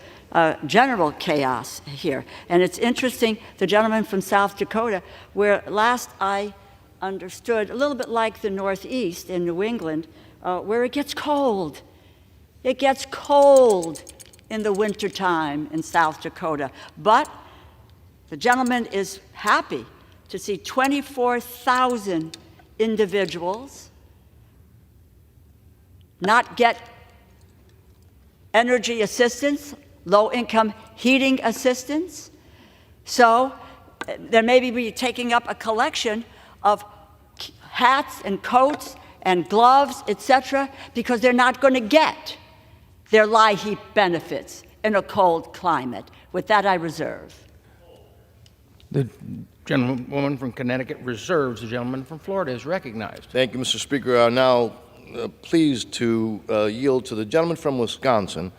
general chaos here. And it's interesting, the gentleman from South Dakota, where last I understood, a little bit like the Northeast in New England, where it gets cold. It gets cold in the wintertime in South Dakota. But the gentleman is happy to see 24,000 individuals not get energy assistance, low-income heating assistance. So there may be taking up a collection of hats and coats and gloves, etc., because they're not going to get their LIHEAP benefits in a cold climate. With that, I reserve. The gentlewoman from Connecticut reserves. The gentleman from Florida is recognized. Thank you, Mr. Speaker. I'm now pleased to yield to the gentleman from Wisconsin,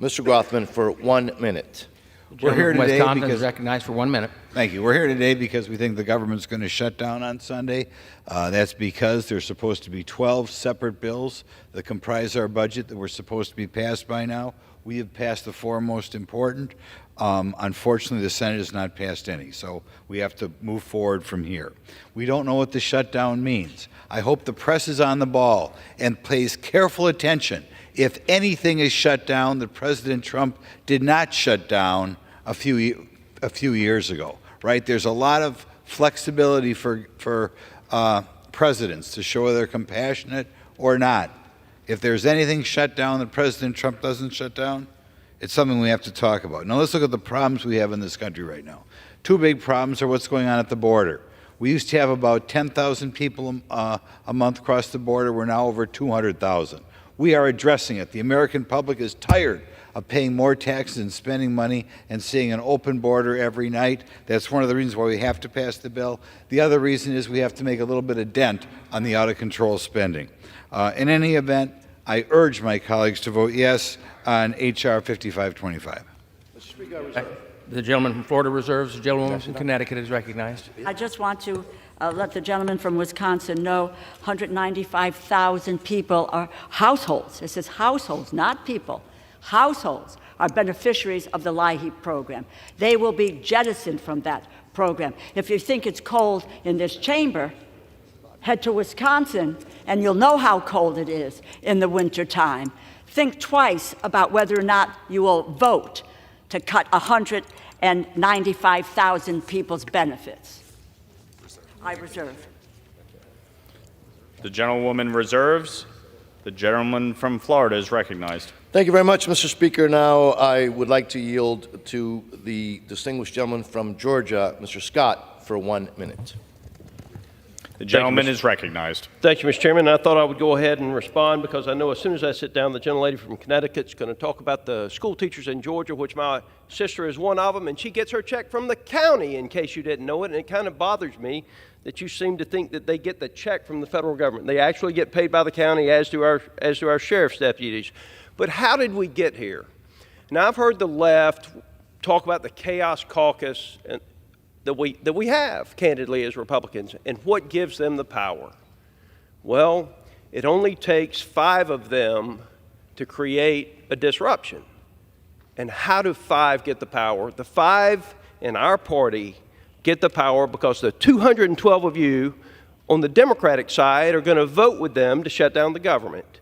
Mr. Grothman, for 1 minute. We're here today Wisconsin because is recognized for 1 minute. Thank you. We're here today because we think the government's going to shut down on Sunday. That's because there's supposed to be 12 separate bills that comprise our budget that were supposed to be passed by now. We have passed the 4 most important. Unfortunately, the Senate has not passed any, so we have to move forward from here. We don't know what the shutdown means. I hope the press is on the ball and pays careful attention. If anything is shut down, that President Trump did not shut down a few years ago, right? There's a lot of flexibility for presidents to show whether they're compassionate or not. If there's anything shut down that President Trump doesn't shut down, it's something we have to talk about. Now let's look at the problems we have in this country right now. Two big problems are what's going on at the border. We used to have about 10,000 people a month cross the border. We're now over 200,000. We are addressing it. The American public is tired of paying more taxes and spending money and seeing an open border every night. That's one of the reasons why we have to pass the bill. The other reason is we have to make a little bit of dent on the out-of-control spending. In any event, I urge my colleagues to vote yes on H.R. 5525. Mr. Speaker, I reserve. The gentleman from Florida reserves. The gentlewoman from Connecticut is recognized. I just want to let the gentleman from Wisconsin know 195,000 people are households. It says households, not people. Households are beneficiaries of the LIHEAP program. They will be jettisoned from that program. If you think it's cold in this chamber, head to Wisconsin and you'll know how cold it is in the wintertime. Think twice about whether or not you will vote to cut 195,000 people's benefits. I reserve. The gentlewoman reserves. The gentleman from Florida is recognized. Thank you very much, Mr. Speaker. Now I would like to yield to the distinguished gentleman from Georgia, Mr. Scott, for 1 minute. The gentleman is recognized. Thank you, Mr. Chairman. I thought I would go ahead and respond because I know as soon as I sit down, the gentlelady from Connecticut is going to talk about the school teachers in Georgia, which my sister is one of them, and she gets her check from the county, in case you didn't know it, and it kind of bothers me that you seem to think that they get the check from the federal government. They actually get paid by the county, as do our sheriff's deputies. But how did we get here? Now, I've heard the left talk about the chaos caucus that we have, candidly, as Republicans, and what gives them the power. Well, it only takes 5 of them to create a disruption. And how do 5 get the power? The 5 in our party get the power because the 212 of you on the Democratic side are going to vote with them to shut down the government.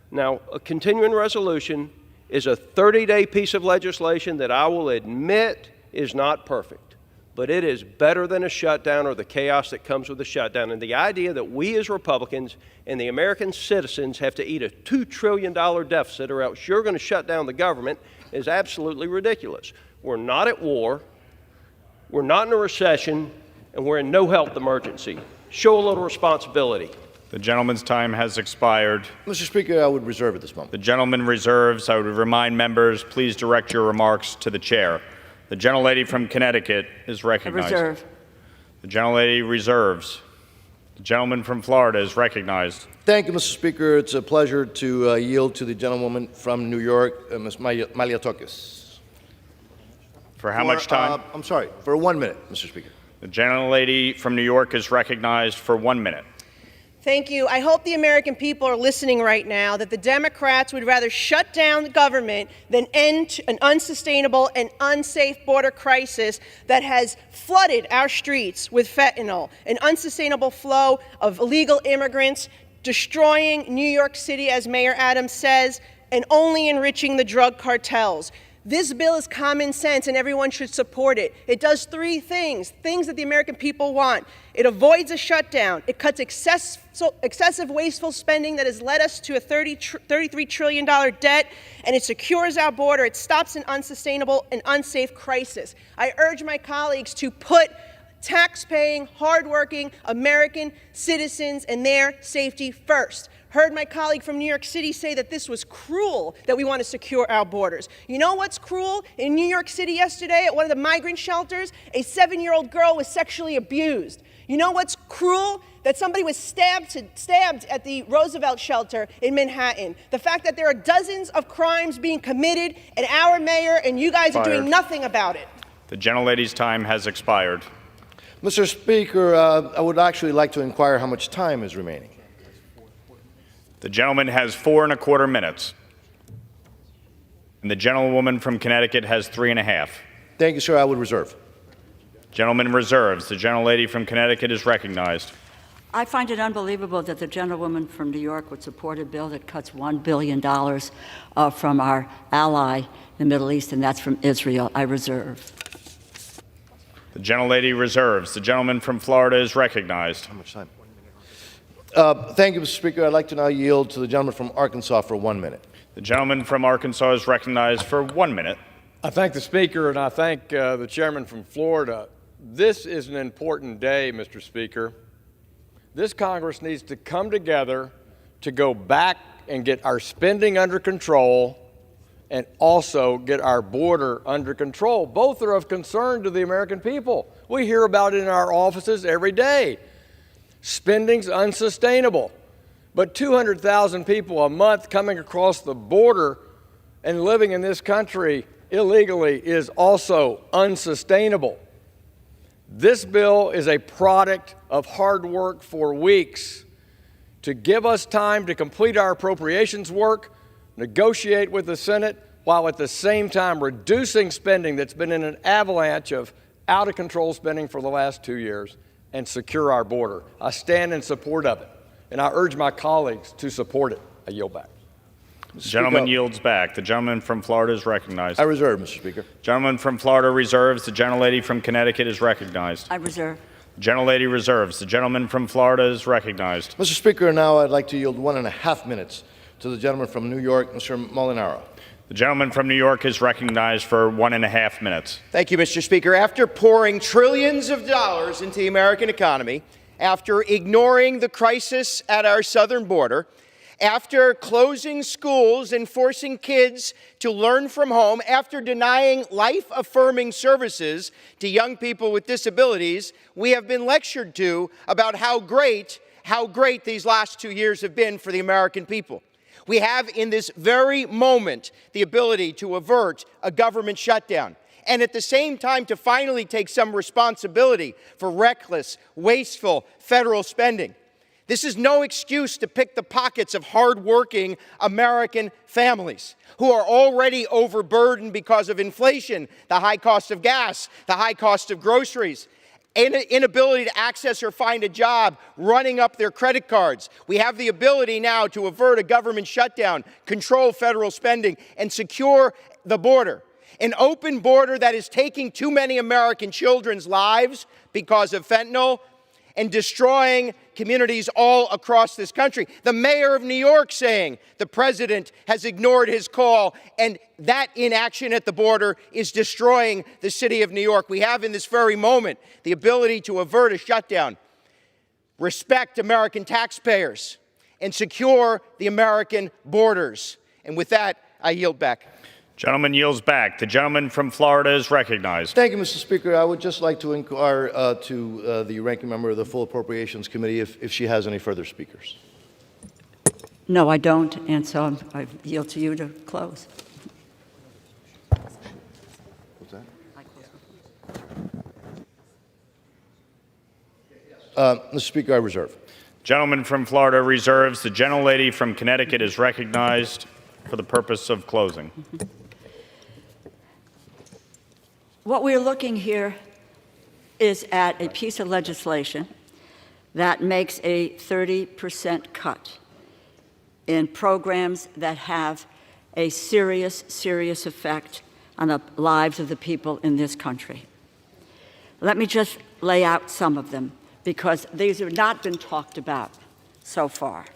Now, a continuing resolution is a 30-day piece of legislation that I will admit is not perfect, but it is better than a shutdown or the chaos that comes with a shutdown. And the idea that we as Republicans and the American citizens have to eat a $2 trillion deficit or else you're going to shut down the government is absolutely ridiculous. We're not at war, we're not in a recession, and we're in no health emergency. Show a little responsibility. The gentleman's time has expired. Mr. Speaker, I would reserve at this moment. The gentleman reserves. I would remind members, please direct your remarks to the chair. The gentlelady from Connecticut is recognized. I reserve. The gentlelady reserves. The gentleman from Florida is recognized. Thank you, Mr. Speaker. It's a pleasure to yield to the gentlewoman from New York, Ms. Maliotokis. For how much time? I'm sorry, for 1 minute, Mr. Speaker. The gentlelady from New York is recognized for 1 minute. Thank you. I hope the American people are listening right now that the Democrats would rather shut down the government than end an unsustainable and unsafe border crisis that has flooded our streets with fentanyl, an unsustainable flow of illegal immigrants, destroying New York City, as Mayor Adams says, and only enriching the drug cartels. This bill is common sense and everyone should support it. It does 3 things that the American people want. It avoids a shutdown. It cuts excessive wasteful spending that has led us to a $33 trillion debt, and it secures our border. It stops an unsustainable and unsafe crisis. I urge my colleagues to put tax-paying, hardworking American citizens and their safety first. Heard my colleague from New York City say that this was cruel, that we want to secure our borders. You know what's cruel? In New York City yesterday at one of the migrant shelters, a 7-year-old girl was sexually abused. You know what's cruel? That somebody was stabbed at the Roosevelt shelter in Manhattan. The fact that there are dozens of crimes being committed and our mayor and you guys are doing nothing about it. The gentlelady's time has expired. Mr. Speaker, I would actually like to inquire how much time is remaining. The gentleman has 4¼ minutes. And the gentlewoman from Connecticut has 3½ minutes. Thank you, sir. I would reserve. Gentleman reserves. The gentlelady from Connecticut is recognized. I find it unbelievable that the gentlewoman from New York would support a bill that cuts $1 billion from our ally in the Middle East, and that's from Israel. I reserve. The gentlelady reserves. The gentleman from Florida is recognized. How much time? Thank you, Mr. Speaker. I'd like to now yield to the gentleman from Arkansas for 1 minute. The gentleman from Arkansas is recognized for 1 minute. I thank the Speaker and I thank the chairman from Florida. This is an important day, Mr. Speaker. This Congress needs to come together to go back and get our spending under control and also get our border under control. Both are of concern to the American people. We hear about it in our offices every day. Spending's unsustainable. But 200,000 people a month coming across the border and living in this country illegally is also unsustainable. This bill is a product of hard work for weeks to give us time to complete our appropriations work, negotiate with the Senate, while at the same time reducing spending that's been in an avalanche of out-of-control spending for the last 2 years, and secure our border. I stand in support of it, and I urge my colleagues to support it. I yield back. The gentleman yields back. The gentleman from Florida is recognized. I reserve, Mr. Speaker. Gentleman from Florida reserves. The gentlelady from Connecticut is recognized. I reserve. Gentlelady reserves. The gentleman from Florida is recognized. Mr. Speaker, now I'd like to yield 1.5 minutes to the gentleman from New York, Mr. Molinaro. The gentleman from New York is recognized for 1.5 minutes. Thank you, Mr. Speaker. After pouring trillions of dollars into the American economy, after ignoring the crisis at our southern border, after closing schools and forcing kids to learn from home, after denying life-affirming services to young people with disabilities, we have been lectured to about how great these last 2 years have been for the American people. We have in this very moment the ability to avert a government shutdown, and at the same time to finally take some responsibility for reckless, wasteful federal spending. This is no excuse to pick the pockets of hardworking American families who are already overburdened because of inflation, the high cost of gas, the high cost of groceries, inability to access or find a job, running up their credit cards. We have the ability now to avert a government shutdown, control federal spending, and secure the border. An open border that is taking too many American children's lives because of fentanyl and destroying communities all across this country. The mayor of New York saying the president has ignored his call, and that inaction at the border is destroying the city of New York. We have in this very moment the ability to avert a shutdown, respect American taxpayers, and secure the American borders. And with that, I yield back. Gentleman yields back. The gentleman from Florida is recognized. Thank you, Mr. Speaker. I would just like to inquire to the ranking member of the Full Appropriations Committee if she has any further speakers. No, I don't, and so I yield to you to close. What's that? Mr. Speaker, I reserve. Gentleman from Florida reserves. The gentlelady from Connecticut is recognized for the purpose of closing. What we're looking here is at a piece of legislation that makes a 30% cut in programs that have a serious effect on the lives of the people in this country. Let me just lay out some of them, because these have not been talked about so far.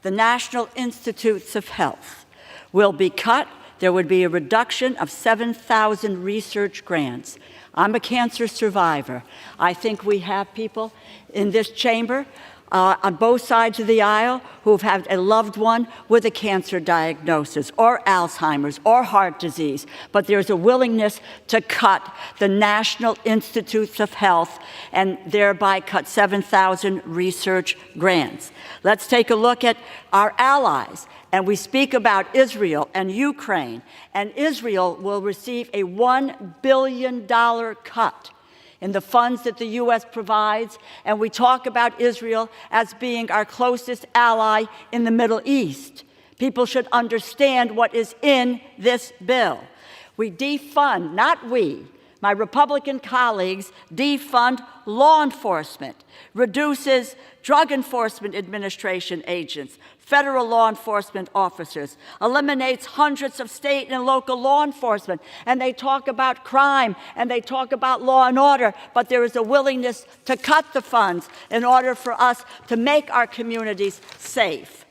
The National Institutes of Health will be cut. There would be a reduction of 7,000 research grants. I'm a cancer survivor. I think we have people in this chamber on both sides of the aisle who've had a loved one with a cancer diagnosis or Alzheimer's or heart disease, but there's a willingness to cut the National Institutes of Health and thereby cut 7,000 research grants. Let's take a look at our allies. And we speak about Israel and Ukraine, and Israel will receive a $1 billion cut in the funds that the U.S. provides, and we talk about Israel as being our closest ally in the Middle East. People should understand what is in this bill. We defund, not we, My Republican colleagues defund law enforcement, reduces Drug Enforcement Administration agents, federal law enforcement officers, eliminates hundreds of state and local law enforcement, and they talk about crime and they talk about law and order, but there is a willingness to cut the funds in order for us to make our communities safe.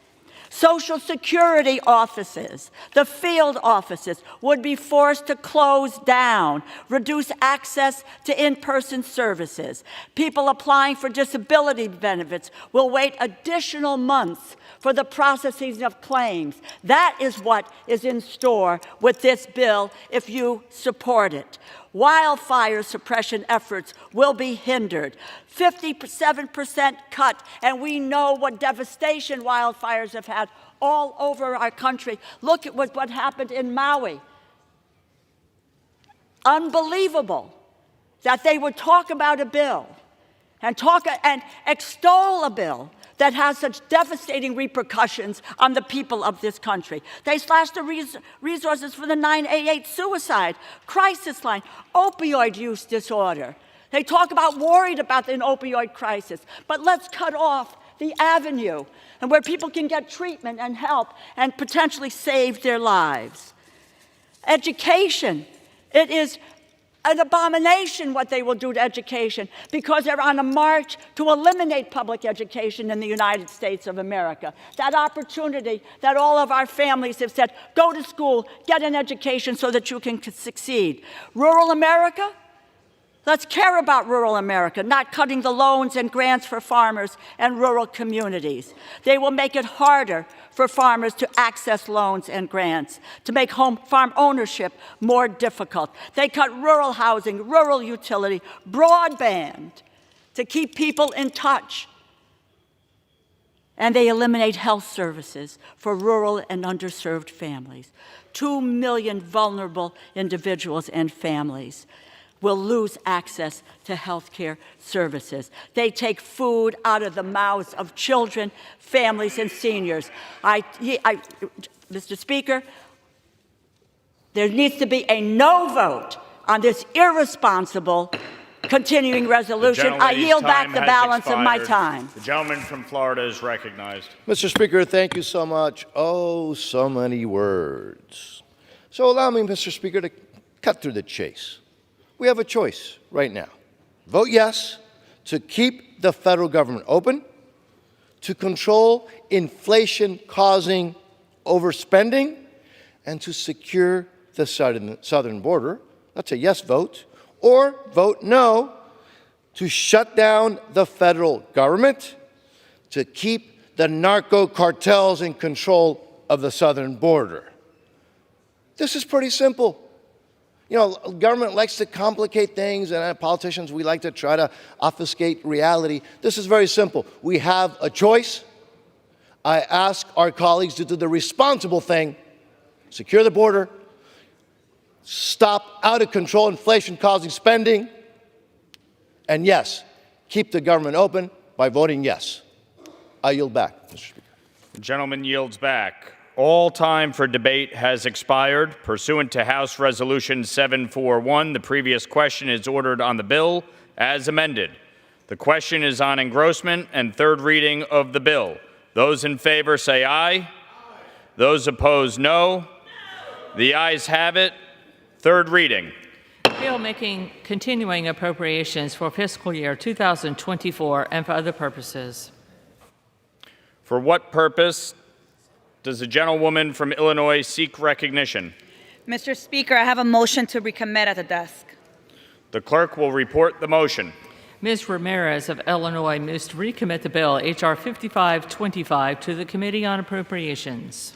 Social Security offices, the field offices would be forced to close down, reduce access to in-person services. People applying for disability benefits will wait additional months for the processing of claims. That is what is in store with this bill if you support it. Wildfire suppression efforts will be hindered. 57% cut, and we know what devastation wildfires have had all over our country. Look at what happened in Maui. Unbelievable that they would talk about a bill and extol a bill that has such devastating repercussions on the people of this country. They slashed the resources for the 988 suicide crisis line, opioid use disorder. They talk about worried about an opioid crisis, but let's cut off the avenue and where people can get treatment and help and potentially save their lives. Education, it is an abomination what they will do to education because they're on a march to eliminate public education in the United States of America. That opportunity that all of our families have said, go to school, get an education so that you can succeed. Rural America? Let's care about rural America, not cutting the loans and grants for farmers and rural communities. They will make it harder for farmers to access loans and grants, to make farm ownership more difficult. They cut rural housing, rural utility, broadband to keep people in touch. And they eliminate health services for rural and underserved families. 2 million vulnerable individuals and families will lose access to health care services. They take food out of the mouths of children, families, and seniors. Mr. Speaker, there needs to be a no vote on this irresponsible continuing resolution. I yield back the balance of my time. The gentleman from Florida is recognized. Mr. Speaker, thank you so much. Oh, so many words. So allow me, Mr. Speaker, to cut through the chase. We have a choice right now. Vote yes to keep the federal government open, to control inflation-causing overspending, and to secure the southern border. That's a yes vote. Or vote no to shut down the federal government, to keep the narco cartels in control of the southern border. This is pretty simple. You know, government likes to complicate things, and politicians, we like to try to obfuscate reality. This is very simple. We have a choice. I ask our colleagues to do the responsible thing, secure the border, stop out-of-control inflation-causing spending, and yes, keep the government open by voting yes. I yield back, Mr. Speaker. The gentleman yields back. All time for debate has expired. Pursuant to House Resolution 741, the previous question is ordered on the bill as amended. The question is on engrossment and third reading of the bill. Those in favor say aye. Aye. Those opposed, no. The ayes have it. Third reading. Bill making continuing appropriations for fiscal year 2024 and for other purposes. For what purpose does the gentlewoman from Illinois seek recognition? Mr. Speaker, I have a motion to recommit at the desk. The clerk will report the motion. Ms. Ramirez of Illinois moves to recommit the bill, H.R. 5525, to the Committee on Appropriations.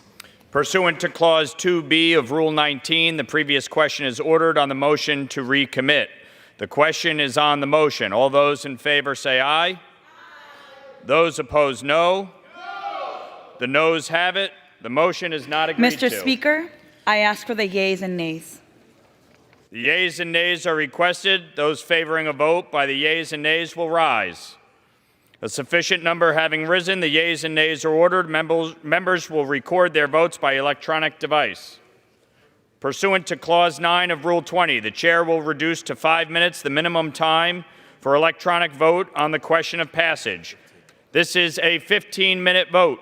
Pursuant to Clause 2B of Rule 19, the previous question is ordered on the motion to recommit. The question is on the motion. All those in favor say aye. Aye. Those opposed, no. The noes have it. The motion is not agreed to. Mr. Speaker, I ask for the yeas and nays. The yeas and nays are requested. Those favoring a vote by the yeas and nays will rise. A sufficient number having risen, the yeas and nays are ordered. Members will record their votes by electronic device. Pursuant to Clause 9 of Rule 20, the chair will reduce to 5 minutes the minimum time for electronic vote on the question of passage. This is a 15-minute vote.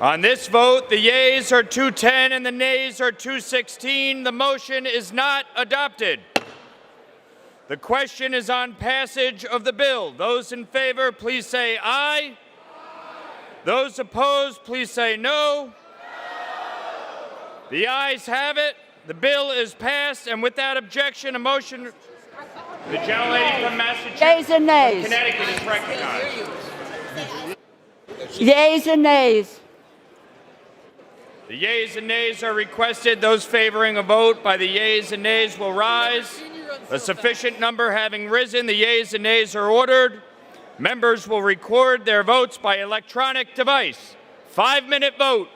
On this vote, the yeas are 210 and the nays are 216. The motion is not adopted. The question is on passage of the bill. Those in favor, please say aye. Those opposed, please say no. The ayes have it. The bill is passed, and without objection, a motion. The gentlelady from Massachusetts, Yeas and nays. Connecticut is recognized. Yeas and nays. The yeas and nays are requested. Those favoring a vote by the yeas and nays will rise. A sufficient number having risen, the yeas and nays are ordered. Members will record their votes by electronic device. 5-minute vote.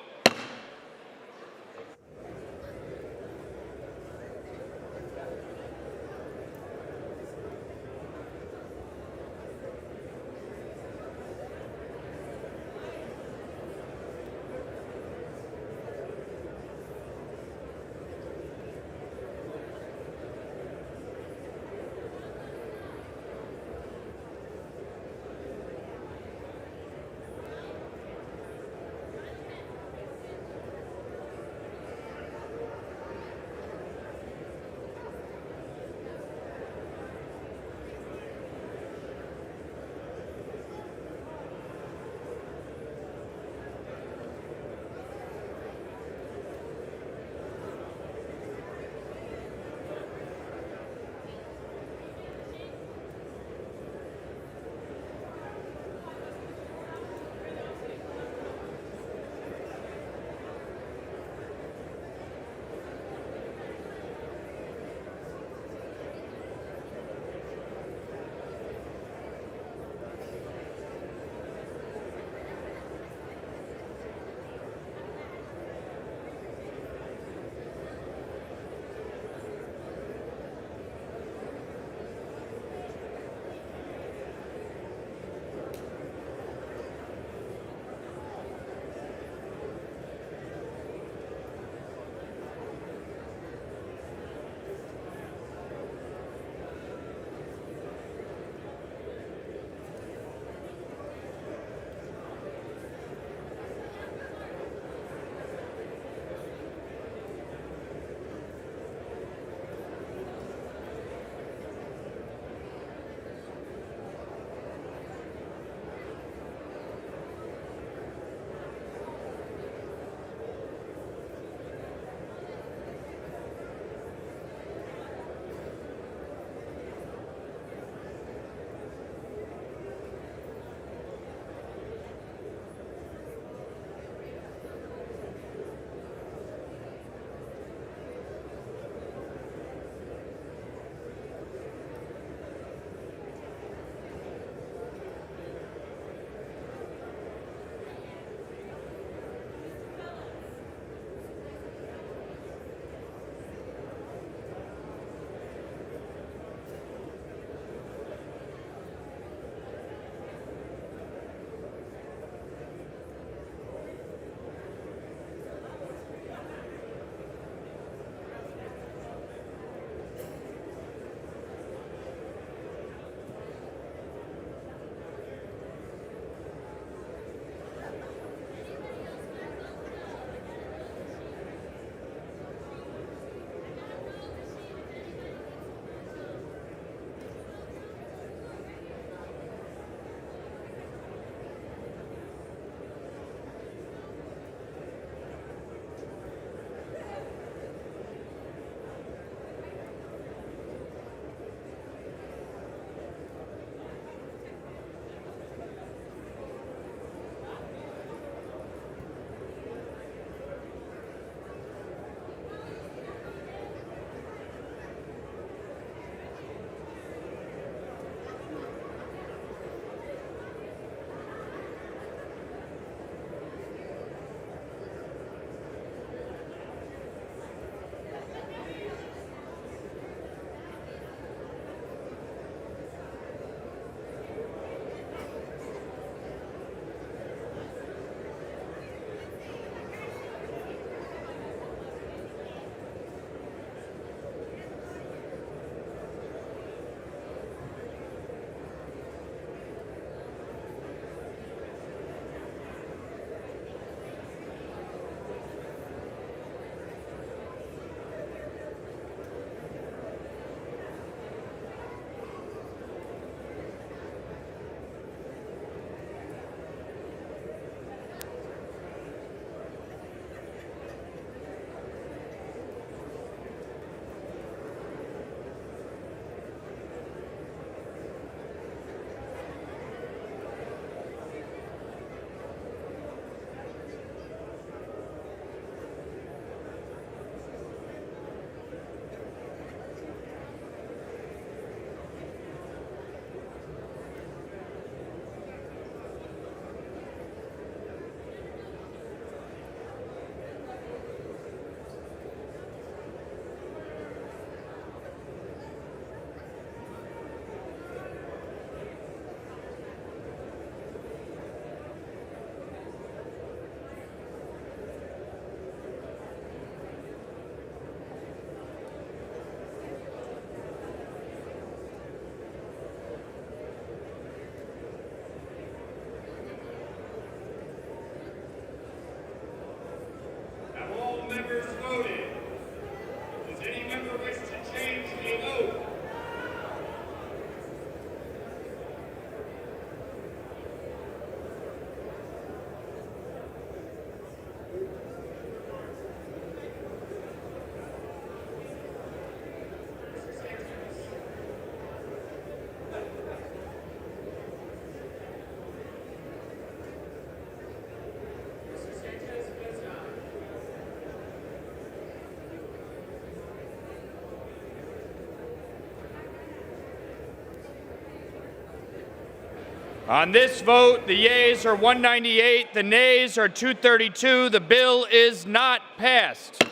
On this vote, the yeas are 198, the nays are 232. The bill is not passed.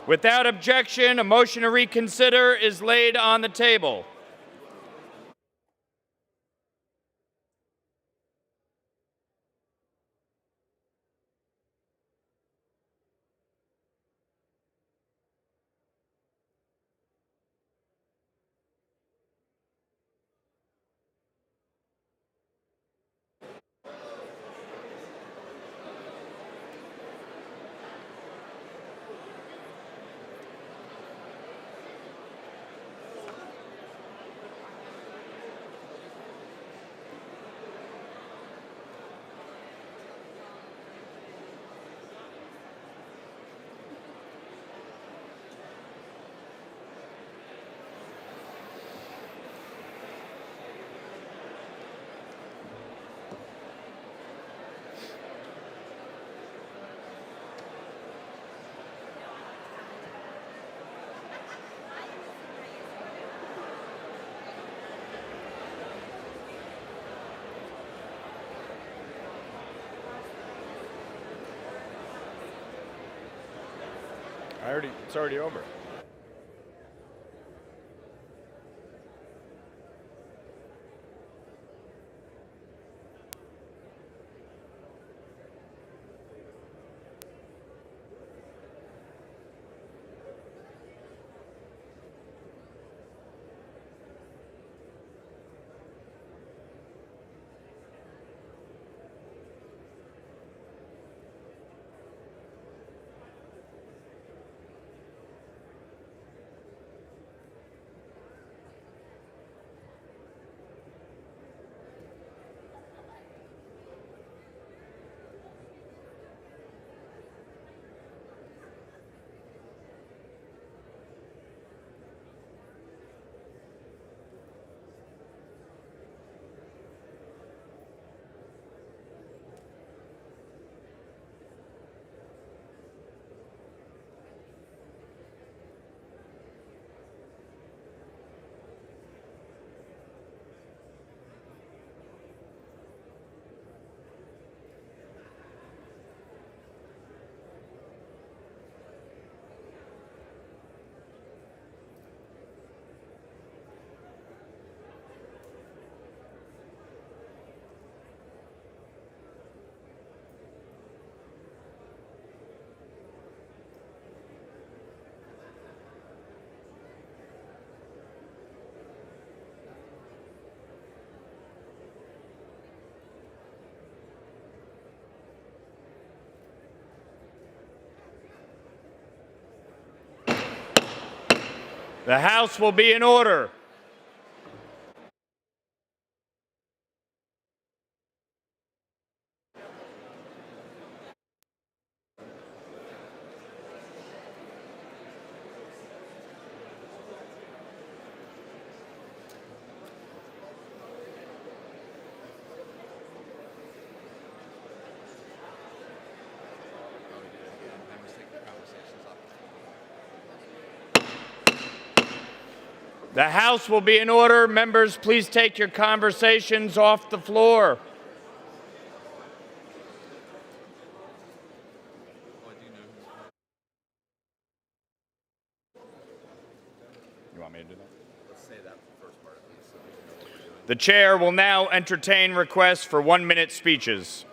Without objection, a motion to reconsider is laid on the table. It's already over. The House will be in order. The House will be in order. Members, please take your conversations off the floor. You want me to do that? Let's say that first part. The chair will now entertain requests for 1-minute speeches.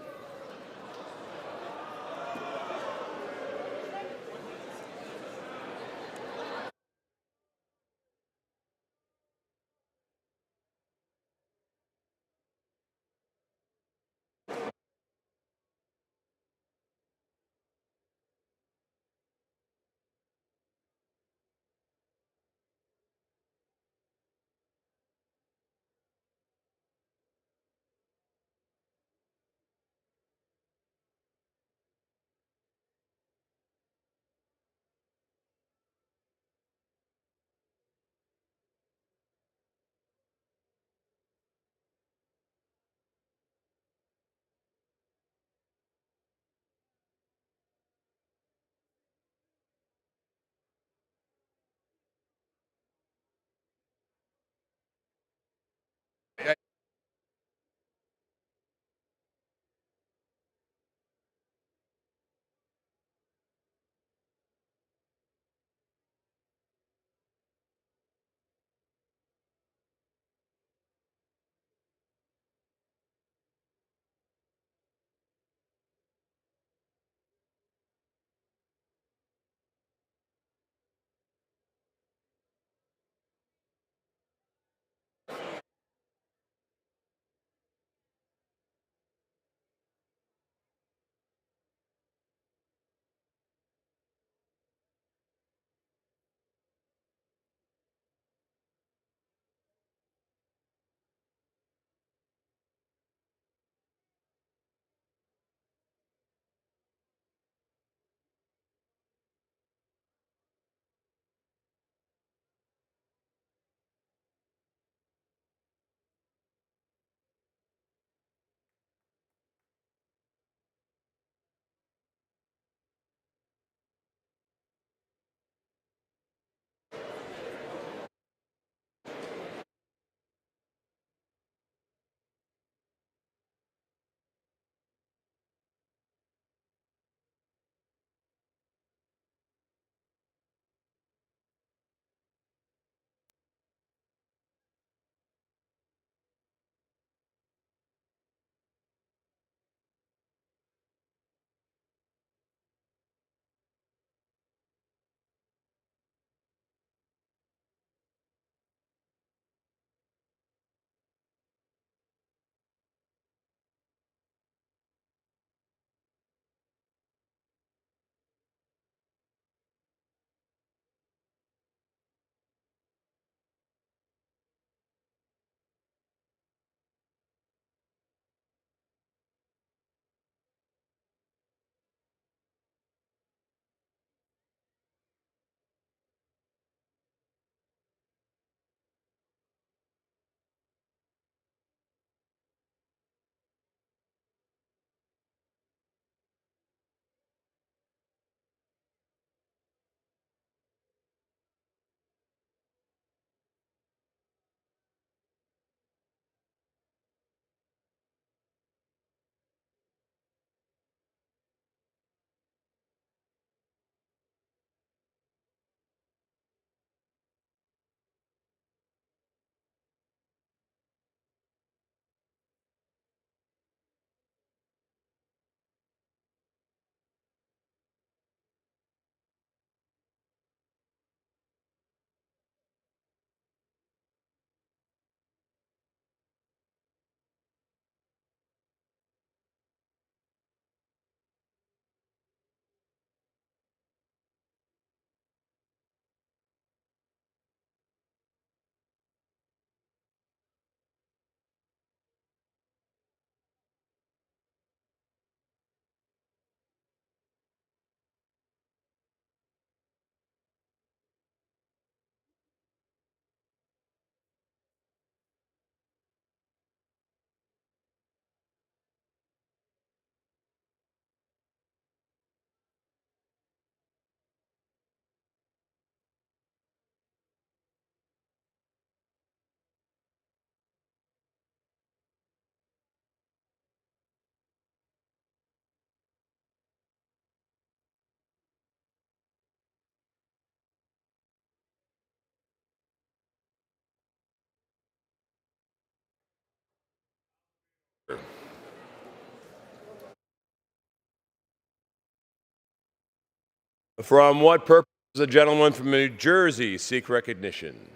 From what purpose does the gentleman from New Jersey seek recognition?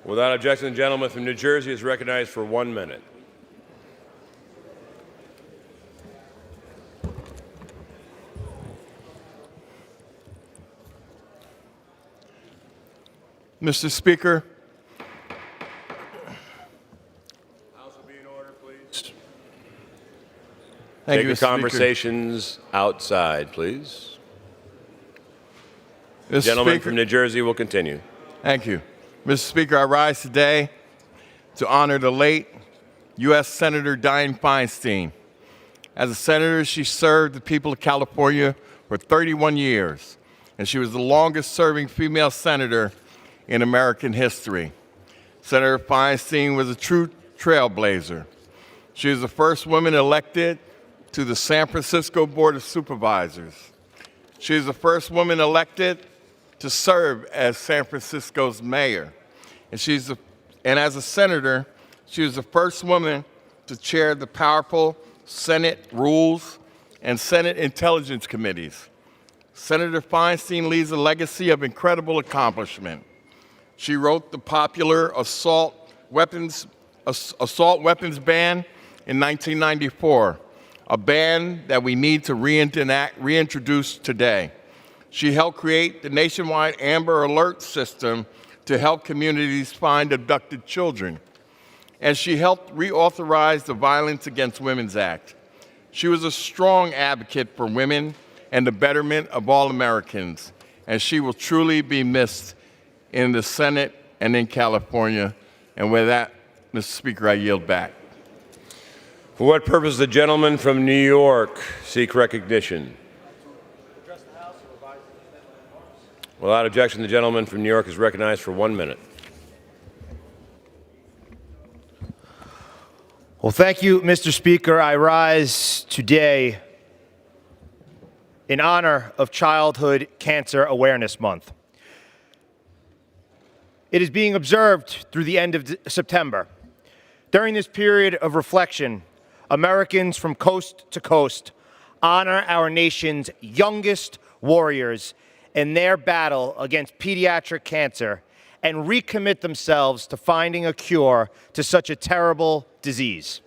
Without objection, the gentleman from New Jersey is recognized for 1 minute. Mr. Speaker. House will be in order, please. Thank Take you, your Mr. Speaker. conversations outside, please. The Mr. gentleman Speaker. from New Jersey will continue. Thank you. Mr. Speaker, I rise today to honor the late U.S. Senator Dianne Feinstein. As a senator, she served the people of California for 31 years, and she was the longest-serving female senator in American history. Senator Feinstein was a true trailblazer. She was the first woman elected to the San Francisco Board of Supervisors. She was the first woman elected to serve as San Francisco's mayor. And as a senator, she was the first woman to chair the powerful Senate Rules and Senate Intelligence Committees. Senator Feinstein leaves a legacy of incredible accomplishment. She wrote the popular assault weapons ban in 1994, a ban that we need to reintroduce today. She helped create the nationwide Amber Alert system to help communities find abducted children. And she helped reauthorize the Violence Against Women's Act. She was a strong advocate for women and the betterment of all Americans, and she will truly be missed in the Senate and in California. And with that, Mr. Speaker, I yield back. For what purpose does the gentleman from New York seek recognition? Without objection, the gentleman from New York is recognized for 1 minute. Well, thank you, Mr. Speaker. I rise today in honor of Childhood Cancer Awareness Month. It is being observed through the end of September. During this period of reflection, Americans from coast to coast honor our nation's youngest warriors in their battle against pediatric cancer and recommit themselves to finding a cure to such a terrible disease.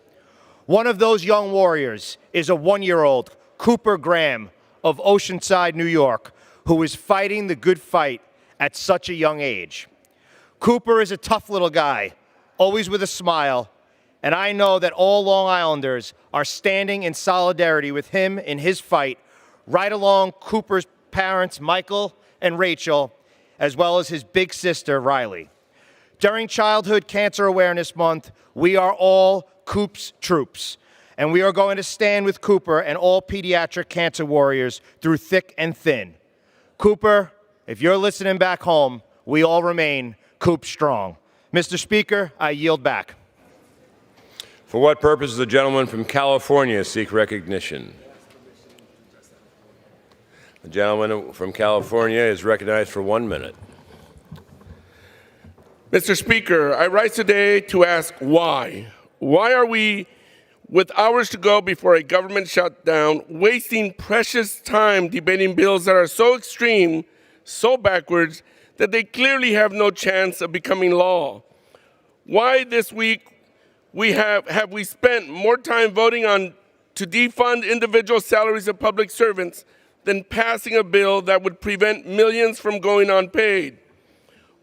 One of those young warriors is a 1-year-old, Cooper Graham of Oceanside, New York, who is fighting the good fight at such a young age. Cooper is a tough little guy, always with a smile, and I know that all Long Islanders are standing in solidarity with him in his fight, right along Cooper's parents, Michael and Rachel, as well as his big sister, Riley. During Childhood Cancer Awareness Month, we are all Coop's troops, and we are going to stand with Cooper and all pediatric cancer warriors through thick and thin. Cooper, if you're listening back home, we all remain Coop strong. Mr. Speaker, I yield back. For what purpose does the gentleman from California seek recognition? The gentleman from California is recognized for 1 minute. Mr. Speaker, I rise today to ask why. Why are we, with hours to go before a government shutdown, wasting precious time debating bills that are so extreme, so backwards, that they clearly have no chance of becoming law? Why this week have we spent more time voting on to defund individual salaries of public servants than passing a bill that would prevent millions from going unpaid?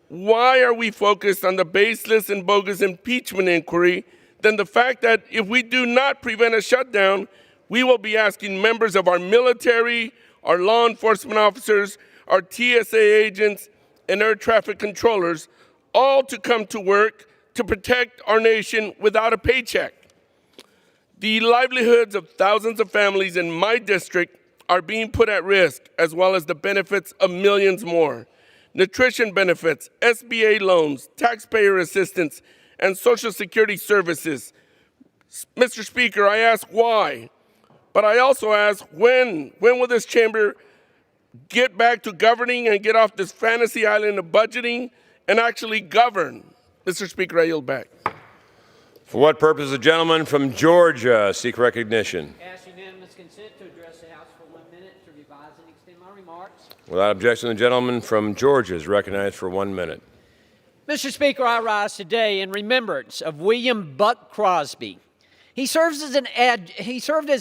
Why are we focused on the baseless and bogus impeachment inquiry than the fact that if we do not prevent a shutdown, we will be asking members of our military, our law enforcement officers, our TSA agents, and air traffic controllers all to come to work to protect our nation without a paycheck? The livelihoods of thousands of families in my district are being put at risk, as well as the benefits of millions more. Nutrition benefits, SBA loans, taxpayer assistance, and Social Security services. Mr. Speaker, I ask why, but I also ask when will this chamber get back to governing and get off this fantasy island of budgeting and actually govern? Mr. Speaker, I yield back. For what purpose the gentleman from Georgia seek recognition? Ask unanimous consent to address the House for 1 minute to revise and extend my remarks. Without objection, the gentleman from Georgia is recognized for 1 minute. Mr. Speaker, I rise today in remembrance of William Buck Crosby. He served as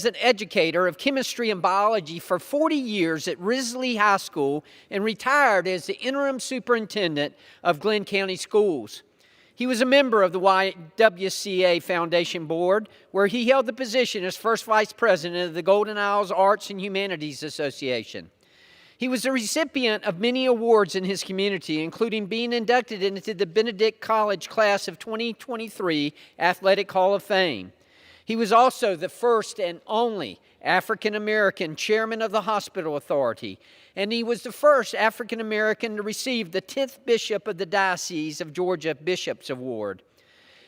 an educator of chemistry and biology for 40 years at Risley High School and retired as the interim superintendent of Glenn County Schools. He was a member of the YWCA Foundation Board, where he held the position as first vice president of the Golden Isles Arts and Humanities Association. He was a recipient of many awards in his community, including being inducted into the Benedict College Class of 2023 Athletic Hall of Fame. He was also the first and only African-American chairman of the Hospital Authority, and he was the first African-American to receive the 10th Bishop of the Diocese of Georgia Bishop's Award.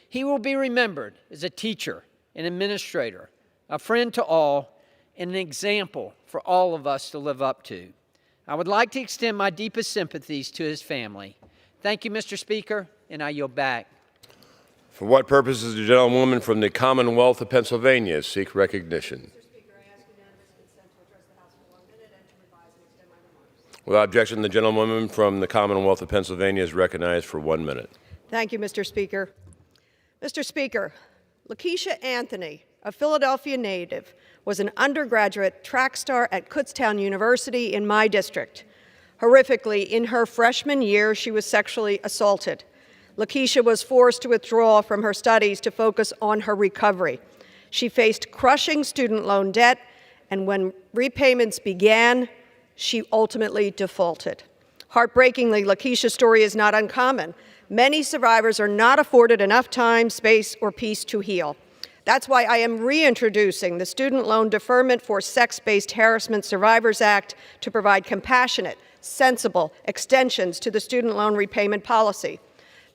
He will be remembered as a teacher, an administrator, a friend to all, and an example for all of us to live up to. I would like to extend my deepest sympathies to his family. Thank you, Mr. Speaker, and I yield back. For what purpose does the gentlewoman from the Commonwealth of Pennsylvania seek recognition? Without objection, the gentlewoman from the Commonwealth of Pennsylvania is recognized for 1 minute. Thank you, Mr. Speaker. Mr. Speaker, Lakeisha Anthony, a Philadelphia native, was an undergraduate track star at Kutztown University in my district. Horrifically, in her freshman year, she was sexually assaulted. Lakeisha was forced to withdraw from her studies to focus on her recovery. She faced crushing student loan debt, and when repayments began, she ultimately defaulted. Heartbreakingly, Lakeisha's story is not uncommon. Many survivors are not afforded enough time, space, or peace to heal. That's why I am reintroducing the Student Loan Deferment for Sex-Based Harassment Survivors Act to provide compassionate, sensible extensions to the student loan repayment policy.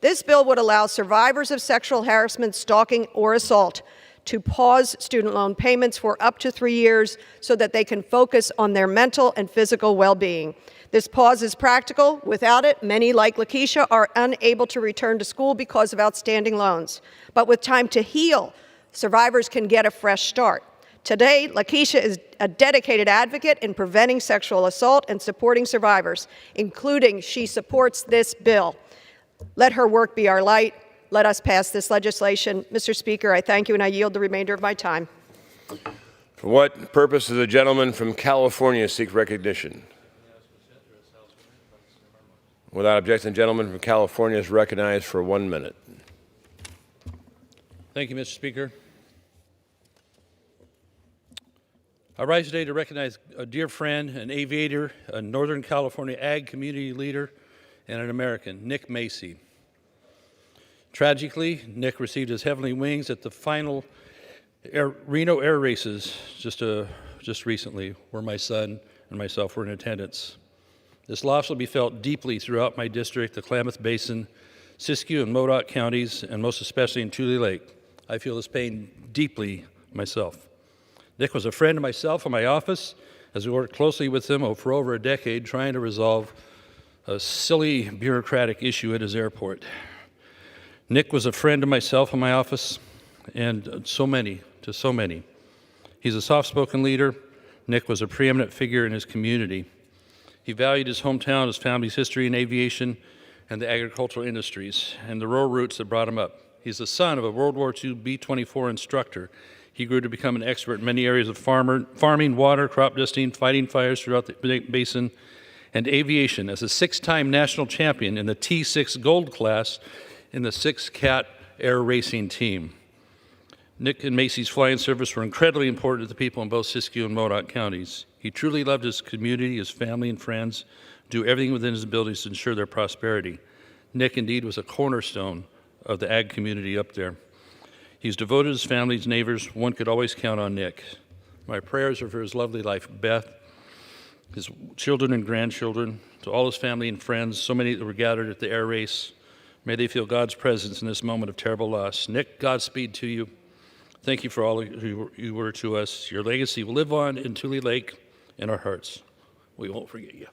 This bill would allow survivors of sexual harassment, stalking, or assault to pause student loan payments for up to 3 years so that they can focus on their mental and physical well-being. This pause is practical. Without it, many, like Lakeisha, are unable to return to school because of outstanding loans. But with time to heal, survivors can get a fresh start. Today, Lakeisha is a dedicated advocate in preventing sexual assault and supporting survivors, including she supports this bill. Let her work be our light. Let us pass this legislation. Mr. Speaker, I thank you, and I yield the remainder of my time. For what purpose does the gentleman from California seek recognition? Without objection, the gentleman from California is recognized for 1 minute. Thank you, Mr. Speaker. I rise today to recognize a dear friend, an aviator, a Northern California ag community leader, and an American, Nick Macy. Tragically, Nick received his heavenly wings at the final Reno air races just recently, where my son and myself were in attendance. This loss will be felt deeply throughout my district, the Klamath Basin, Siskiyou and Modoc counties, and most especially in Tule Lake. I feel this pain deeply myself. Nick was a friend of myself and my office as we worked closely with him for over a decade trying to resolve a silly bureaucratic issue at his airport. Nick was a friend of myself and my office and to so many. He's a soft-spoken leader. Nick was a preeminent figure in his community. He valued his hometown, his family's history in aviation and the agricultural industries and the rural roots that brought him up. He's the son of a World War II B-24 instructor. He grew to become an expert in many areas of farming, water, crop dusting, fighting fires throughout the basin, and aviation as a 6-time national champion in the T6 Gold class in the 6 Cat Air Racing team. Nick and Macy's flying service were incredibly important to the people in both Siskiyou and Modoc counties. He truly loved his community, his family and friends, do everything within his abilities to ensure their prosperity. Nick indeed was a cornerstone of the ag community up there. He's devoted to his family, his neighbors. One could always count on Nick. My prayers are for his lovely wife, Beth, his children and grandchildren, to all his family and friends, so many that were gathered at the air race. May they feel God's presence in this moment of terrible loss. Nick, Godspeed to you. Thank you for all you were to us. Your legacy will live on in Tule Lake in our hearts. We won't forget you.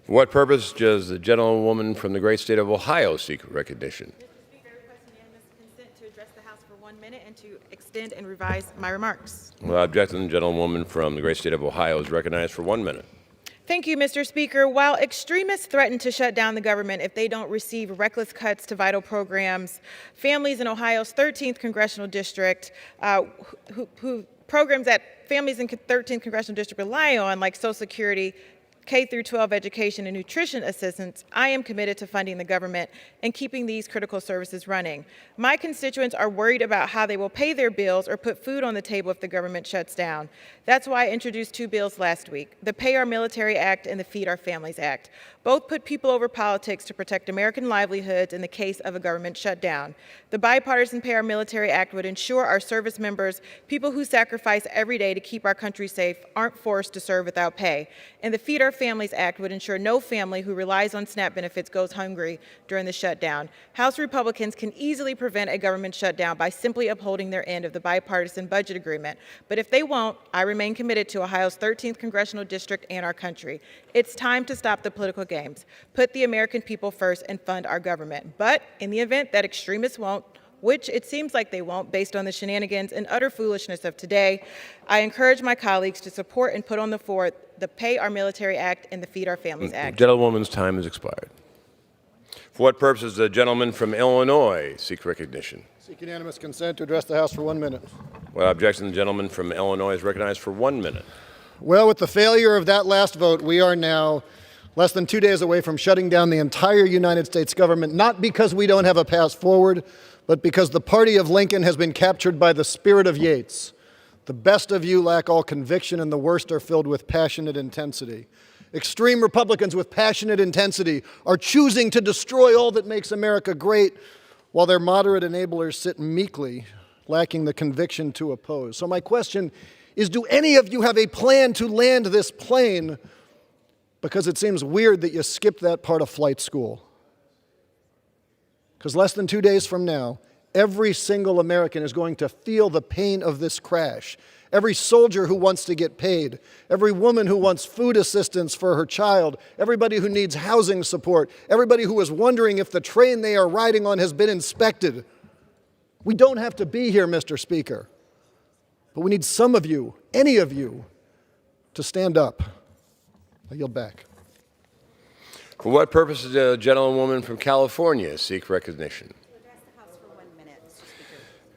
For what purpose does the gentlewoman from the great state of Ohio seek recognition? Mr. Speaker, I request unanimous consent to address the House for 1 minute and to extend and revise my remarks. Without objection, the gentlewoman from the great state of Ohio is recognized for 1 minute. Thank you, Mr. Speaker. While extremists threaten to shut down the government if they don't receive reckless cuts to vital programs, families in Ohio's 13th congressional district, programs that families in 13th congressional district rely on, like Social Security, K-12 education, and nutrition assistance, I am committed to funding the government and keeping these critical services running. My constituents are worried about how they will pay their bills or put food on the table if the government shuts down. That's why I introduced 2 bills last week, the Pay Our Military Act and the Feed Our Families Act. Both put people over politics to protect American livelihoods in the case of a government shutdown. The bipartisan Pay Our Military Act would ensure our service members, people who sacrifice every day to keep our country safe, aren't forced to serve without pay. And the Feed Our Families Act would ensure no family who relies on SNAP benefits goes hungry during the shutdown. House Republicans can easily prevent a government shutdown by simply upholding their end of the bipartisan budget agreement. But if they won't, I remain committed to Ohio's 13th congressional district and our country. It's time to stop the political games, put the American people first, and fund our government. But in the event that extremists won't, which it seems like they won't based on the shenanigans and utter foolishness of today, I encourage my colleagues to support and put on the floor the Pay Our Military Act and the Feed Our Families Act. The gentlewoman's time has expired. For what purpose does the gentleman from Illinois seek recognition? Seek unanimous consent to address the House for 1 minute. Without objection, the gentleman from Illinois is recognized for 1 minute. Well, with the failure of that last vote, we are now less than 2 days away from shutting down the entire United States government, not because we don't have a path forward, but because the party of Lincoln has been captured by the spirit of Yates. The best of you lack all conviction, and the worst are filled with passionate intensity. Extreme Republicans with passionate intensity are choosing to destroy all that makes America great, while their moderate enablers sit meekly, lacking the conviction to oppose. So my question is, do any of you have a plan to land this plane? Because it seems weird that you skipped that part of flight school. Because less than 2 days from now, every single American is going to feel the pain of this crash. Every soldier who wants to get paid, every woman who wants food assistance for her child, everybody who needs housing support, everybody who is wondering if the train they are riding on has been inspected. We don't have to be here, Mr. Speaker, but we need some of you, any of you, to stand up. I yield back. For what purpose does the gentlewoman from California seek recognition?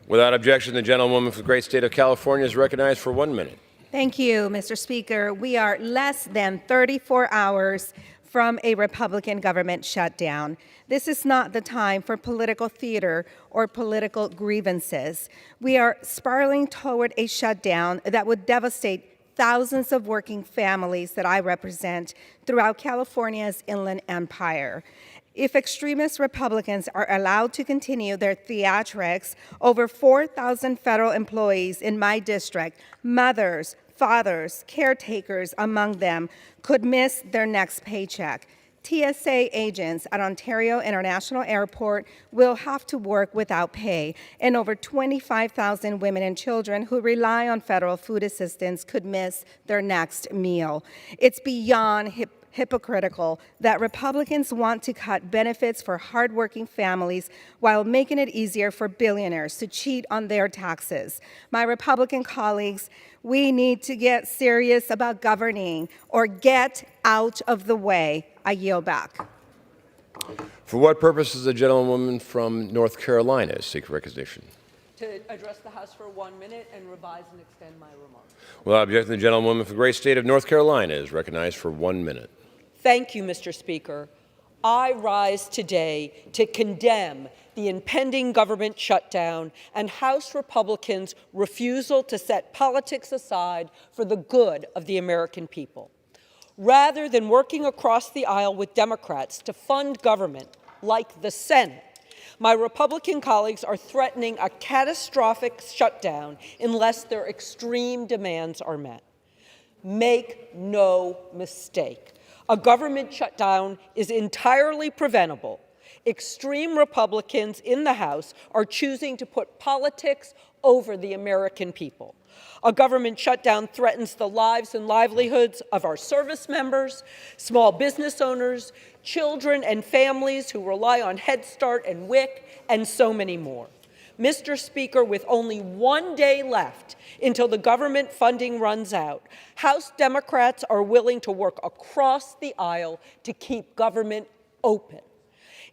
Without objection, the gentlewoman from the great state of California is recognized for 1 minute. Thank you, Mr. Speaker. We are less than 34 hours from a Republican government shutdown. This is not the time for political theater or political grievances. We are spiraling toward a shutdown that would devastate thousands of working families that I represent throughout California's Inland Empire. If extremist Republicans are allowed to continue their theatrics, over 4,000 federal employees in my district, mothers, fathers, caretakers among them, could miss their next paycheck. TSA agents at Ontario International Airport will have to work without pay, and over 25,000 women and children who rely on federal food assistance could miss their next meal. It's beyond hypocritical that Republicans want to cut benefits for hardworking families while making it easier for billionaires to cheat on their taxes. My Republican colleagues, we need to get serious about governing or get out of the way. I yield back. For what purpose does the gentlewoman from North Carolina seek recognition? To address the House for 1 minute and revise and extend my remarks. Without objection, the gentlewoman from the great state of North Carolina is recognized for 1 minute. Thank you, Mr. Speaker. I rise today to condemn the impending government shutdown and House Republicans' refusal to set politics aside for the good of the American people. Rather than working across the aisle with Democrats to fund government, like the Senate, my Republican colleagues are threatening a catastrophic shutdown unless their extreme demands are met. Make no mistake. A government shutdown is entirely preventable. Extreme Republicans in the House are choosing to put politics over the American people. A government shutdown threatens the lives and livelihoods of our service members, small business owners, children and families who rely on Head Start and WIC, and so many more. Mr. Speaker, with only 1 day left until the government funding runs out, House Democrats are willing to work across the aisle to keep government open.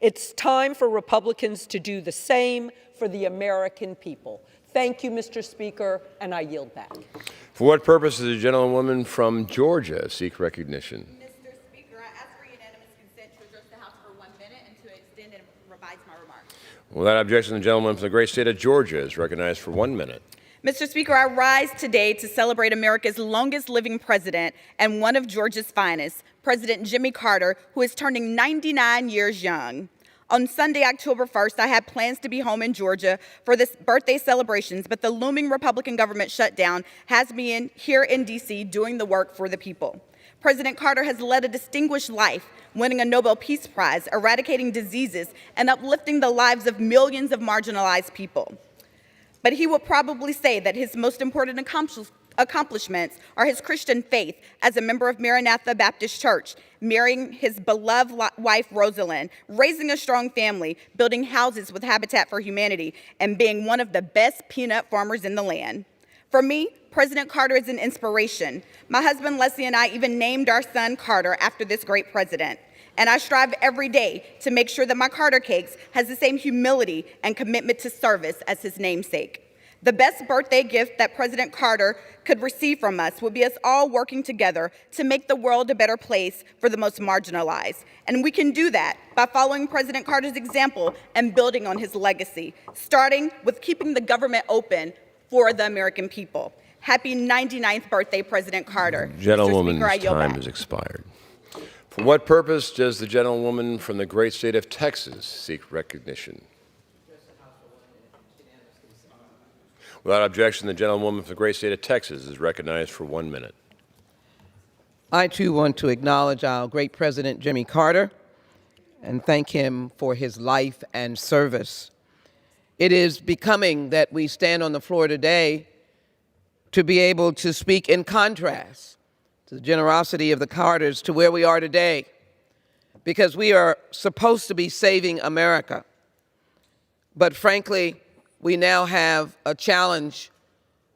It's time for Republicans to do the same for the American people. Thank you, Mr. Speaker, and I yield back. For what purpose does the gentlewoman from Georgia seek recognition? Mr. Speaker, I ask for unanimous consent to address the House for 1 minute and to extend and revise my remarks. Without objection, the gentleman from the great state of Georgia is recognized for 1 minute. Mr. Speaker, I rise today to celebrate America's longest living president and one of Georgia's finest, President Jimmy Carter, who is turning 99 years young. On Sunday, October 1st, I had plans to be home in Georgia for this birthday celebrations, but the looming Republican government shutdown has me here in D.C. doing the work for the people. President Carter has led a distinguished life, winning a Nobel Peace Prize, eradicating diseases, and uplifting the lives of millions of marginalized people. But he will probably say that his most important accomplishments are his Christian faith as a member of Maranatha Baptist Church, marrying his beloved wife, Rosalind, raising a strong family, building houses with Habitat for Humanity, and being one of the best peanut farmers in the land. For me, President Carter is an inspiration. My husband, Leslie, and I even named our son Carter after this great president. And I strive every day to make sure that my Carter Cakes has the same humility and commitment to service as his namesake. The best birthday gift that President Carter could receive from us would be us all working together to make the world a better place for the most marginalized. And we can do that by following President Carter's example and building on his legacy, starting with keeping the government open for the American people. Happy 99th birthday, President Carter. Gentlewoman's Mr. Speaker, I yield time back. has expired. For what purpose does the gentlewoman from the great state of Texas seek recognition? Without objection, the gentlewoman from the great state of Texas is recognized for 1 minute. I, too, want to acknowledge our great President Jimmy Carter and thank him for his life and service. It is becoming that we stand on the floor today to be able to speak in contrast to the generosity of the Carters to where we are today, because we are supposed to be saving America. But frankly, we now have a challenge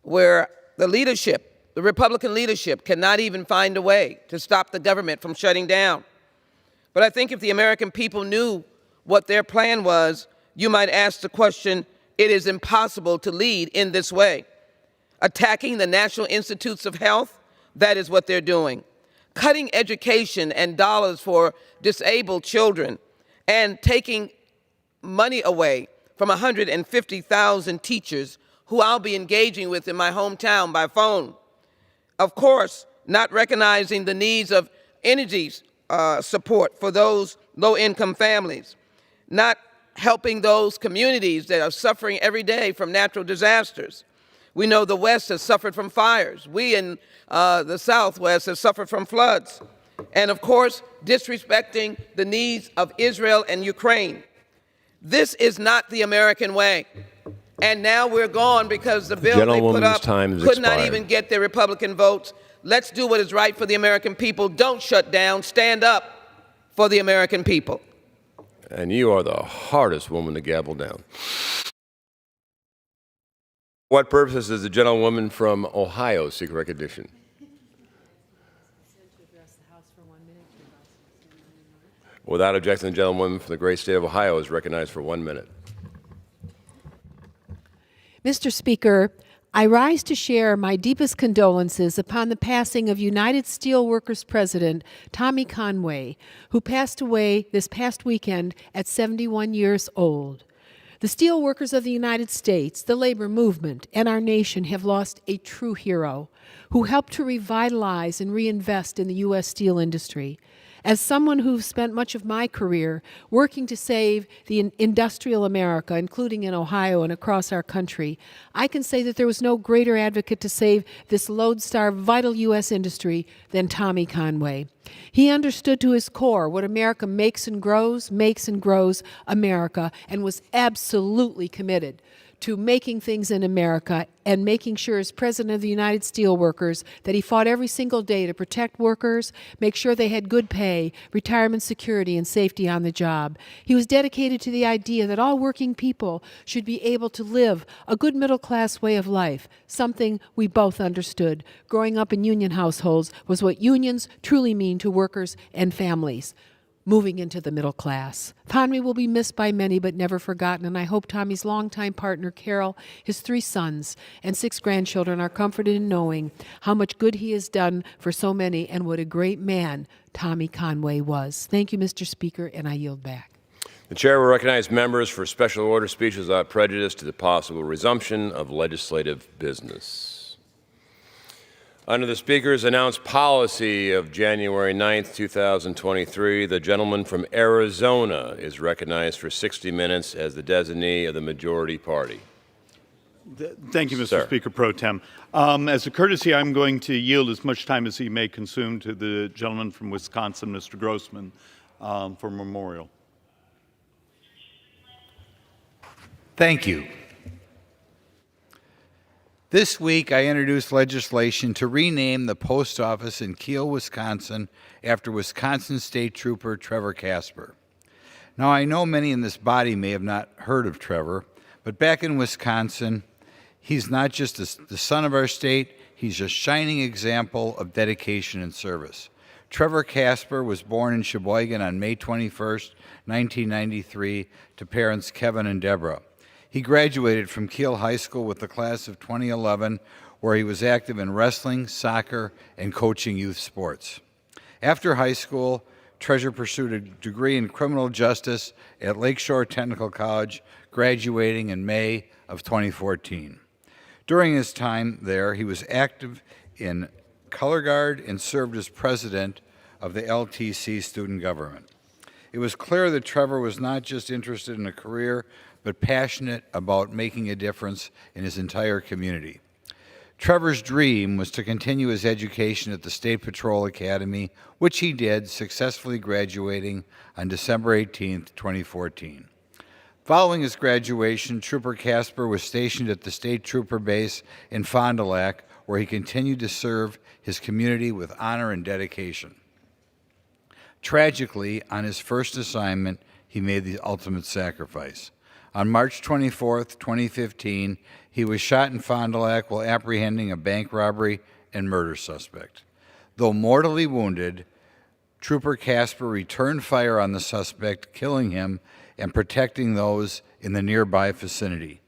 where the leadership, the Republican leadership, cannot even find a way to stop the government from shutting down. But I think if the American people knew what their plan was, you might ask the question, it is impossible to lead in this way. Attacking the National Institutes of Health, that is what they're doing. Cutting education and dollars for disabled children and taking money away from 150,000 teachers who I'll be engaging with in my hometown by phone. Of course, not recognizing the needs of energy support for those low-income families, not helping those communities that are suffering every day from natural disasters. We know the West has suffered from fires. We in the Southwest have suffered from floods. And of course, disrespecting the needs of Israel and Ukraine. This is not the American way. And now we're gone because the bill they put up could not even get their Republican votes. Let's do what is right for the American people. Don't shut down. Stand up for the American people. And you are the hardest woman to gavel down. What purpose does the gentlewoman from Ohio seek recognition? Without objection, the gentlewoman from the great state of Ohio is recognized for 1 minute. Mr. Speaker, I rise to share my deepest condolences upon the passing of United Steelworkers President Tommy Conway, who passed away this past weekend at 71 years old. The steelworkers of the United States, the labor movement, and our nation have lost a true hero who helped to revitalize and reinvest in the U.S. steel industry. As someone who's spent much of my career working to save the industrial America, including in Ohio and across our country, I can say that there was no greater advocate to save this lodestar vital U.S. industry than Tommy Conway. He understood to his core what America makes and grows America, and was absolutely committed to making things in America and making sure as president of the United Steelworkers that he fought every single day to protect workers, make sure they had good pay, retirement security, and safety on the job. He was dedicated to the idea that all working people should be able to live a good middle-class way of life, something we both understood. Growing up in union households was what unions truly mean to workers and families. Moving into the middle class. Tommy will be missed by many but never forgotten, and I hope Tommy's longtime partner, Carol, his 3 sons, and 6 grandchildren are comforted in knowing how much good he has done for so many and what a great man Tommy Conway was. Thank you, Mr. Speaker, and I yield back. The chair will recognize members for special order speeches without prejudice to the possible resumption of legislative business. Under the Speaker's announced policy of January 9th, 2023, the gentleman from Arizona is recognized for 60 minutes as the designee of the majority party. Thank you, Mr. Speaker Pro Tem. As a courtesy, I'm going to yield as much time as he may consume to the gentleman from Wisconsin, Mr. Grossman, for memorial. Thank you. This week, I introduced legislation to rename the post office in Kiel, Wisconsin, after Wisconsin State Trooper Trevor Casper. Now, I know many in this body may have not heard of Trevor, but back in Wisconsin, he's not just the son of our state, he's a shining example of dedication and service. Trevor Casper was born in Sheboygan on May 21st, 1993, to parents Kevin and Deborah. He graduated from Kiel High School with the class of 2011, where he was active in wrestling, soccer, and coaching youth sports. After high school, Trevor pursued a degree in criminal justice at Lakeshore Technical College, graduating in May of 2014. During his time there, he was active in color guard and served as president of the LTC student government. It was clear that Trevor was not just interested in a career, but passionate about making a difference in his entire community. Trevor's dream was to continue his education at the State Patrol Academy, which he did, successfully graduating on December 18, 2014. Following his graduation, Trooper Casper was stationed at the State Trooper Base in Fond du Lac, where he continued to serve his community with honor and dedication. Tragically, on his first assignment, he made the ultimate sacrifice. On March 24, 2015, he was shot in Fond du Lac while apprehending a bank robbery and murder suspect. Though mortally wounded, Trooper Casper returned fire on the suspect, killing him and protecting those in the nearby vicinity.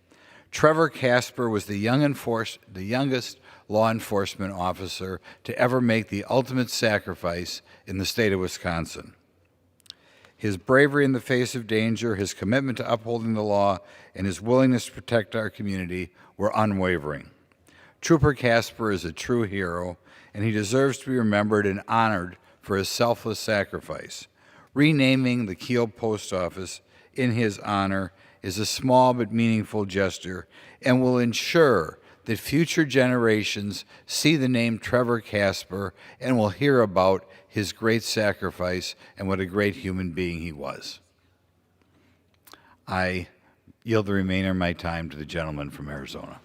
Trevor Casper was the youngest law enforcement officer to ever make the ultimate sacrifice in the state of Wisconsin. His bravery in the face of danger, his commitment to upholding the law, and his willingness to protect our community were unwavering. Trooper Casper is a true hero, and he deserves to be remembered and honored for his selfless sacrifice. Renaming the Kiel Post Office in his honor is a small but meaningful gesture and will ensure that future generations see the name Trevor Casper and will hear about his great sacrifice and what a great human being he was. I yield the remainder of my time to the gentleman from Arizona.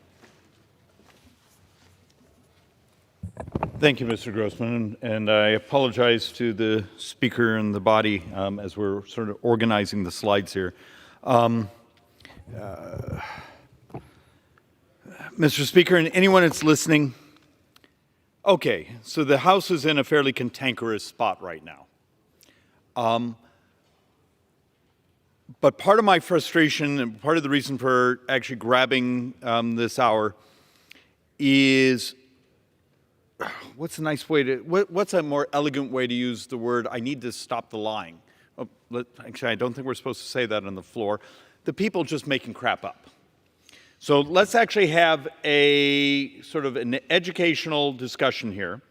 Thank you, Mr. Grossman, and I apologize to the speaker and the body as we're sort of organizing the slides here. Mr. Speaker, and anyone that's listening, okay, so the House is in a fairly cantankerous spot right now. But part of my frustration and part of the reason for actually grabbing this hour is, what's a nice way to, what's a more elegant way to use the word, I need to stop the lying? Oh, actually, I don't think we're supposed to say that on the floor. The people just making crap up. So let's actually have a sort of an educational discussion here.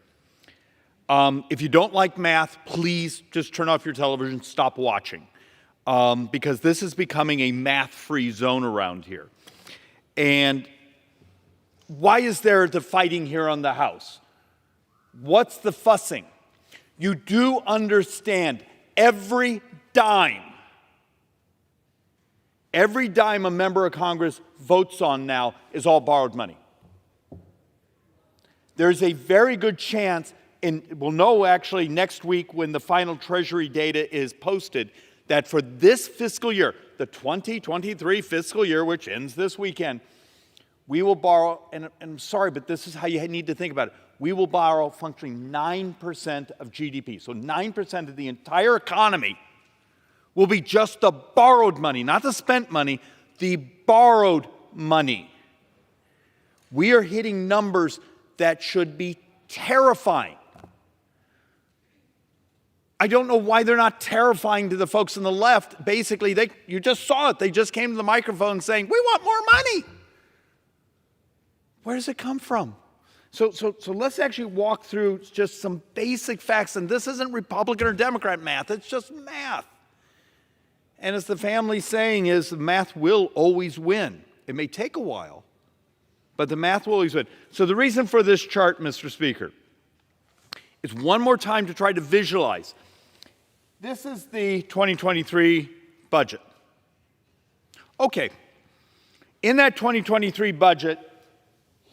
If you don't like math, please just turn off your television, stop watching, because this is becoming a math-free zone around here. And why is there the fighting here on the House? What's the fussing? You do understand every dime Every dime a member of Congress votes on now is all borrowed money. There's a very good chance, and we'll know actually next week when the final Treasury data is posted, that for this fiscal year, the 2023 fiscal year, which ends this weekend, we will borrow, and I'm sorry, but this is how you need to think about it. We will borrow functionally 9% of GDP. So 9% of the entire economy will be just the borrowed money, not the spent money, the borrowed money. We are hitting numbers that should be terrifying. I don't know why they're not terrifying to the folks on the left. Basically, you just saw it. They just came to the microphone saying, we want more money. Where does it come from? So let's actually walk through just some basic facts. And this isn't Republican or Democrat math. It's just math. And as the family's saying is, the math will always win. It may take a while, but the math will always win. So the reason for this chart, Mr. Speaker, is one more time to try to visualize. This is the 2023 budget. Okay, in that 2023 budget,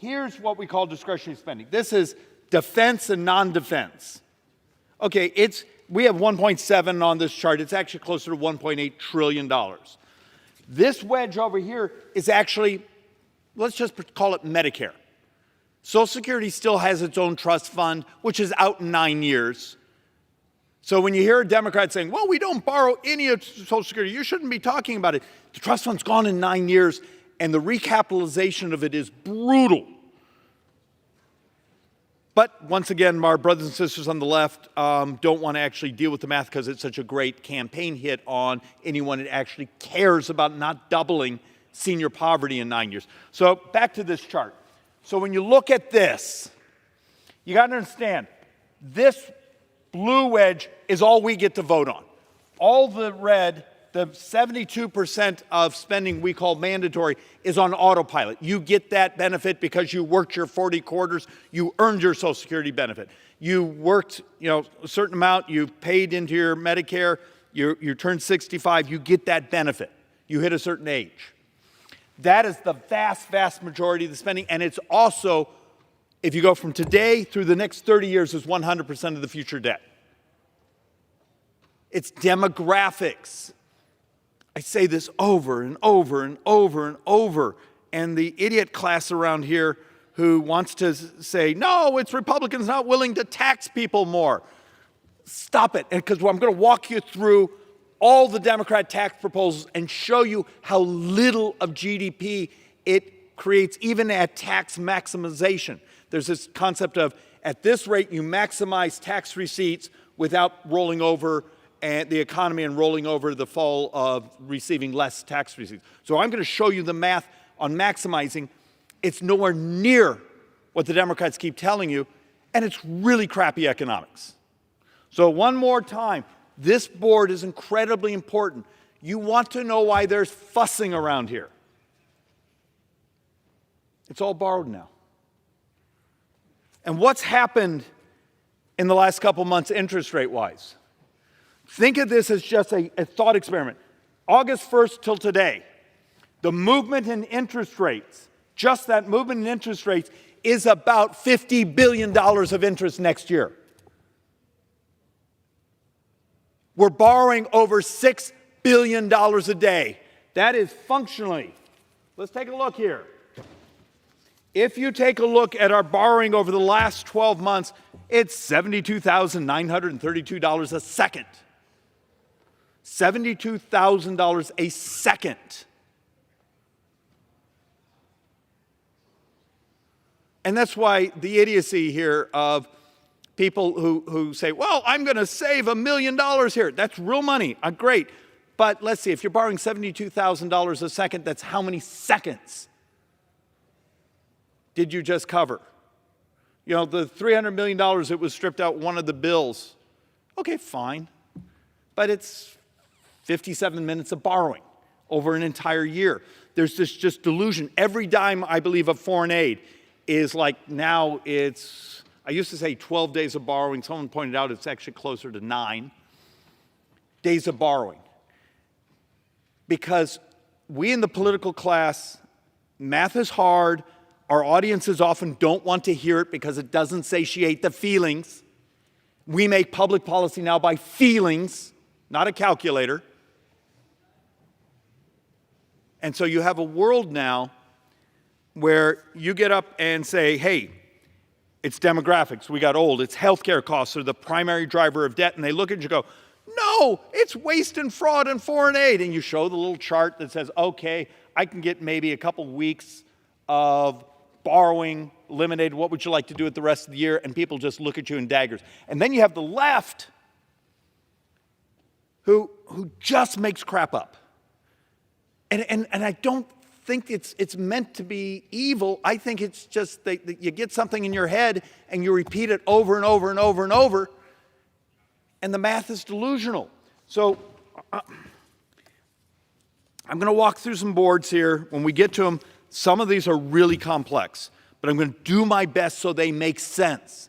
here's what we call discretionary spending. This is defense and non-defense. Okay, we have 1.7 on this chart. It's actually closer to $1.8 trillion. This wedge over here is actually, let's just call it Medicare. Social Security still has its own trust fund, which is out in 9 years. So when you hear a Democrat saying, well, we don't borrow any of Social Security, you shouldn't be talking about it. The trust fund's gone in 9 years, and the recapitalization of it is brutal. But once again, our brothers and sisters on the left don't want to actually deal with the math because it's such a great campaign hit on anyone that actually cares about not doubling senior poverty in 9 years. So back to this chart. So when you look at this, you got to understand, this blue wedge is all we get to vote on. All the red, the 72% of spending we call mandatory, is on autopilot. You get that benefit because you worked your 40 quarters, you earned your Social Security benefit. You worked, a certain amount, you paid into your Medicare, you turned 65, you get that benefit. You hit a certain age. That is the vast, vast majority of the spending, and it's also, if you go from today through the next 30 years, is 100% of the future debt. It's demographics. I say this over and over and over and over, and the idiot class around here who wants to say, no, it's Republicans not willing to tax people more. Stop it, because I'm going to walk you through all the Democrat tax proposals and show you how little of GDP it creates, even at tax maximization. There's this concept of, at this rate, you maximize tax receipts without rolling over the economy and rolling over the fall of receiving less tax receipts. So I'm going to show you the math on maximizing. It's nowhere near what the Democrats keep telling you, and it's really crappy economics. So one more time, this board is incredibly important. You want to know why there's fussing around here. It's all borrowed now. And what's happened in the last couple months interest rate-wise? Think of this as just a thought experiment. August 1st till today, the movement in interest rates, just that movement in interest rates, is about $50 billion of interest next year. We're borrowing over $6 billion a day. That is functionally, let's take a look here. If you take a look at our borrowing over the last 12 months, it's $72,932 a second. $72,000 a second. And that's why the idiocy here of people who say, well, I'm going to save $1 million here. That's real money. Great. But let's see, if you're borrowing $72,000 a second, that's how many seconds did you just cover? The $300 million that was stripped out one of the bills, okay, fine. But it's 57 minutes of borrowing over an entire year. There's this just delusion. Every dime, I believe, of foreign aid is like now it's, I used to say 12 days of borrowing. Someone pointed out it's actually closer to 9 days of borrowing. Because we in the political class, math is hard. Our audiences often don't want to hear it because it doesn't satiate the feelings. We make public policy now by feelings, not a calculator. And so you have a world now where you get up and say, hey, it's demographics, we got old, it's healthcare costs are the primary driver of debt, and they look at you and go, no, it's waste and fraud and foreign aid. And you show the little chart that says, okay, I can get maybe a couple weeks of borrowing eliminated. What would you like to do with the rest of the year? And people just look at you in daggers. And then you have the left who just makes crap up. And I don't think it's meant to be evil. I think it's just that you get something in your head and you repeat it over and over and over and over, and the math is delusional. So I'm going to walk through some boards here. When we get to them, some of these are really complex, but I'm going to do my best so they make sense.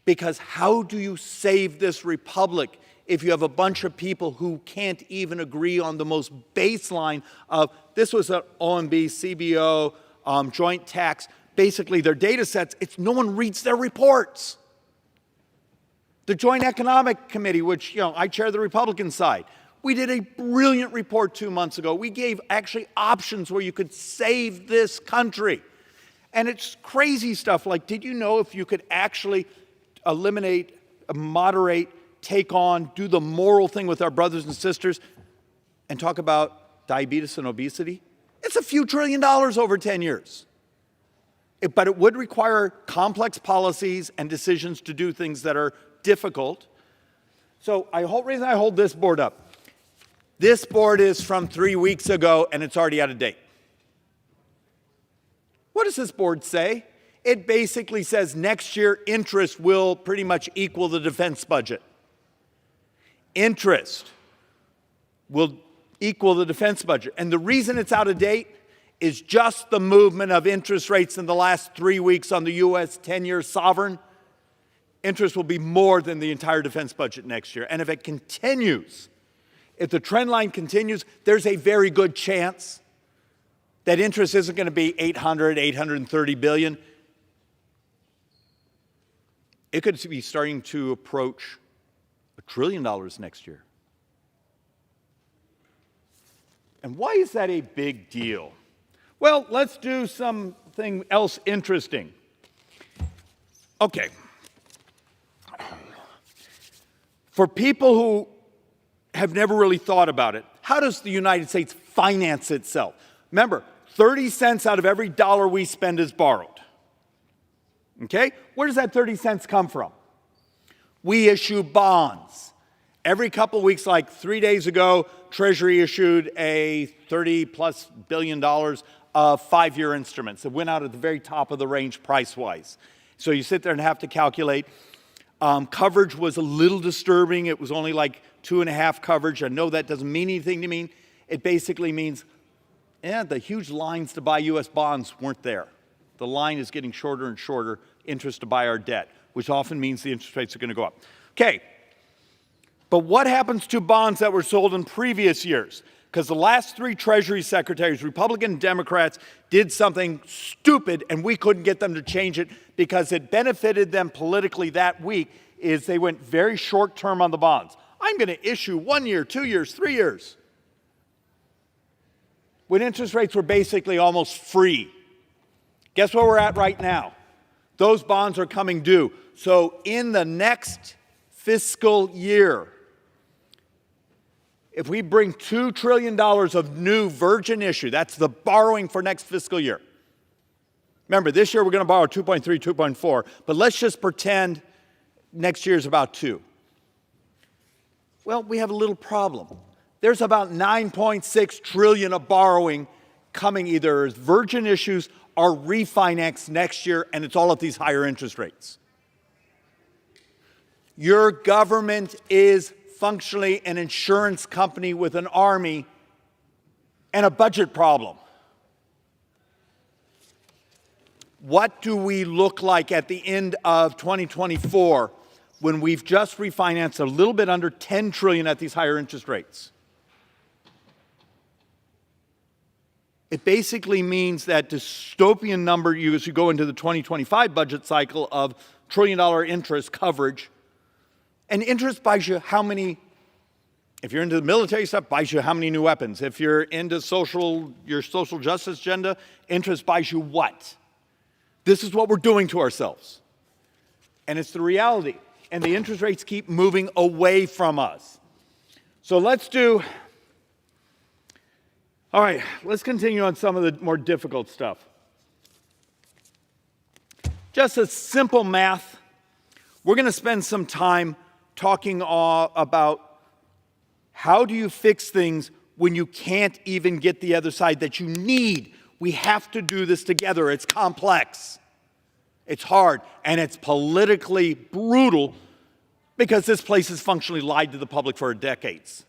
Because how do you save this republic if you have a bunch of people who can't even agree on the most baseline of, this was an OMB, CBO, joint tax, basically their data sets, no one reads their reports. The Joint Economic Committee, which I chair the Republican side, we did a brilliant report 2 months ago. We gave actually options where you could save this country. And it's crazy stuff like, did you know if you could actually eliminate, moderate, take on, do the moral thing with our brothers and sisters, and talk about diabetes and obesity? It's a few $1 trillion over 10 years. But it would require complex policies and decisions to do things that are difficult. So the reason I hold this board up, this board is from 3 weeks ago and it's already out of date. What does this board say? It basically says next year interest will pretty much equal the defense budget. Interest will equal the defense budget. And the reason it's out of date is just the movement of interest rates in the last 3 weeks on the U.S. 10-year sovereign. Interest will be more than the entire defense budget next year. And if it continues, if the trend line continues, there's a very good chance that interest isn't going to be 830 billion. It could be starting to approach $1 trillion next year. And why is that a big deal? Well, let's do something else interesting. Okay. For people who have never really thought about it, how does the United States finance itself? Remember, 30 cents out of every dollar we spend is borrowed. Okay? Where does that 30 cents come from? We issue bonds. Every couple of weeks, like 3 days ago, Treasury issued a $30+ billion of 5-year instruments that went out at the very top of the range price-wise. So you sit there and have to calculate. Coverage was a little disturbing. It was only like 2.5 coverage. I know that doesn't mean anything to me. It basically means, the huge lines to buy U.S. bonds weren't there. The line is getting shorter and shorter, interest to buy our debt, which often means the interest rates are going to go up. Okay, but what happens to bonds that were sold in previous years? Because the last 3 Treasury secretaries, Republican and Democrats, did something stupid, and we couldn't get them to change it because it benefited them politically that week, is they went very short term on the bonds. I'm going to issue 1 year, 2 years, 3 years, when interest rates were basically almost free. Guess where we're at right now? Those bonds are coming due. So in the next fiscal year, if we bring $2 trillion of new virgin issue, that's the borrowing for next fiscal year. Remember, this year we're going to borrow 2.3, 2.4, but let's just pretend next year is about 2. Well, we have a little problem. There's about 9.6 trillion of borrowing coming either as virgin issues or refinanced next year, and it's all at these higher interest rates. Your government is functionally an insurance company with an army and a budget problem. What do we look like at the end of 2024 when we've just refinanced a little bit under 10 trillion at these higher interest rates? It basically means that dystopian number as you go into the 2025 budget cycle of trillion-dollar interest coverage. And interest buys you how many, if you're into the military stuff, buys you how many new weapons. If you're into your social justice agenda, interest buys you what? This is what we're doing to ourselves. And it's the reality. And the interest rates keep moving away from us. So all right, let's continue on some of the more difficult stuff. Just a simple math. We're going to spend some time talking about how do you fix things when you can't even get the other side that you need. We have to do this together. It's complex. It's hard, and it's politically brutal because this place has functionally lied to the public for decades.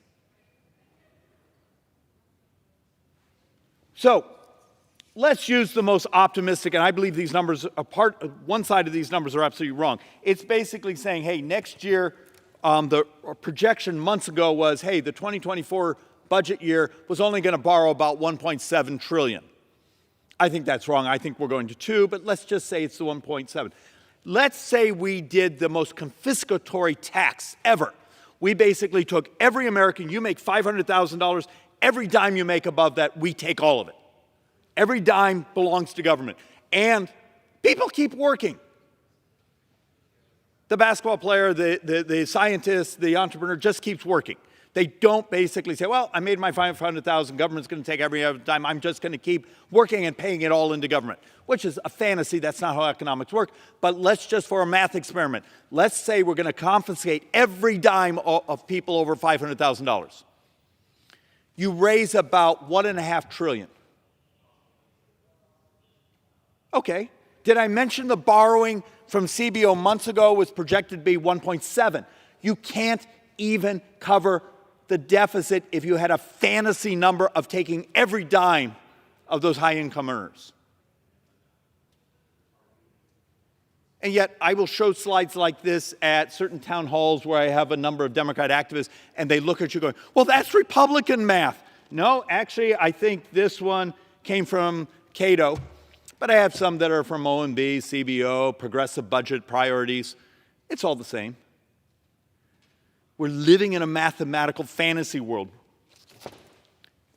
So let's use the most optimistic, and I believe these numbers one side of these numbers are absolutely wrong. It's basically saying, hey, next year, the projection months ago was, hey, the 2024 budget year was only going to borrow about $1.7 trillion. I think that's wrong. I think we're going to 2, but let's just say it's the 1.7. Let's say we did the most confiscatory tax ever. We basically took every American, you make $500,000, every dime you make above that, we take all of it. Every dime belongs to government. And people keep working. The basketball player, the scientist, the entrepreneur just keeps working. They don't basically say, well, I made my $500,000, government's going to take every other dime, I'm just going to keep working and paying it all into government, which is a fantasy. That's not how economics work. But let's just, for a math experiment, let's say we're going to confiscate every dime of people over $500,000. You raise about $1.5 trillion. Okay. Did I mention the borrowing from CBO months ago was projected to be 1.7? You can't even cover the deficit if you had a fantasy number of taking every dime of those high-income earners. And yet, I will show slides like this at certain town halls where I have a number of Democrat activists, and they look at you going, well, that's Republican math. No, actually, I think this one came from Cato, but I have some that are from OMB, CBO, Progressive Budget Priorities. It's all the same. We're living in a mathematical fantasy world.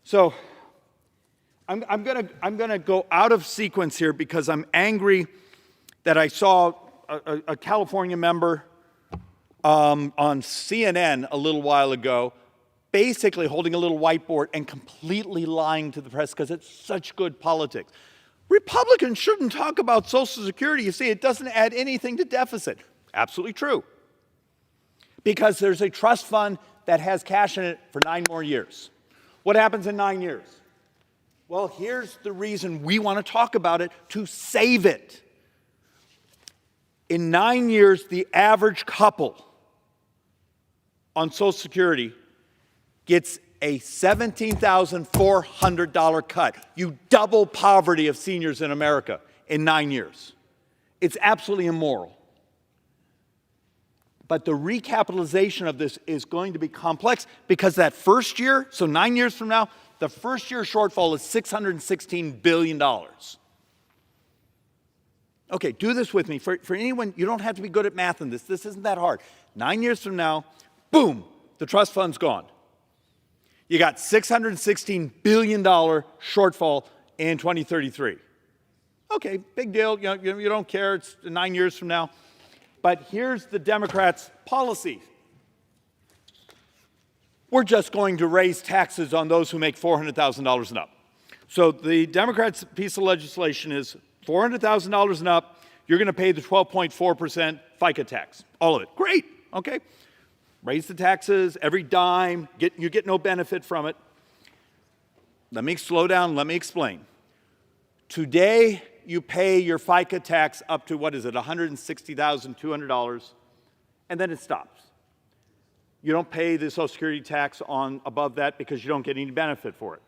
So I'm gonna go out of sequence here because I'm angry that I saw a California member on CNN a little while ago basically holding a little whiteboard and completely lying to the press because it's such good politics. Republicans shouldn't talk about Social Security. You see, it doesn't add anything to deficit. Absolutely true. Because there's a trust fund that has cash in it for 9 more years. What happens in 9 years? Well, here's the reason we want to talk about it, to save it. In 9 years, the average couple on Social Security gets a $17,400 cut. You double poverty of seniors in America in 9 years. It's absolutely immoral. But the recapitalization of this is going to be complex because that first year, so 9 years from now, the first year shortfall is $616 billion. Okay, do this with me. For anyone, you don't have to be good at math in this. This isn't that hard. 9 years from now, boom, the trust fund's gone. You got $616 billion shortfall in 2033. Okay, big deal. You don't care. It's 9 years from now. But here's the Democrats' policy. We're just going to raise taxes on those who make $400,000 and up. So the Democrats' piece of legislation is $400,000 and up, you're going to pay the 12.4% FICA tax. All of it. Great. Okay. Raise the taxes, every dime, you get no benefit from it. Let me slow down, let me explain. Today, you pay your FICA tax up to, $160,200, and then it stops. You don't pay the Social Security tax on above that because you don't get any benefit for it.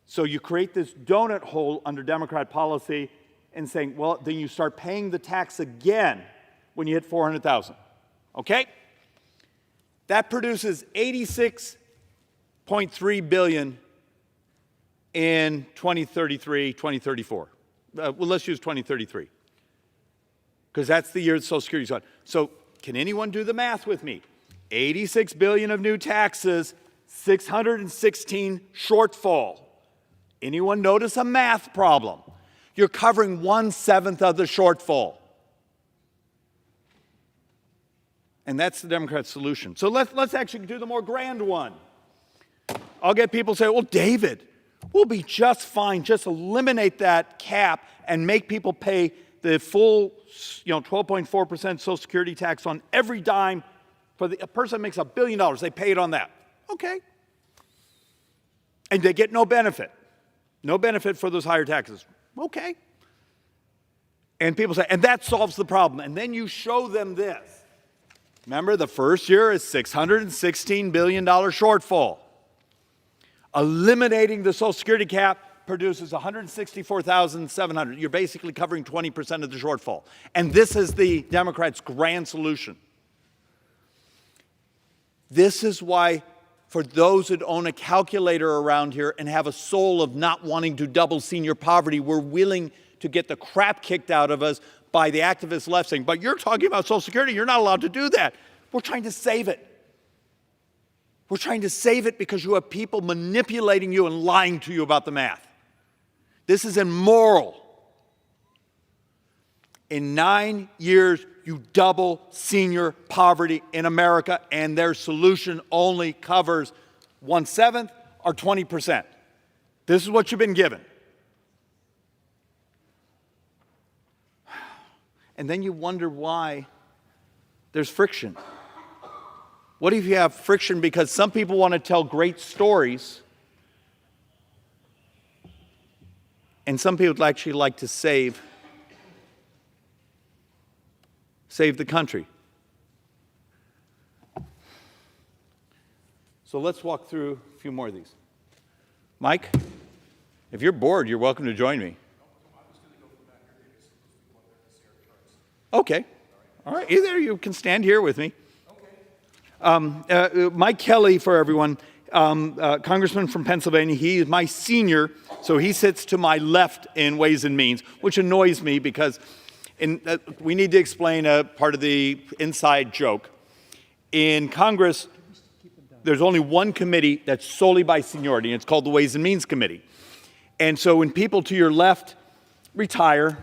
So you create this donut hole under Democrat policy and saying, well, then you start paying the tax again when you hit $400,000. Okay? That produces $86.3 billion in 2033, 2034. Well, let's use 2033, because that's the year the Social Security's on. So can anyone do the math with me? 86 billion of new taxes, 616 shortfall. Anyone notice a math problem? You're covering 1/7 of the shortfall. And that's the Democrats' solution. So let's actually do the more grand one. I'll get people say, well, David, we'll be just fine. Just eliminate that cap and make people pay the full 12.4% Social Security tax on every dime. For a person that makes $1 billion, they pay it on that. Okay. And they get no benefit. No benefit for those higher taxes. Okay. And people say, and that solves the problem. And then you show them this. Remember, the first year is $616 billion shortfall. Eliminating the Social Security cap produces $164,700. You're basically covering 20% of the shortfall. And this is the Democrats' grand solution. This is why, for those that own a calculator around here and have a soul of not wanting to double senior poverty, we're willing to get the crap kicked out of us by the activist left saying, but you're talking about Social Security, you're not allowed to do that. We're trying to save it. We're trying to save it because you have people manipulating you and lying to you about the math. This is immoral. In 9 years, you double senior poverty in America, and their solution only covers 1/7 or 20%. This is what you've been given. And then you wonder why there's friction. What if you have friction because some people want to tell great stories and some people actually like to save the country? So let's walk through a few more of these. Mike, if you're bored, you're welcome to join me. Okay. All right. Either you can stand here with me. Mike Kelly, for everyone, congressman from Pennsylvania. He is my senior, so he sits to my left in Ways and Means, which annoys me because we need to explain a part of the inside joke. In Congress, there's only one committee that's solely by seniority, and it's called the Ways and Means Committee. And so when people to your left retire,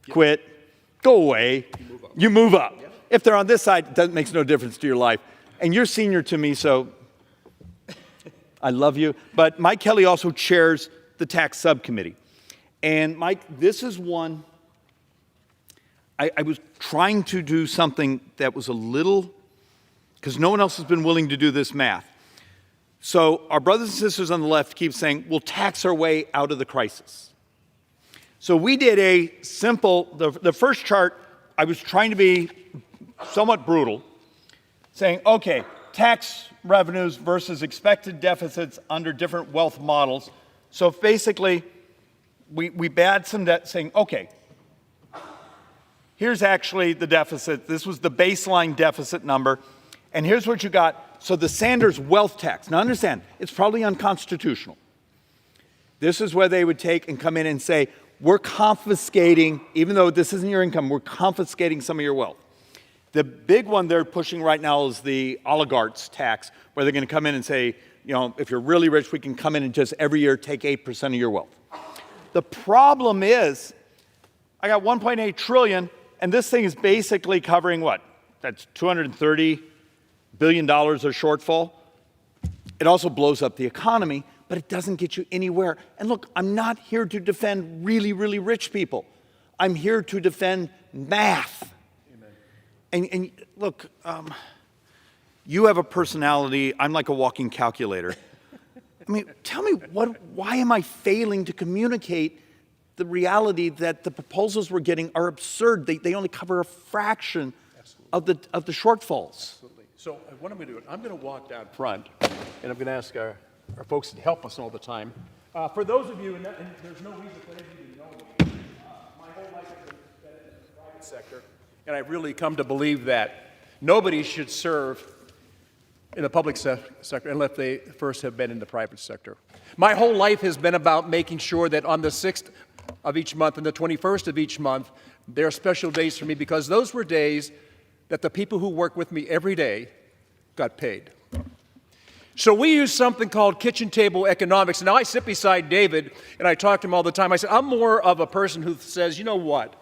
quit, go away, you move up. If they're on this side, it makes no difference to your life. And you're senior to me, so I love you. But Mike Kelly also chairs the tax subcommittee. And Mike, this is one, I was trying to do something that was a little, because no one else has been willing to do this math. So our brothers and sisters on the left keep saying, we'll tax our way out of the crisis. So we did a simple, the first chart, I was trying to be somewhat brutal, saying, okay, tax revenues versus expected deficits under different wealth models. So basically, we bad some debt, saying, okay, here's actually the deficit. This was the baseline deficit number. And here's what you got. So the Sanders wealth tax. Now understand, it's probably unconstitutional. This is where they would take and come in and say, we're confiscating, even though this isn't your income, we're confiscating some of your wealth. The big one they're pushing right now is the oligarchs tax, where they're going to come in and say, if you're really rich, we can come in and just every year take 8% of your wealth. The problem is, I got 1.8 trillion, and this thing is basically covering what? That's $230 billion of shortfall. It also blows up the economy, but it doesn't get you anywhere. And look, I'm not here to defend really, really rich people. I'm here to defend math. And look, you have a personality. I'm like a walking calculator. I mean, tell me, why am I failing to communicate the reality that the proposals we're getting are absurd? They only cover a fraction of the shortfalls. Absolutely. So what I'm going to do, I'm going to walk down front, and I'm going to ask our folks to help us all the time. For those of you, and there's no reason for any of you to know me, my whole life has been spent in the private sector, and I've really come to believe that nobody should serve in the public sector unless they first have been in the private sector. My whole life has been about making sure that on the 6th of each month and the 21st of each month, there are special days for me because those were days that the people who work with me every day got paid. So we use something called kitchen table economics. Now, I sit beside David, and I talk to him all the time. I said, I'm more of a person who says, you know what?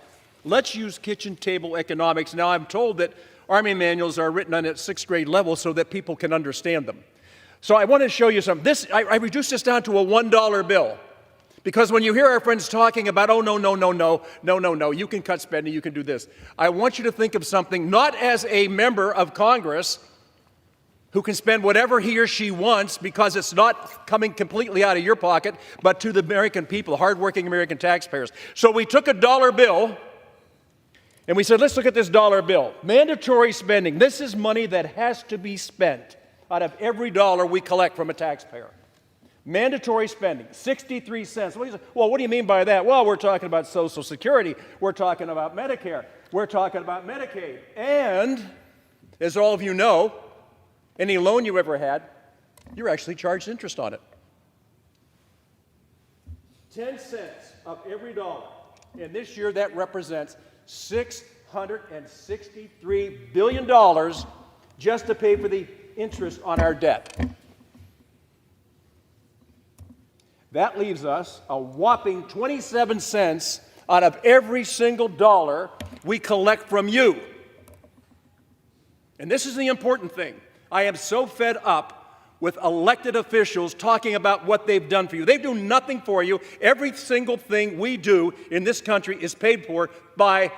Let's use kitchen table economics. Now, I'm told that Army manuals are written on at 6th grade level so that people can understand them. So I want to show you something. I reduced this down to a $1 bill. Because when you hear our friends talking about, oh, no, you can cut spending, you can do this. I want you to think of something not as a member of Congress who can spend whatever he or she wants because it's not coming completely out of your pocket, but to the American people, hardworking American taxpayers. So we took a dollar bill and we said, let's look at this dollar bill. Mandatory spending. This is money that has to be spent out of every dollar we collect from a taxpayer. Mandatory spending, 63 cents. Well, what do you mean by that? Well, we're talking about Social Security. We're talking about Medicare. We're talking about Medicaid. And, as all of you know, any loan you ever had, you're actually charged interest on it. 10 cents of every dollar. And this year, that represents $663 billion just to pay for the interest on our debt. That leaves us a whopping 27 cents out of every single dollar we collect from you. And this is the important thing. I am so fed up with elected officials talking about what they've done for you. They do nothing for you. Every single thing we do in this country is paid for by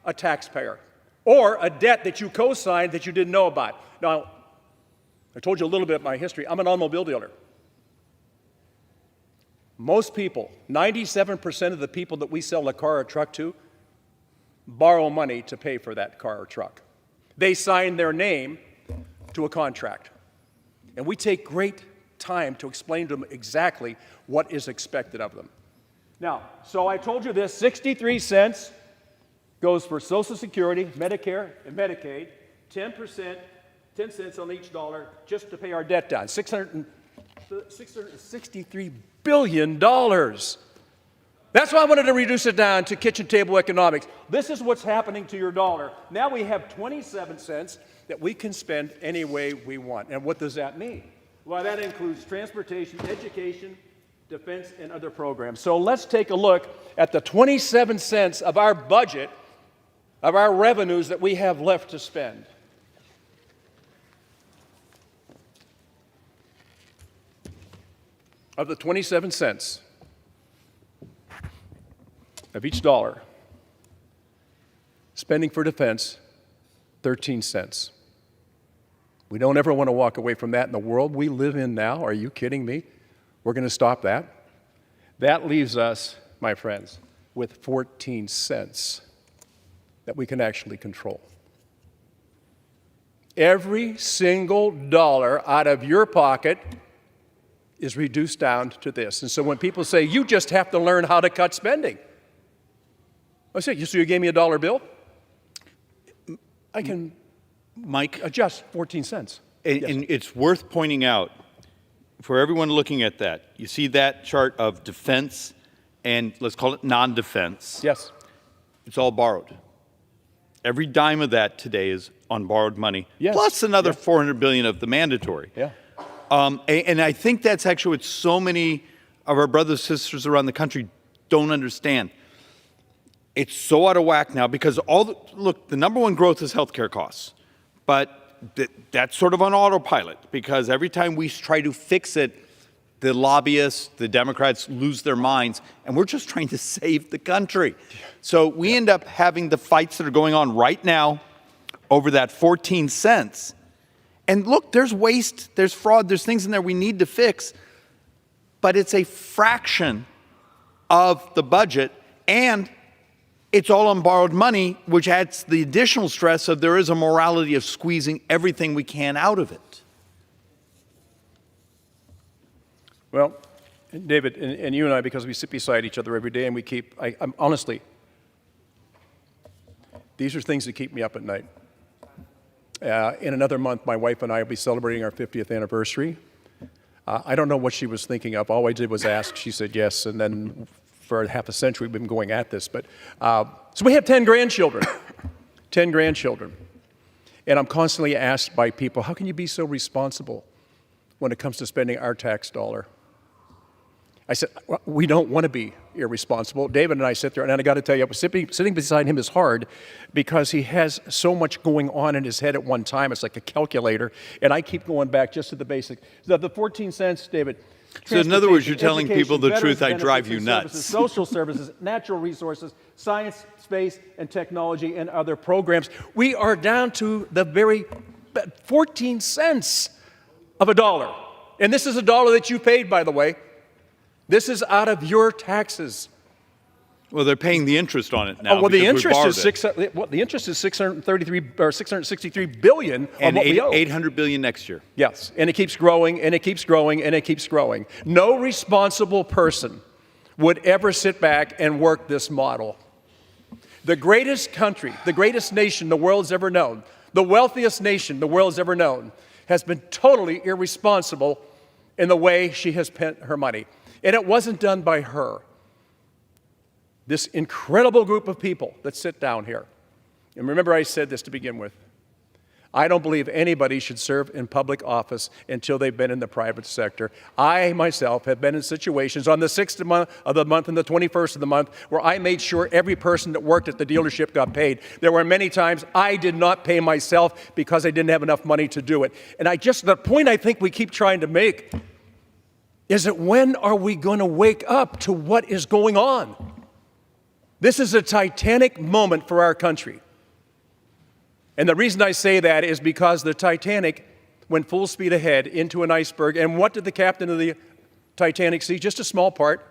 a taxpayer or a debt that you co-signed that you didn't know about. Now, I told you a little bit of my history. I'm an automobile dealer. Most people, 97% of the people that we sell a car or truck to, borrow money to pay for that car or truck. They sign their name to a contract. And we take great time to explain to them exactly what is expected of them. Now, so I told you this, 63 cents goes for Social Security, Medicare, and Medicaid, 10 cents on each dollar just to pay our debt down, $663 billion. That's why I wanted to reduce it down to kitchen table economics. This is what's happening to your dollar. Now we have 27 cents that we can spend any way we want. And what does that mean? Well, that includes transportation, education, defense, and other programs. So let's take a look at the 27 cents of our budget, of our revenues that we have left to spend. Of the 27 cents of each dollar, spending for defense, 13 cents. We don't ever want to walk away from that in the world we live in now. Are you kidding me? We're going to stop that. That leaves us, my friends, with 14 cents that we can actually control. Every single dollar out of your pocket is reduced down to this. And so when people say, you just have to learn how to cut spending, I say, so you gave me a dollar bill? I can, Mike, adjust 14 cents. And it's worth pointing out, for everyone looking at that, you see that chart of defense and let's call it non-defense. Yes. It's all borrowed. Every dime of that today is on borrowed money, yes. Plus another $400 billion of the mandatory. Yeah. And I think that's actually what so many of our brothers and sisters around the country don't understand. It's so out of whack now because look, the number one growth is healthcare costs. But that's sort of on autopilot because every time we try to fix it, the lobbyists, the Democrats lose their minds, and we're just trying to save the country. So we end up having the fights that are going on right now over that 14 cents. And look, there's waste, there's fraud, there's things in there we need to fix, but it's a fraction of the budget, and it's all on borrowed money, which adds the additional stress of there is a morality of squeezing everything we can out of it. Well, David, and you and I, because we sit beside each other every day and we keep, I'm honestly, these are things that keep me up at night. In another month, my wife and I will be celebrating our 50th anniversary. I don't know what she was thinking of. All I did was ask. She said yes, and then for half a century we've been going at this. But so we have 10 grandchildren, 10 grandchildren. And I'm constantly asked by people, how can you be so responsible when it comes to spending our tax dollar? I said, well, we don't want to be irresponsible. David and I sit there, and I got to tell you, sitting beside him is hard because he has so much going on in his head at one time. It's like a calculator, and I keep going back just to the basics. The 14 cents, David. So in other words, you're telling people the truth, I drive you nuts. Social services, natural resources, science, space, and technology, and other programs. We are down to the very 14 cents of a dollar. And this is a dollar that you paid, by the way. This is out of your taxes. Well, they're paying the interest on it now. Oh, well, the interest is 633 or 663 billion, and on what we owe. 800 billion next year. Yes, and it keeps growing, and it keeps growing, and it keeps growing. No responsible person would ever sit back and work this model. The greatest country, the greatest nation the world's ever known, the wealthiest nation the world's ever known, has been totally irresponsible in the way she has spent her money. And it wasn't done by her. This incredible group of people that sit down here. And remember, I said this to begin with. I don't believe anybody should serve in public office until they've been in the private sector. I myself have been in situations on the 6th of the month and the 21st of the month where I made sure every person that worked at the dealership got paid. There were many times I did not pay myself because I didn't have enough money to do it. And the point I think we keep trying to make is that when are we going to wake up to what is going on? This is a titanic moment for our country. And the reason I say that is because the Titanic went full speed ahead into an iceberg. And what did the captain of the Titanic see? Just a small part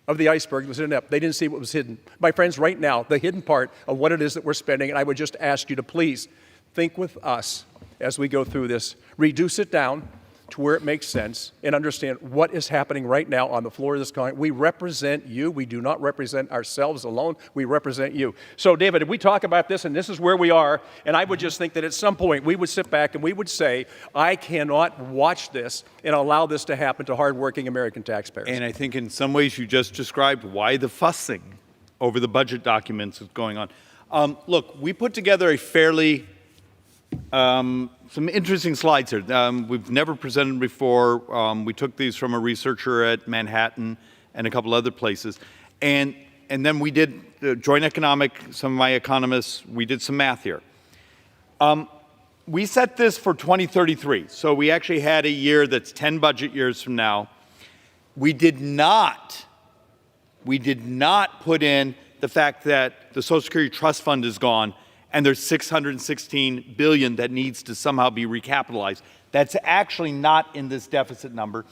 of the iceberg that was hidden up. They didn't see what was hidden. My friends, right now, the hidden part of what it is that we're spending, and I would just ask you to please think with us as we go through this. Reduce it down to where it makes sense and understand what is happening right now on the floor of this Congress. We represent you. We do not represent ourselves alone. We represent you. So, David, if we talk about this, and this is where we are, and I would just think that at some point we would sit back and we would say, I cannot watch this and allow this to happen to hardworking American taxpayers. And I think in some ways you just described why the fussing over the budget documents is going on. Look, we put together a fairly some interesting slides here. We've never presented before. We took these from a researcher at Manhattan and a couple other places. And then we did joint economic, some of my economists, we did some math here. We set this for 2033. So we actually had a year that's 10 budget years from now. We did not put in the fact that the Social Security Trust Fund is gone and there's $616 billion that needs to somehow be recapitalized. That's actually not in this deficit number.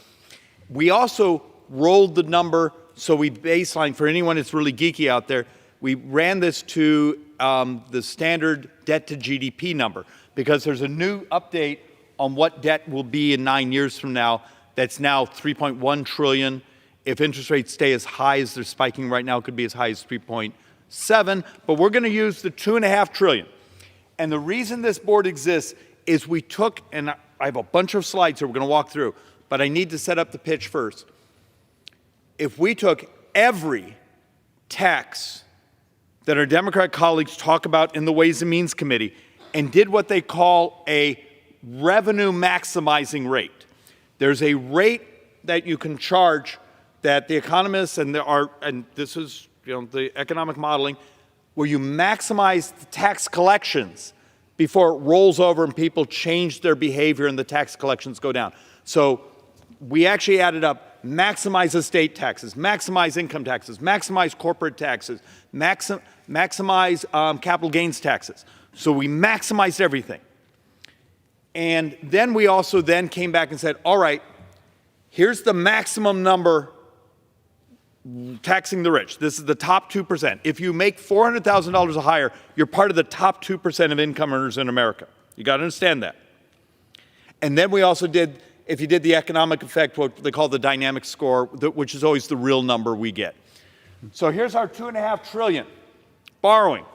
We also rolled the number, so we baseline, for anyone that's really geeky out there, we ran this to the standard debt to GDP number, because there's a new update on what debt will be in 9 years from now. That's now $3.1 trillion. If interest rates stay as high as they're spiking right now, it could be as high as 3.7, but we're going to use the $2.5 trillion. And the reason this board exists is we took, and I have a bunch of slides here we're going to walk through, but I need to set up the pitch first. If we took every tax that our Democrat colleagues talk about in the Ways and Means Committee and did what they call a revenue maximizing rate. There's a rate that you can charge that the economists and this is the economic modeling, where you maximize the tax collections before it rolls over and people change their behavior and the tax collections go down. So we actually added up, maximize estate taxes, maximize income taxes, maximize corporate taxes, maximize capital gains taxes. So we maximized everything. And then we also then came back and said, all right, here's the maximum number taxing the rich. This is the top 2%. If you make $400,000 or higher, you're part of the top 2% of income earners in America. You got to understand that. And then we also did, if you did the economic effect, what they call the dynamic score, which is always the real number we get. So here's our $2.5 trillion borrowing.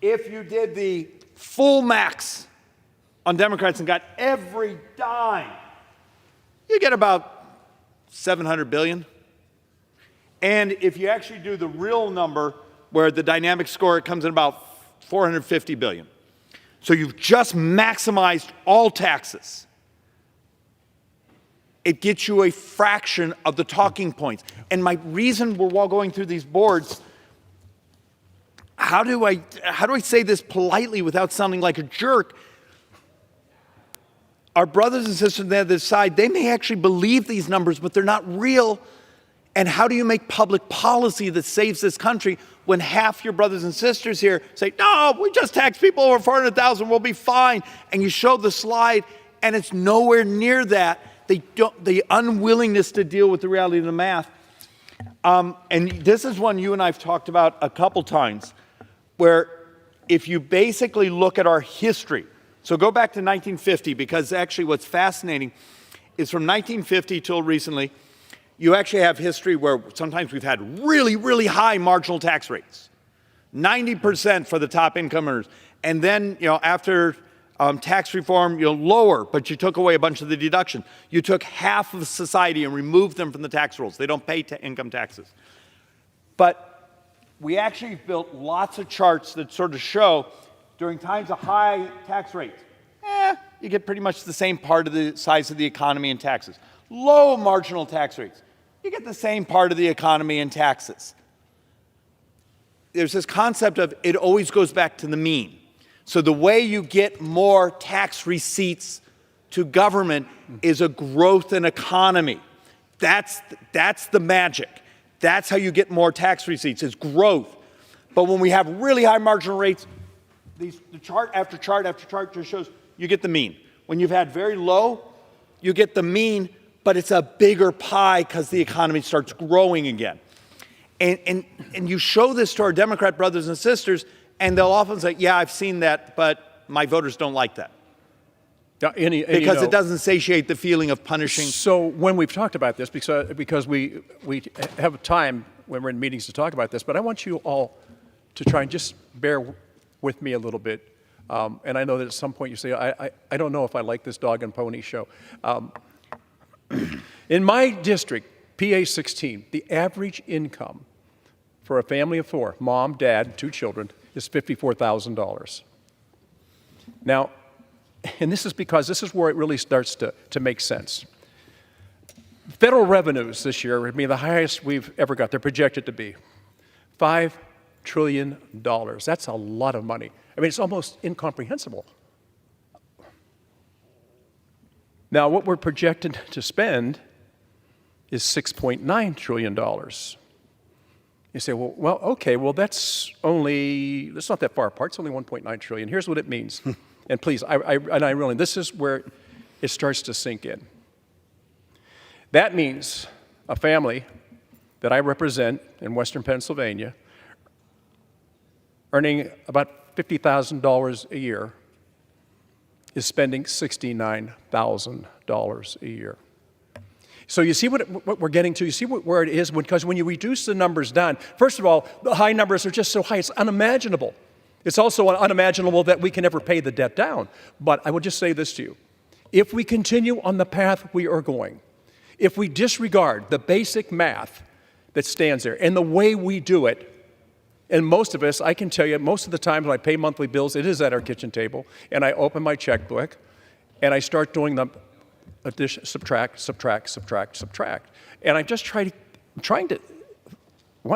If you did the full max, on Democrats and got every dime, you get about $700 billion. And if you actually do the real number, where the dynamic score, it comes in about $450 billion. So you've just maximized all taxes. It gets you a fraction of the talking points. And my reason we're all going through these boards, how do I say this politely without sounding like a jerk? Our brothers and sisters on the other side, they may actually believe these numbers, but they're not real. And how do you make public policy that saves this country when half your brothers and sisters here say, no, we just tax people over 400,000, we'll be fine. And you show the slide and it's nowhere near that. The unwillingness to deal with the reality of the math. And this is one you and I have talked about a couple times, where if you basically look at our history, so go back to 1950, because actually what's fascinating is from 1950 till recently, you actually have history where sometimes we've had really, really high marginal tax rates, 90% for the top income earners. And then, after tax reform, lower, but you took away a bunch of the deduction. You took half of society and removed them from the tax rolls. They don't pay income taxes. But we actually built lots of charts that sort of show during times of high tax rates, you get pretty much the same part of the size of the economy in taxes. Low marginal tax rates, you get the same part of the economy in taxes. There's this concept of it always goes back to the mean. So the way you get more tax receipts to government is a growth in economy. That's the magic. That's how you get more tax receipts, is growth. But when we have really high marginal rates, the chart after chart after chart just shows you get the mean. When you've had very low, you get the mean, but it's a bigger pie because the economy starts growing again. And you show this to our Democrat brothers and sisters, and they'll often say, yeah, I've seen that, but my voters don't like that. Because it doesn't satiate the feeling of punishing. So when we've talked about this, because we have time when we're in meetings to talk about this, but I want you all to try and just bear with me a little bit. And I know that at some point you say, I don't know if I like this dog and pony show. In my district, PA 16, the average income for a family of four, mom, dad, 2 children, is $54,000. Now, and this is because this is where it really starts to make sense. Federal revenues this year would be the highest we've ever got. They're projected to be $5 trillion. That's a lot of money. I mean, it's almost incomprehensible. Now, what we're projected to spend is $6.9 trillion. You say, well, okay, well, that's not that far apart. It's only $1.9 trillion. Here's what it means. And please, I really, this is where it starts to sink in. That means a family that I represent in Western Pennsylvania earning about $50,000 a year is spending $69,000 a year. So you see what we're getting to? You see where it is? Because when you reduce the numbers down, first of all, the high numbers are just so high, it's unimaginable. It's also unimaginable that we can ever pay the debt down. But I will just say this to you. If we continue on the path we are going, if we disregard the basic math that stands there and the way we do it, and most of us, I can tell you, most of the time when I pay monthly bills, it is at our kitchen table, and I open my checkbook, and I start doing the addition, subtract. And I'm just trying to